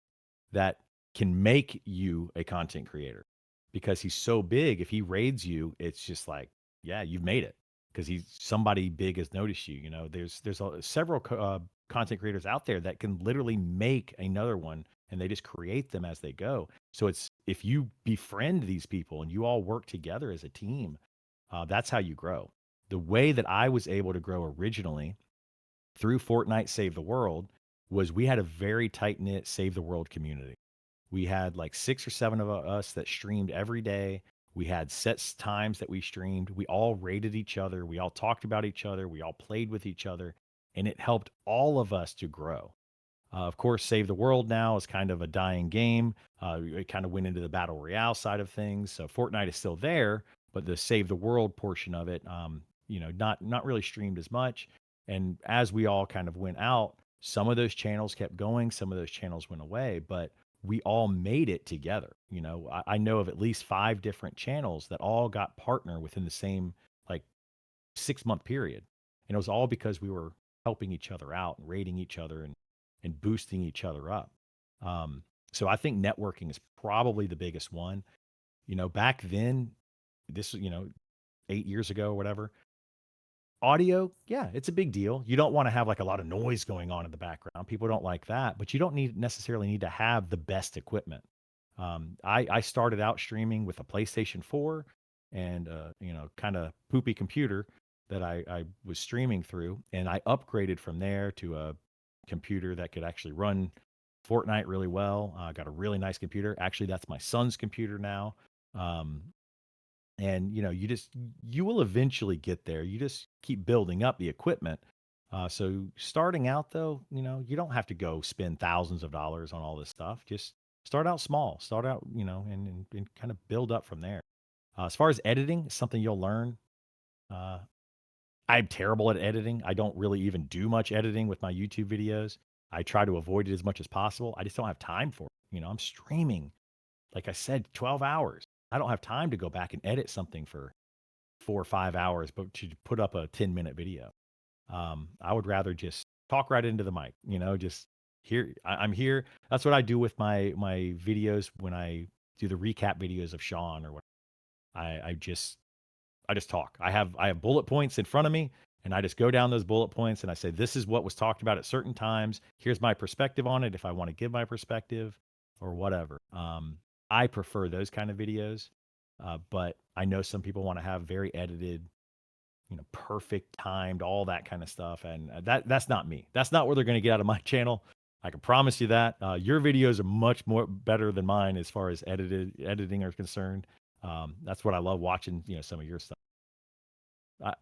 that can make you a content creator because he's so big. If he raids you, it's just like, yeah, you've made it because he's somebody big has noticed you. There's several content creators out there that can literally make another one, and they just create them as they go. So it's if you befriend these people and you all work together as a team, that's how you grow. The way that I was able to grow originally through Fortnite Save the World was we had a very tight knit Save the World community. We had like 6 or 7 of us that streamed every day. We had set times that we streamed. We all rated each other. We all talked about each other. We all played with each other, and it helped all of us to grow. Of course, Save the World now is kind of a dying game. It kind of went into the battle royale side of things. So Fortnite is still there, but the Save the World portion of it, not really streamed as much. And as we all kind of went out, some of those channels kept going, some of those channels went away, but we all made it together. I know of at least 5 different channels that all got partner within the same like 6-month period, and it was all because we were helping each other out and rating each other and boosting each other up. Um, so I think networking is probably the biggest one. Back then, this 8 years ago or whatever, audio, yeah, it's a big deal. You don't want to have like a lot of noise going on in the background. People don't like that, but you don't necessarily need to have the best equipment. I started out streaming with a PlayStation 4 and kind of poopy computer that I was streaming through, and I upgraded from there to a computer that could actually run Fortnite really well. I got a really nice computer. Actually, that's my son's computer now. Um, and you will eventually get there. You just keep building up the equipment. So starting out though, you don't have to go spend thousands of dollars on all this stuff. Just start out small. Start out, and kind of build up from there. As far as editing, it's something you'll learn. Uh, I'm terrible at editing. I don't really even do much editing with my YouTube videos. I try to avoid it as much as possible. I just don't have time for it. I'm streaming, like I said, 12 hours. I don't have time to go back and edit something for 4 or 5 hours, but to put up a 10-minute video. I would rather just talk right into the mic, just here. I'm here. That's what I do with my videos when I do the recap videos of Sean or what. I just I just talk. I have bullet points in front of me, and I just go down those bullet points and I say, this is what was talked about at certain times. Here's my perspective on it if I want to give my perspective or whatever. I prefer those kind of videos, but I know some people want to have very edited, perfect timed, all that kind of stuff, and that's not me. That's not what they're going to get out of my channel. I can promise you that. Your videos are much more better than mine as far as editing are concerned. That's what I love watching. Some of your stuff.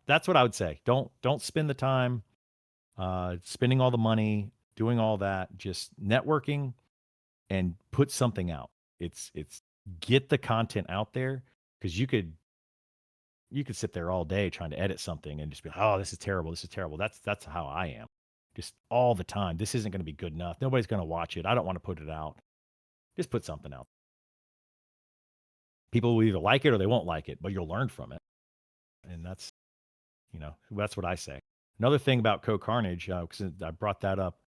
That's what I would say. Don't spend the time spending all the money doing all that. Just networking and put something out. It's get the content out there because you could sit there all day trying to edit something and just be, oh, this is terrible. This is terrible. That's how I am. Just all the time. This isn't going to be good enough. Nobody's going to watch it. I don't want to put it out. Just put something out. People will either like it or they won't like it, but you'll learn from it. And that's what I say. Another thing about Co Carnage, because I brought that up,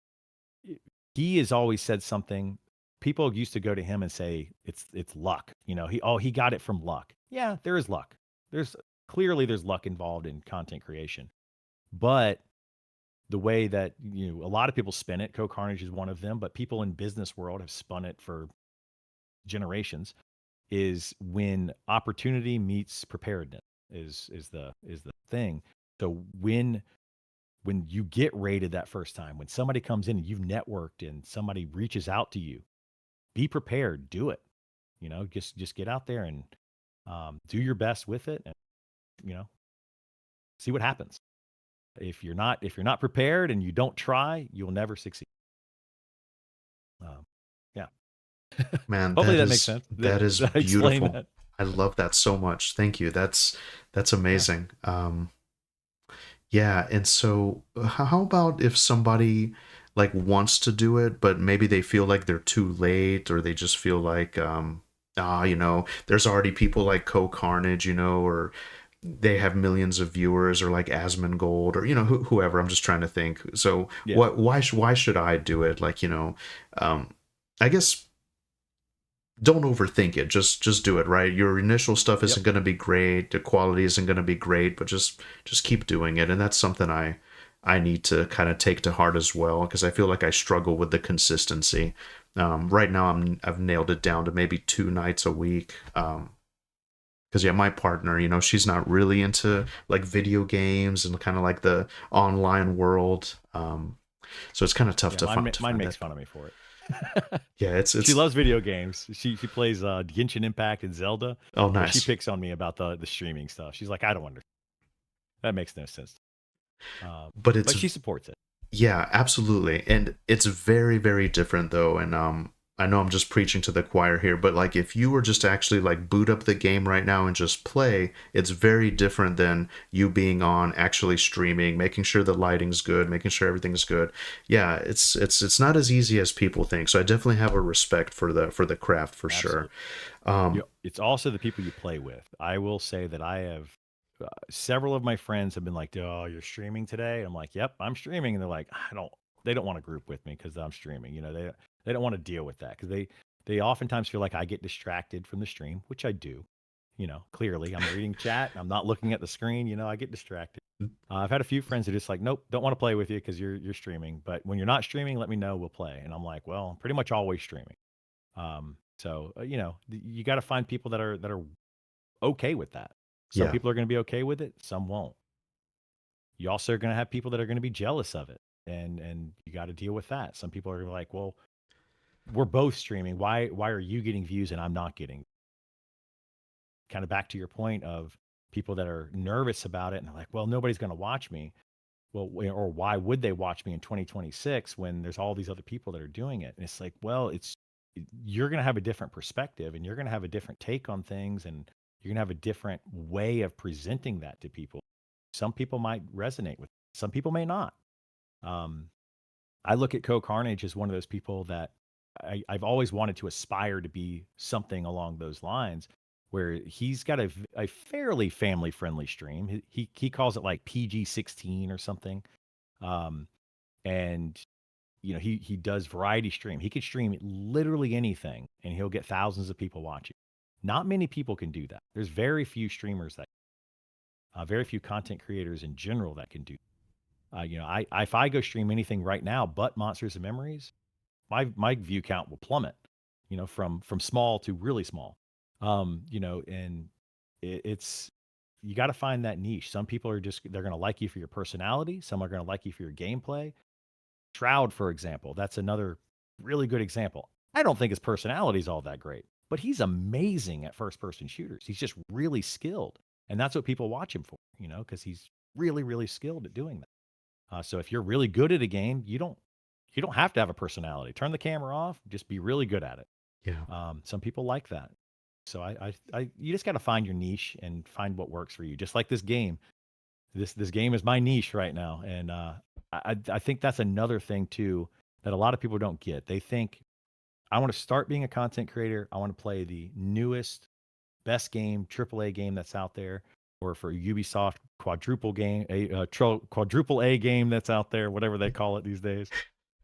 he has always said something. People used to go to him and say it's luck. He got it from luck. Yeah, there is luck. There's luck involved in content creation, but the way that a lot of people spin it, Co Carnage is one of them, but people in business world have spun it for generations. Is when opportunity meets preparedness is the thing. So when you get rated that first time, when somebody comes in and you've networked and somebody reaches out to you, be prepared, do it. Just get out there and do your best with it, and you know, see what happens. If you're not prepared and you don't try, you'll never succeed. Um, yeah. Man, Hopefully that that makes is sense. that is Did I explain beautiful. that? I love that so much. Thank you. That's Yeah. amazing. Yeah, and so how about if somebody like wants to do it, but maybe they feel like they're too late, or they just feel like there's already people like Co Carnage, or they have millions of viewers, or like Asmongold, or whoever. I'm just trying to think. So Yeah. why should I do it? Like, I guess don't overthink it. Just do it, right? Your initial stuff isn't Yep. going to be great. The quality isn't going to be great, but just keep doing it. And that's something I need to kind of take to heart as well, because I feel like I struggle with the consistency. Right now I've nailed it down to maybe 2 nights a week. Because yeah, my partner, she's not really into like video games and kind of like the online world. So it's kind of tough Yeah. to Mine find to mine find makes that. fun of me for it. Yeah, it's She it's loves video games. She plays Genshin Impact and Zelda, oh but she nice. picks on me about the streaming stuff. She's like, I don't understand. That makes no sense. But But it's she supports it. Yeah, absolutely. And it's very, very different though. And I know I'm just preaching to the choir here, but like if you were just to actually like boot up the game right now and just play, it's very different than you being on, actually streaming, making sure the lighting's good, making sure everything's good. Yeah, it's not as easy as people think. So I definitely have a respect for the craft for sure. Absolutely. Um It's also the people you play with. I will say that I have several of my friends have been like, "Oh, you're streaming today?" I'm like, "Yep, I'm streaming." And they're like, "I don't." They don't want to group with me because I'm streaming. They don't want to deal with that because they oftentimes feel like I get distracted from the stream, which I do. Clearly, I'm reading chat. I'm not looking at the screen. I get distracted. I've had a few friends that are just like, "Nope, don't want to play with you because you're streaming. But when you're not streaming, let me know. We'll play." And I'm like, "Well, I'm pretty much always streaming." You got to find people that are okay with that. Some yeah. people are going to be okay with it, some won't. You also are going to have people that are going to be jealous of it, and you got to deal with that. Some people are like, "Well, we're both streaming. Why are you getting views and I'm not getting?" Kind of back to your point of people that are nervous about it and they're like, "Well, nobody's going to watch me." Well, or why would they watch me in 2026 when there's all these other people that are doing it? And it's like, well, you're going to have a different perspective and you're going to have a different take on things, and you're going to have a different way of presenting that to people. Some people might resonate with it, some people may not. Um, I look at Co Carnage as one of those people that I've always wanted to aspire to be something along those lines, where he's got a fairly family friendly stream. He calls it like PG-16 or something. Um, and he does variety stream. He could stream literally anything and he'll get thousands of people watching. Not many people can do that. There's very few streamers that. Very few content creators in general that can do. If I go stream anything right now, but Monsters and Memories, my view count will plummet. From small to really small. And it's you got to find that niche. Some people are just they're going to like you for your personality. Some are going to like you for your gameplay. Shroud, for example, that's another really good example. I don't think his personality is all that great, but he's amazing at first person shooters. He's just really skilled. And that's what people watch him for, because he's really, really skilled at doing that. So if you're really good at a game, you don't have to have a personality. Turn the camera off, just be really good at it. Yeah. Some people like that. So you just got to find your niche and find what works for you. Just like this game, this game is my niche right now, and I think that's another thing too that a lot of people don't get. They think I want to start being a content creator. I want to play the newest, best game, AAA game that's out there, or for Ubisoft quadruple A game that's out there, whatever they call it these days.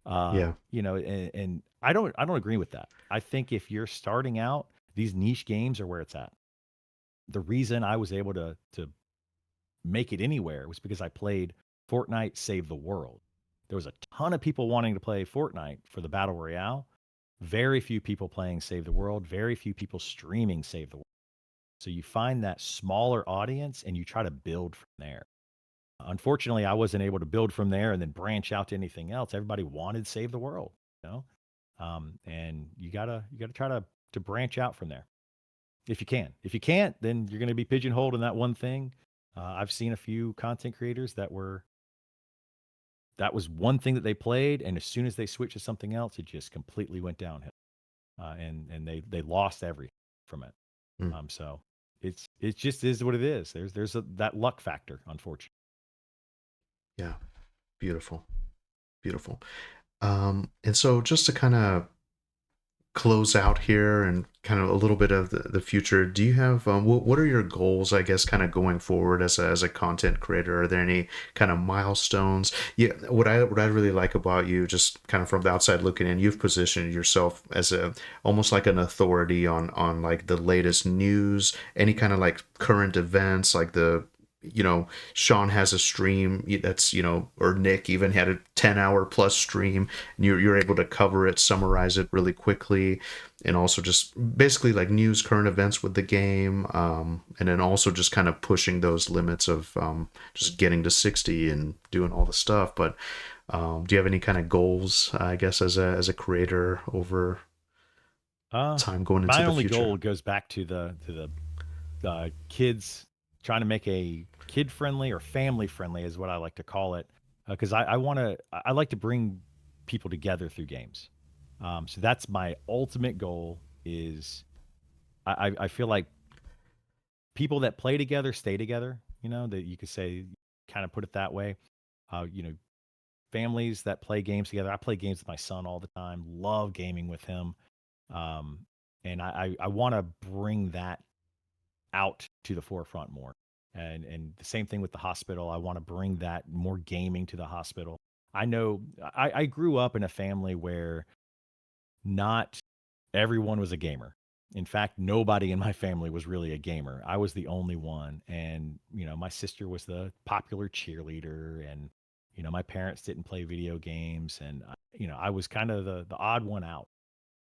Yeah. And I don't agree with that. I think if you're starting out, these niche games are where it's at. The reason I was able to make it anywhere was because I played Fortnite Save the World. There was a ton of people wanting to play Fortnite for the Battle Royale. Very few people playing Save the World, very few people streaming Save the World. So you find that smaller audience and you try to build from there. Unfortunately, I wasn't able to build from there and then branch out to anything else. Everybody wanted Save the World, you know? And you gotta try to branch out from there if you can. If you can't, then you're going to be pigeonholed in that one thing. I've seen a few content creators that was one thing that they played, and as soon as they switched to something else, it just completely went downhill, and they lost everything from it. Mm. So it just is what it is. That luck factor, unfortunately. Yeah. Beautiful. Beautiful. And so just to kind of close out here and kind of a little bit of the future, do you have what are your goals, I guess, kind of going forward as a content creator? Are there any kind of milestones? Yeah, what I really like about you, just kind of from the outside looking in, you've positioned yourself as a almost like an authority on like the latest news, any kind of like current events, like the Sean has a stream that's, or Nick even had a 10-hour plus stream, and you're able to cover it, summarize it really quickly, and also just basically like news, current events with the game, and then also just kind of pushing those limits of just getting to 60 and doing all the stuff. But do you have any kind of goals, I guess, as a creator over Uh, time going into my the only future? goal goes back to the kids, trying to make a kid friendly or family friendly is what I like to call it, because I like to bring people together through games. So that's my ultimate goal. Is I feel like people that play together stay together. That you could say, kind of put it that way. Uh, you know, Families that play games together. I play games with my son all the time. Love gaming with him. Um, and I want to bring that out to the forefront more. And the same thing with the hospital. I want to bring that more gaming to the hospital. I know I grew up in a family where not everyone was a gamer. In fact, nobody in my family was really a gamer. I was the only one. And, my sister was the popular cheerleader, and, my parents didn't play video games. And, I was kind of the odd one out.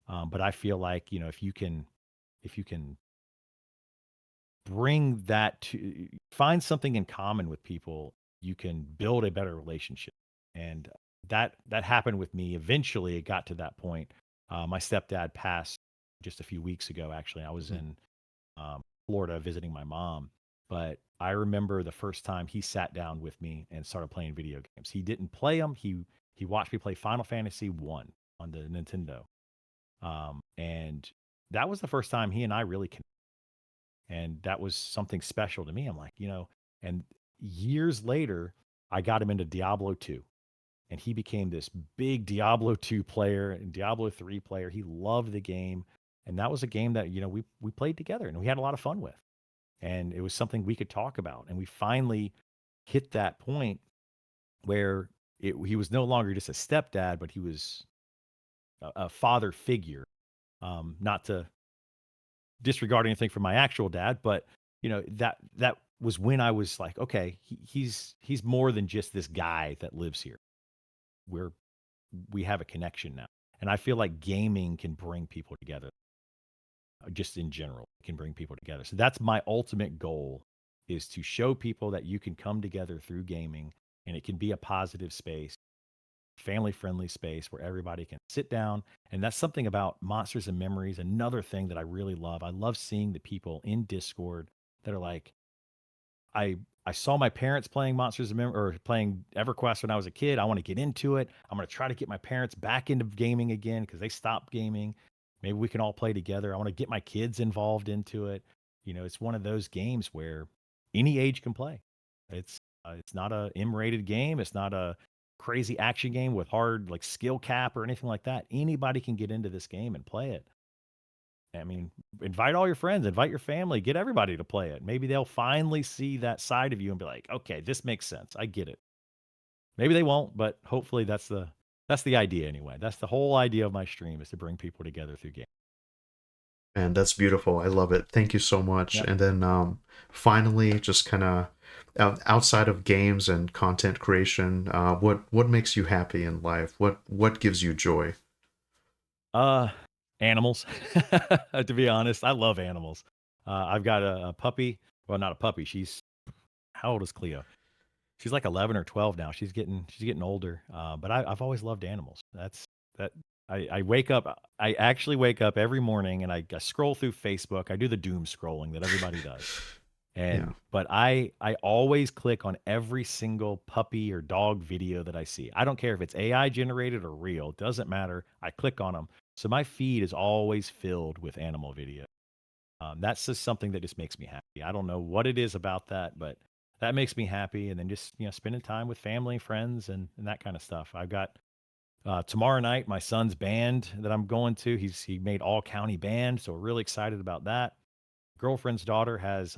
But I feel like, if you can bring that to find something in common with people, you can build a better relationship. And that happened with me. Eventually, it got to that point. My stepdad passed just a few weeks ago. Actually, I was Mm. in Florida visiting my mom, but I remember the first time he sat down with me and started playing video games. He didn't play them. He watched me play Final Fantasy One on the Nintendo, and that was the first time he and I really connected, and that was something special to me. I'm like, and years later, I got him into Diablo 2, and he became this big Diablo 2 player and Diablo 3 player. He loved the game, and that was a game that, we played together and we had a lot of fun with. And it was something we could talk about, and we finally hit that point where he was no longer just a stepdad, but he was a father figure. Not to disregard anything from my actual dad, but that was when I was like, okay, he's more than just this guy that lives here. We're we have a connection now. And I feel like gaming can bring people together, just in general, it can bring people together. So that's my ultimate goal, is to show people that you can come together through gaming, and it can be a positive space, family friendly space where everybody can sit down. And that's something about Monsters and Memories. Another thing that I really love. I love seeing the people in Discord that are like, I I saw my parents playing Monsters of or playing EverQuest when I was a kid. I want to get into it. I'm going to try to get my parents back into gaming again because they stopped gaming. Maybe we can all play together. I want to get my kids involved into it. It's one of those games where any age can play. It's not a M-rated game. It's not a crazy action game with hard like skill cap or anything like that. Anybody can get into this game and play it. I mean, invite all your friends, invite your family, get everybody to play it. Maybe they'll finally see that side of you and be like, "Okay, this makes sense. I get it." Maybe they won't, but hopefully that's the idea anyway. That's the whole idea of my stream, is to bring people together through games. And that's beautiful. I love it. Thank you so much. Yep. And then finally, just kind of outside of games and content creation, what makes you happy in life? What gives you joy? Uh, Animals. To be honest, I love animals. I've got a puppy. Well, not a puppy. She's How old is Cleo? She's like 11 or 12 now. She's getting older. But I've always loved animals. That I wake up. I actually wake up every morning and I scroll through Facebook. I do the doom scrolling that everybody does. Yeah. But I always click on every single puppy or dog video that I see. I don't care if it's AI generated or real. It doesn't matter. I click on them. So my feed is always filled with animal video. That's just something that just makes me happy. I don't know what it is about that, but that makes me happy. And then just spending time with family, friends, and that kind of stuff. I've got tomorrow night my son's band that I'm going to. He made all county band, so we're really excited about that. Girlfriend's daughter has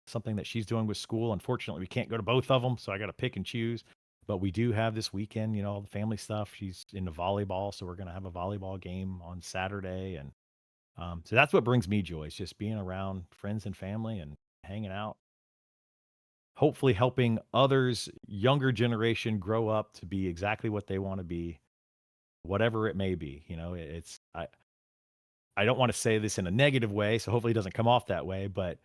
something that she's doing with school. Unfortunately, we can't go to both of them, so I got to pick and choose. But we do have this weekend, all the family stuff. She's into volleyball, so we're going to have a volleyball game on Saturday, and so that's what brings me joy. Is just being around friends and family and hanging out. Hopefully, helping others, younger generation, grow up to be exactly what they want to be, whatever it may be. I don't want to say this in a negative way, so hopefully it doesn't come off that way. But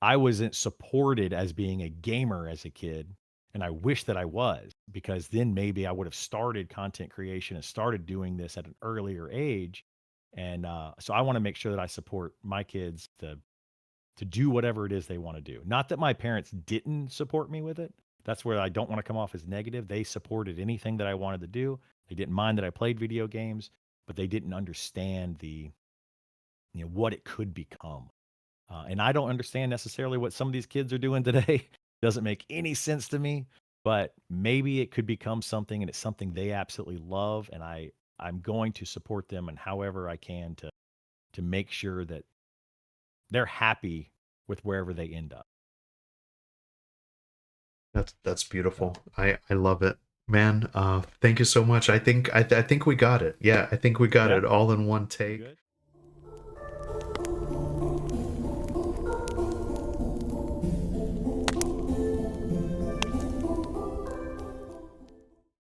I wasn't supported as being a gamer as a kid, and I wish that I was, because then maybe I would have started content creation and started doing this at an earlier age. And so I want to make sure that I support my kids to do whatever it is they want to do. Not that my parents didn't support me with it. That's where I don't want to come off as negative. They supported anything that I wanted to do. They didn't mind that I played video games, but they didn't understand what it could become. And I don't understand necessarily what some of these kids are doing today. Doesn't make any sense to me, but maybe it could become something, and it's something they absolutely love. And I'm going to support them and however I can to make sure that they're happy with wherever they end up. That's So beautiful. I love it. Man, thank you so much. I think we got it. Yeah, I think we got yeah, it all in one take. good.